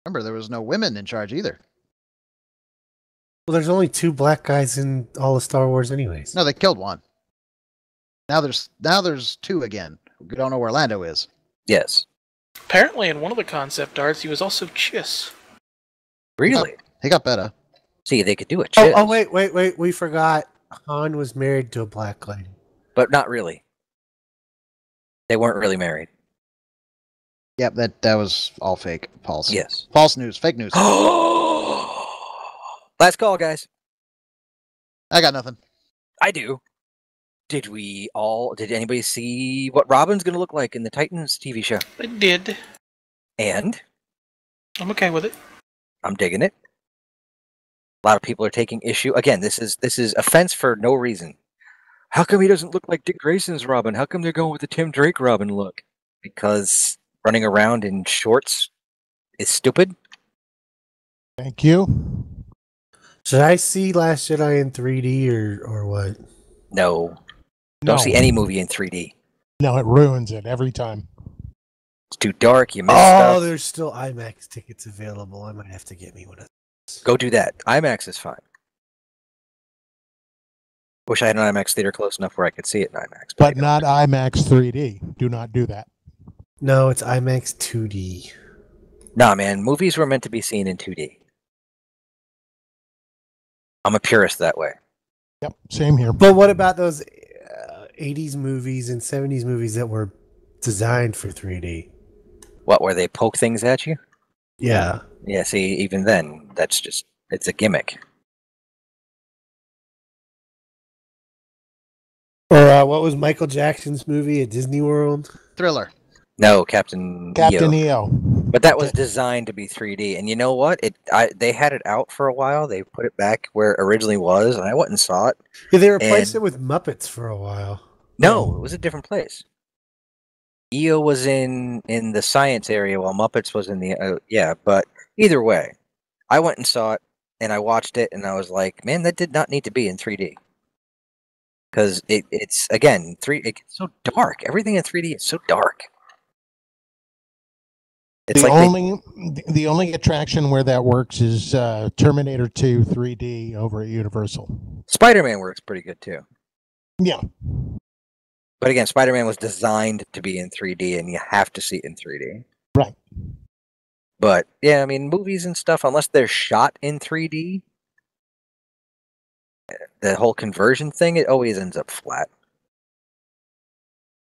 [SPEAKER 2] Remember, there was no women in charge either.
[SPEAKER 4] Well, there's only 2 black guys in all of Star Wars anyways.
[SPEAKER 2] No, they killed one. Now there's 2 again. We don't know where Lando is.
[SPEAKER 1] Yes.
[SPEAKER 5] Apparently, in one of the concept arts, he was also Chiss.
[SPEAKER 1] Really?
[SPEAKER 2] He got better.
[SPEAKER 1] See, they could do it. Chiss.
[SPEAKER 4] Oh, wait. We forgot. Han was married to a black lady.
[SPEAKER 1] But not really. They weren't really married.
[SPEAKER 2] Yep, that was all fake. False.
[SPEAKER 1] Yes.
[SPEAKER 2] False news. Fake news.
[SPEAKER 1] Last call, guys.
[SPEAKER 2] I got nothing.
[SPEAKER 1] I do. Did anybody see what Robin's going to look like in the Titans TV show?
[SPEAKER 5] I did.
[SPEAKER 1] And?
[SPEAKER 5] I'm okay with it.
[SPEAKER 1] I'm digging it. A lot of people are taking issue. Again, this is offense for no reason. How come he doesn't look like Dick Grayson's Robin? How come they're going with the Tim Drake Robin look? Because running around in shorts is stupid.
[SPEAKER 3] Thank you.
[SPEAKER 4] Should I see Last Jedi in 3D or what?
[SPEAKER 1] No. Don't see any movie in 3D.
[SPEAKER 3] No, it ruins it every time.
[SPEAKER 1] It's too dark. You miss stuff.
[SPEAKER 4] Oh, there's still IMAX tickets available. I might have to get me one of those.
[SPEAKER 1] Go do that. IMAX is fine. Wish I had an IMAX theater close enough where I could see it in IMAX.
[SPEAKER 3] But not IMAX 3D. Do not do that.
[SPEAKER 4] No, it's IMAX 2D.
[SPEAKER 1] Nah, man. Movies were meant to be seen in 2D. I'm a purist that way.
[SPEAKER 3] Yep, same here.
[SPEAKER 4] But what about those 80s movies and 70s movies that were designed for 3D?
[SPEAKER 1] What, where they poke things at you?
[SPEAKER 4] Yeah.
[SPEAKER 1] Yeah, see, even then, it's a gimmick.
[SPEAKER 4] Or what was Michael Jackson's movie at Disney World?
[SPEAKER 2] Thriller.
[SPEAKER 1] No, Captain
[SPEAKER 3] EO.
[SPEAKER 1] But that was designed to be 3D. And you know what? They had it out for a while. They put it back where it originally was, and I went and saw it.
[SPEAKER 4] Yeah, they replaced it with Muppets for a while.
[SPEAKER 1] No, it was a different place. EO was in the science area while Muppets was in the... but either way, I went and saw it, and I watched it, and I was like, man, that did not need to be in 3D. Because it's, again, it's so dark. Everything in 3D is so dark. It's
[SPEAKER 3] the only attraction where that works is Terminator 2 3D over at Universal.
[SPEAKER 1] Spider-Man works pretty good too.
[SPEAKER 3] Yeah.
[SPEAKER 1] But again, Spider-Man was designed to be in 3D, and you have to see it in 3D.
[SPEAKER 3] Right.
[SPEAKER 1] But yeah, I mean, movies and stuff, unless they're shot in 3D, the whole conversion thing, it always ends up flat.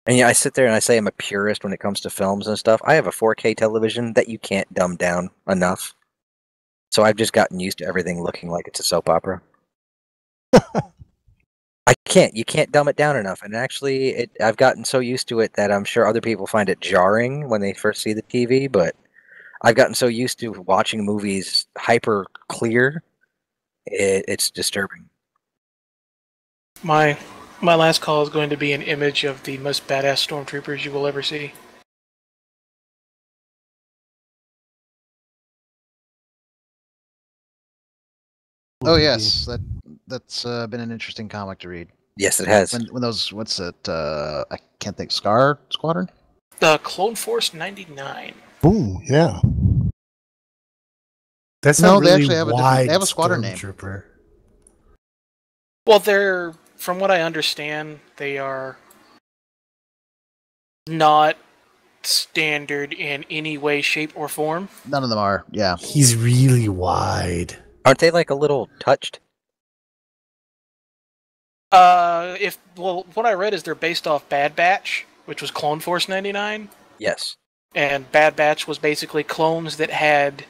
[SPEAKER 1] And yeah, I sit there and I say I'm a purist when it comes to films and stuff. I have a 4K television that you can't dumb down enough. So I've just gotten used to everything looking like it's a soap opera. You can't dumb it down enough. And actually, I've gotten so used to it that I'm sure other people find it jarring when they first see the TV, but I've gotten so used to watching movies hyper clear, it's disturbing.
[SPEAKER 5] My last call is going to be an image of the most badass stormtroopers you will ever see.
[SPEAKER 2] Oh yes, that's been an interesting comic to read.
[SPEAKER 1] Yes, it has.
[SPEAKER 2] When those, what's it? I can't think. Scar Squadron.
[SPEAKER 5] The Clone Force 99.
[SPEAKER 3] Ooh, yeah.
[SPEAKER 4] That's
[SPEAKER 2] no,
[SPEAKER 4] really
[SPEAKER 2] they actually have
[SPEAKER 4] they
[SPEAKER 2] have a squadron name.
[SPEAKER 4] Trooper.
[SPEAKER 5] Well, from what I understand, they are not standard in any way, shape, or form.
[SPEAKER 2] None of them are. Yeah.
[SPEAKER 4] He's really wide.
[SPEAKER 1] Aren't they like a little touched?
[SPEAKER 5] What I read is they're based off Bad Batch, which was Clone Force 99.
[SPEAKER 1] Yes.
[SPEAKER 5] And Bad Batch was basically clones that had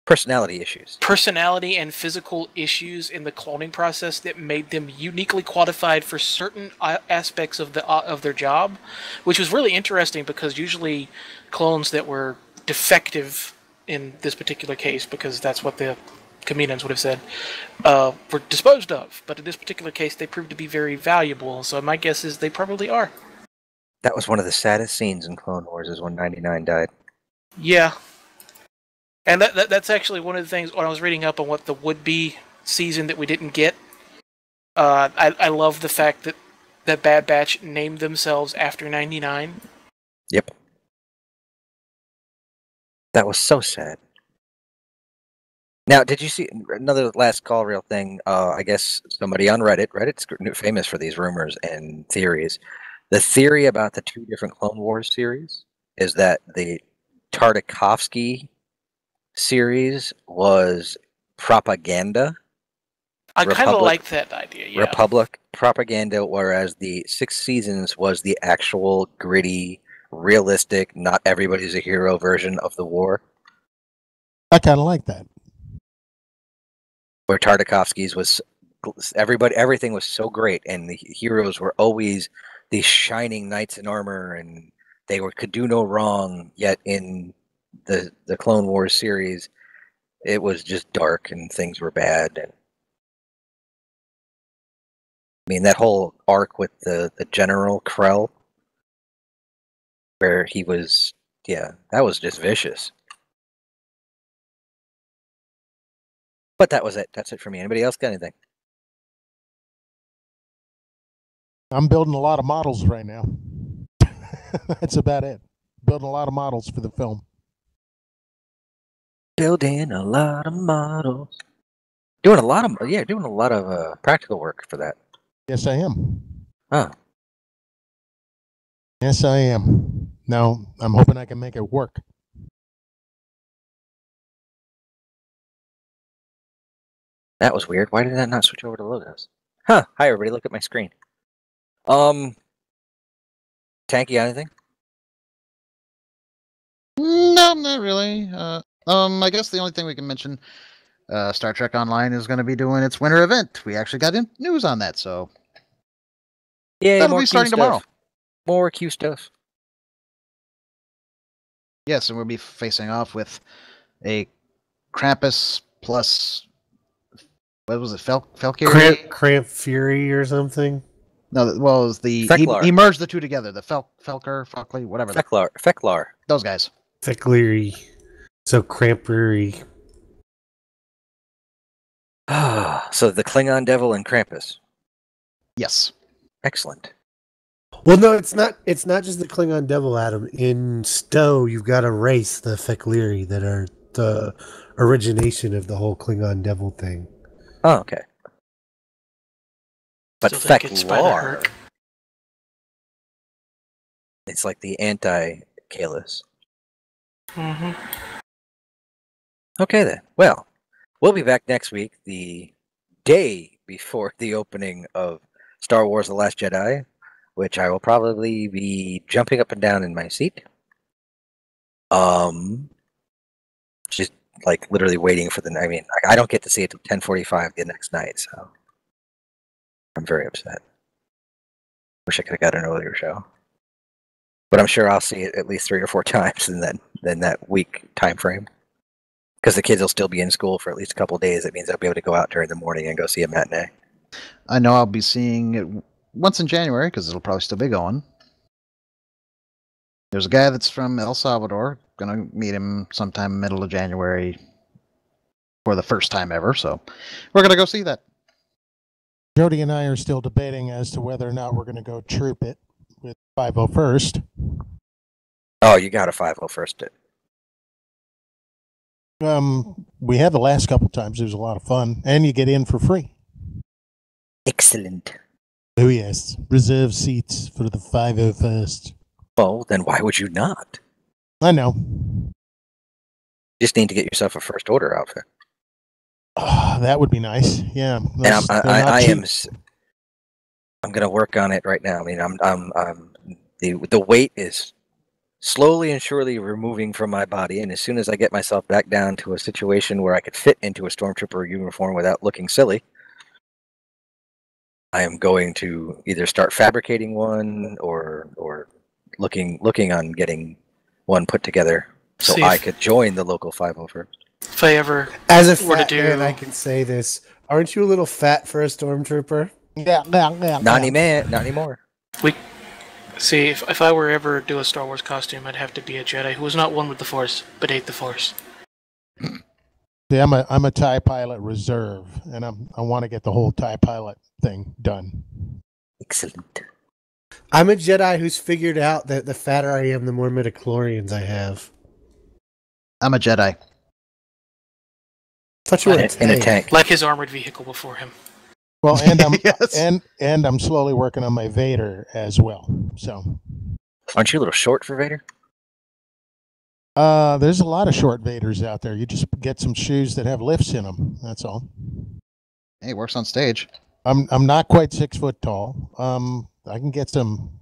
[SPEAKER 1] personality
[SPEAKER 5] and physical issues in the cloning process that made them uniquely qualified for certain aspects of their job, which was really interesting because usually clones that were defective in this particular case, because that's what the Kaminoans would have said, were disposed of. But in this particular case, they proved to be very valuable. So my guess is they probably are.
[SPEAKER 1] That was one of the saddest scenes in Clone Wars, is when 99 died.
[SPEAKER 5] Yeah. And that's actually one of the things, when I was reading up on what the would-be season that we didn't get, I love the fact that Bad Batch named themselves after 99.
[SPEAKER 1] Yep. That was so sad. Now, did you see another last call real thing? I guess somebody on Reddit's famous for these rumors and theories. The theory about the two different Clone Wars series is that the Tartakovsky series was propaganda.
[SPEAKER 5] I kind of like that idea, yeah.
[SPEAKER 1] Republic propaganda, whereas the 6 seasons was the actual gritty realistic, not everybody's a hero version of the war.
[SPEAKER 3] I kind of like that.
[SPEAKER 1] Where Tartakovsky's was everything was so great, and the heroes were always these shining knights in armor, and they could do no wrong. Yet in the Clone Wars series, it was just dark and things were bad. And I mean, that whole arc with the General Krell, where he was, that was just vicious. But that was it. That's it for me. Anybody else got anything?
[SPEAKER 3] I'm building a lot of models right now. That's about it. Building a lot of models for the film.
[SPEAKER 1] Building a lot of models. Doing a lot of practical work for that.
[SPEAKER 3] Yes, I am.
[SPEAKER 1] Oh.
[SPEAKER 3] Yes, I am. Now, I'm hoping I can make it work.
[SPEAKER 1] That was weird. Why did that not switch over to logos? Huh. Hi, everybody. Look at my screen. Tanky, anything?
[SPEAKER 2] No, not really. I guess the only thing we can mention, Star Trek Online is going to be doing its winter event. We actually got news on that, so
[SPEAKER 1] yeah,
[SPEAKER 2] that'll be starting tomorrow.
[SPEAKER 1] More Q stuff.
[SPEAKER 2] Yes, and we'll be facing off with a Krampus plus what was it, Felkyrie?
[SPEAKER 4] Cramp Fury or something.
[SPEAKER 2] No, well, it was the he merged the two together. The Felker, whatever.
[SPEAKER 1] Feklar.
[SPEAKER 2] Those guys.
[SPEAKER 4] Fekleri. So Crampery.
[SPEAKER 1] So the Klingon Devil and Krampus.
[SPEAKER 2] Yes.
[SPEAKER 1] Excellent.
[SPEAKER 4] Well, no, it's not. It's not just the Klingon Devil, Adam. In Stowe, you've got a race, the Fekleri, that are the origination of the whole Klingon Devil thing.
[SPEAKER 1] Oh, okay. But Feklar, it's like the anti-Kalis.
[SPEAKER 5] Mm-hmm.
[SPEAKER 1] Okay then. Well, we'll be back next week, the day before the opening of Star Wars: The Last Jedi, which I will probably be jumping up and down in my seat. Just like literally waiting for I mean, I don't get to see it till 10:45 the next night, so I'm very upset. Wish I could have got an earlier show, but I'm sure I'll see it at least 3 or 4 times in that week time frame. Because the kids will still be in school for at least a couple of days. It means I'll be able to go out during the morning and go see a matinee.
[SPEAKER 2] I know I'll be seeing it once in January because it'll probably still be going. There's a guy that's from El Salvador. Gonna meet him sometime middle of January for the first time ever. So we're gonna go see that.
[SPEAKER 3] Jody and I are still debating as to whether or not we're going to go troop it with 501st.
[SPEAKER 1] Oh, you got a 501st it.
[SPEAKER 3] We had the last couple times. It was a lot of fun, and you get in for free.
[SPEAKER 1] Excellent.
[SPEAKER 3] Oh yes, reserve seats for the 501st.
[SPEAKER 1] Well, then why would you not?
[SPEAKER 3] I know.
[SPEAKER 1] Just need to get yourself a first order outfit.
[SPEAKER 3] That would be nice. Yeah.
[SPEAKER 1] And I'm going to work on it right now. I mean, the weight is slowly and surely removing from my body, and as soon as I get myself back down to a situation where I could fit into a stormtrooper uniform without looking silly, I am going to either start fabricating one or looking on getting one put together so I could join the local 501st.
[SPEAKER 5] If I ever
[SPEAKER 4] as a fat man, I can say this: aren't you a little fat for a stormtrooper?
[SPEAKER 3] Yeah.
[SPEAKER 1] Not anymore.
[SPEAKER 5] See, if I were ever to do a Star Wars costume, I'd have to be a Jedi who was not one with the Force, but ate the Force.
[SPEAKER 3] See, I'm a TIE pilot reserve, and I want to get the whole TIE pilot thing done.
[SPEAKER 1] Excellent.
[SPEAKER 4] I'm a Jedi who's figured out that the fatter I am, the more midichlorians I have.
[SPEAKER 2] I'm a Jedi.
[SPEAKER 4] I thought you were in a tank.
[SPEAKER 5] Like his armored vehicle before him.
[SPEAKER 3] Well, and I'm
[SPEAKER 2] yes.
[SPEAKER 3] and I'm slowly working on my Vader as well. So,
[SPEAKER 1] aren't you a little short for Vader?
[SPEAKER 3] There's a lot of short Vaders out there. You just get some shoes that have lifts in them. That's all.
[SPEAKER 2] Hey, it works on stage.
[SPEAKER 3] I'm not quite 6 foot tall. I can get some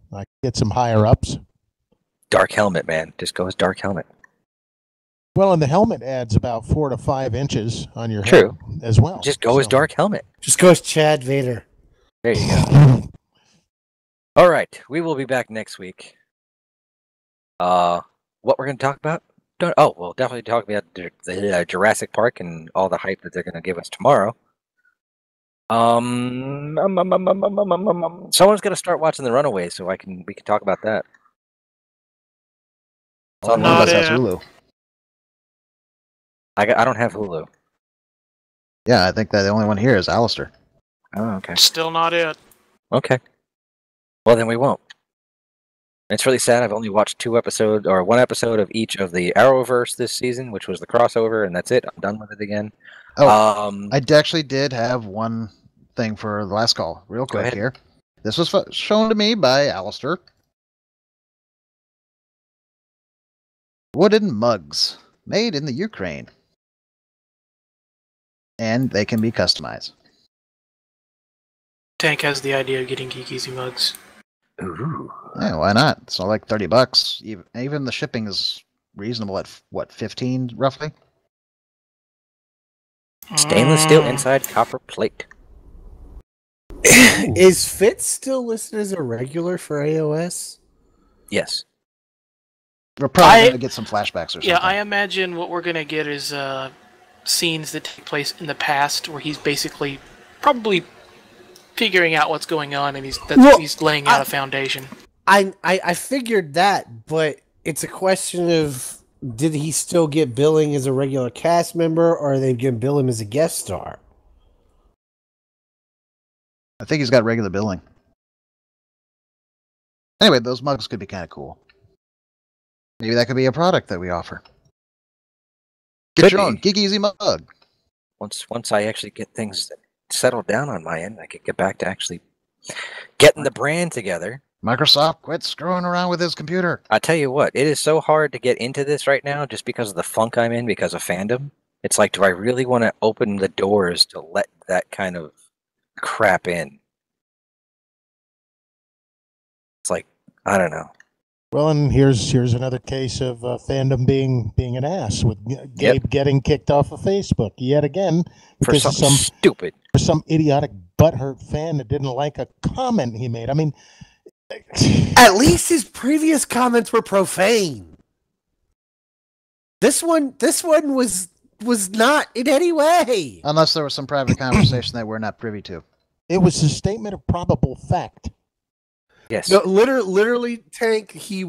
[SPEAKER 3] higher ups.
[SPEAKER 1] Dark Helmet, man. Just go as Dark Helmet.
[SPEAKER 3] Well, and the helmet adds about 4 to 5 inches on your
[SPEAKER 1] True.
[SPEAKER 3] head as well.
[SPEAKER 1] Just go as Dark Helmet.
[SPEAKER 4] Just go as Chad Vader.
[SPEAKER 1] There you go. All right, we will be back next week. What we're going to talk about? We'll definitely talk about the Jurassic Park and all the hype that they're going to give us tomorrow. Someone's going to start watching The Runaways, so we can talk about that.
[SPEAKER 2] All one of us has Hulu.
[SPEAKER 1] I don't have Hulu.
[SPEAKER 2] Yeah, I think that the only one here is Alistair.
[SPEAKER 1] Oh, okay.
[SPEAKER 5] Still not it.
[SPEAKER 1] Okay. Well, then we won't. It's really sad. I've only watched one episode of each of the Arrowverse this season, which was the crossover, and that's it. I'm done with it again.
[SPEAKER 2] Oh, I actually did have one thing for the last call, real quick here. This was shown to me by Alistair. Wooden mugs made in the Ukraine. And they can be customized.
[SPEAKER 5] Tank has the idea of getting Geek Easy mugs.
[SPEAKER 1] Ooh.
[SPEAKER 2] Yeah, why not? It's all like $30. Even the shipping is reasonable at what, 15 roughly?
[SPEAKER 1] Stainless steel inside copper plate.
[SPEAKER 4] Is Fitz still listed as a regular for AOS?
[SPEAKER 1] Yes.
[SPEAKER 2] We're probably going to get some flashbacks or something.
[SPEAKER 5] Yeah, I imagine what we're going to get is scenes that take place in the past where he's basically probably figuring out what's going on and he's laying out a foundation.
[SPEAKER 4] I figured that, but it's a question of did he still get billing as a regular cast member or are they going to bill him as a guest star?
[SPEAKER 2] I think he's got regular billing. Anyway, those mugs could be kind of cool. Maybe that could be a product that we offer. Get your own Geek Easy mug.
[SPEAKER 1] Once I actually get things settled down on my end, I could get back to actually getting the brand together.
[SPEAKER 2] Microsoft, quit screwing around with his computer.
[SPEAKER 1] I tell you what, it is so hard to get into this right now just because of the funk I'm in because of fandom. It's like, do I really want to open the doors to let that kind of crap in? It's like, I don't know.
[SPEAKER 3] Well, and here's another case of fandom being an ass with Gabe getting kicked off of Facebook yet again because
[SPEAKER 1] for something stupid.
[SPEAKER 3] For some idiotic butthurt fan that didn't like a comment he made. I mean,
[SPEAKER 4] at least his previous comments were profane. This one was not in any way.
[SPEAKER 2] Unless there was some private conversation that we're not privy to.
[SPEAKER 3] It was a statement of probable fact.
[SPEAKER 1] Yes.
[SPEAKER 4] No, literally, Tank. He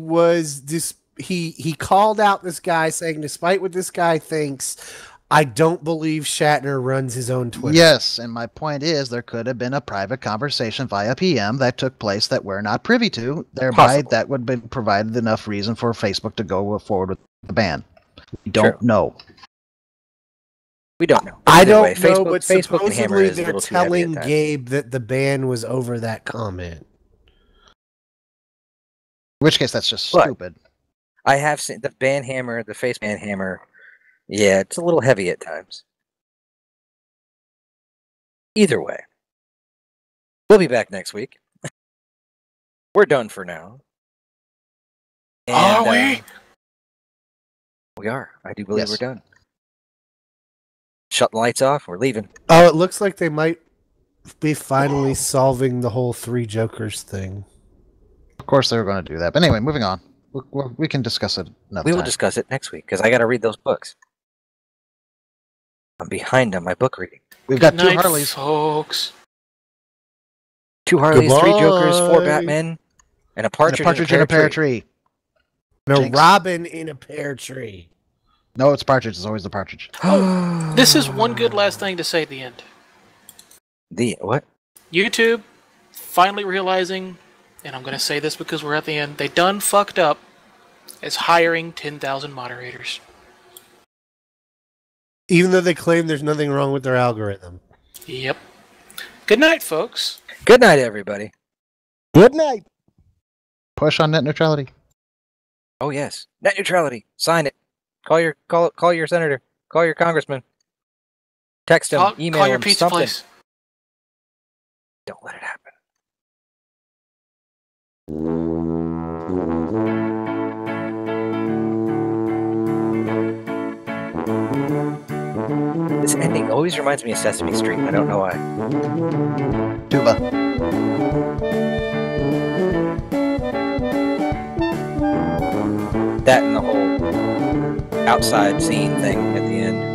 [SPEAKER 4] called out this guy saying, despite what this guy thinks, I don't believe Shatner runs his own Twitter.
[SPEAKER 2] Yes, and my point is there could have been a private conversation via PM that took place that we're not privy to. Thereby, that would have been provided enough reason for Facebook to go forward with the ban. We don't know.
[SPEAKER 1] We don't know.
[SPEAKER 4] I don't know,
[SPEAKER 1] Facebook,
[SPEAKER 4] but
[SPEAKER 1] Facebook and Hammer
[SPEAKER 4] supposedly
[SPEAKER 1] is a
[SPEAKER 4] they're
[SPEAKER 1] little too heavy
[SPEAKER 4] telling
[SPEAKER 1] at times.
[SPEAKER 4] Gabe that the ban was over that comment.
[SPEAKER 2] In which case, that's just stupid.
[SPEAKER 1] I have seen the ban hammer, the face ban hammer. Yeah, it's a little heavy at times. Either way, we'll be back next week. We're done for now. And,
[SPEAKER 5] are we?
[SPEAKER 1] We are. I do believe we're done. Shut the lights off. We're leaving.
[SPEAKER 4] Oh, it looks like they might be finally solving the whole Three Jokers thing.
[SPEAKER 2] Of course they were going to do that. But anyway, moving on. We can discuss it another time.
[SPEAKER 1] We will discuss it next week, because I got to read those books. I'm behind on my book reading.
[SPEAKER 2] We've got 2 Harleys.
[SPEAKER 5] Folks.
[SPEAKER 1] 2 Harleys,
[SPEAKER 4] Goodbye.
[SPEAKER 1] 3 Jokers, 4 Batmen, and a partridge,
[SPEAKER 2] in a pear tree.
[SPEAKER 4] And a
[SPEAKER 2] Jinx.
[SPEAKER 4] robin in a pear tree.
[SPEAKER 2] No, it's partridge. It's always the partridge.
[SPEAKER 5] This is one good last thing to say at the end.
[SPEAKER 1] The what?
[SPEAKER 5] YouTube finally realizing, and I'm going to say this because we're at the end, they done fucked up as hiring 10,000 moderators.
[SPEAKER 4] Even though they claim there's nothing wrong with their algorithm.
[SPEAKER 5] Yep. Good night, folks.
[SPEAKER 1] Good night, everybody.
[SPEAKER 3] Good night.
[SPEAKER 2] Push on net neutrality.
[SPEAKER 1] Oh yes, net neutrality. Sign it. Call your senator. Call your congressman. Text him. Email
[SPEAKER 5] call your
[SPEAKER 1] him.
[SPEAKER 5] pizza
[SPEAKER 1] Something.
[SPEAKER 5] place.
[SPEAKER 1] Don't let it happen. always reminds me of Sesame Street. I don't know why.
[SPEAKER 2] Tuba.
[SPEAKER 1] That and the whole outside scene thing at the end.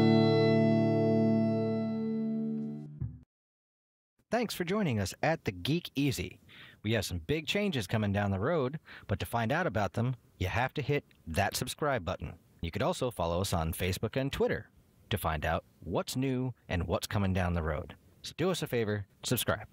[SPEAKER 9] Thanks for joining us at the Geek Easy. We have some big changes coming down the road, but to find out about them, you have to hit that subscribe button. You could also follow us on Facebook and Twitter to find out what's new and what's coming down the road. So do us a favor, subscribe.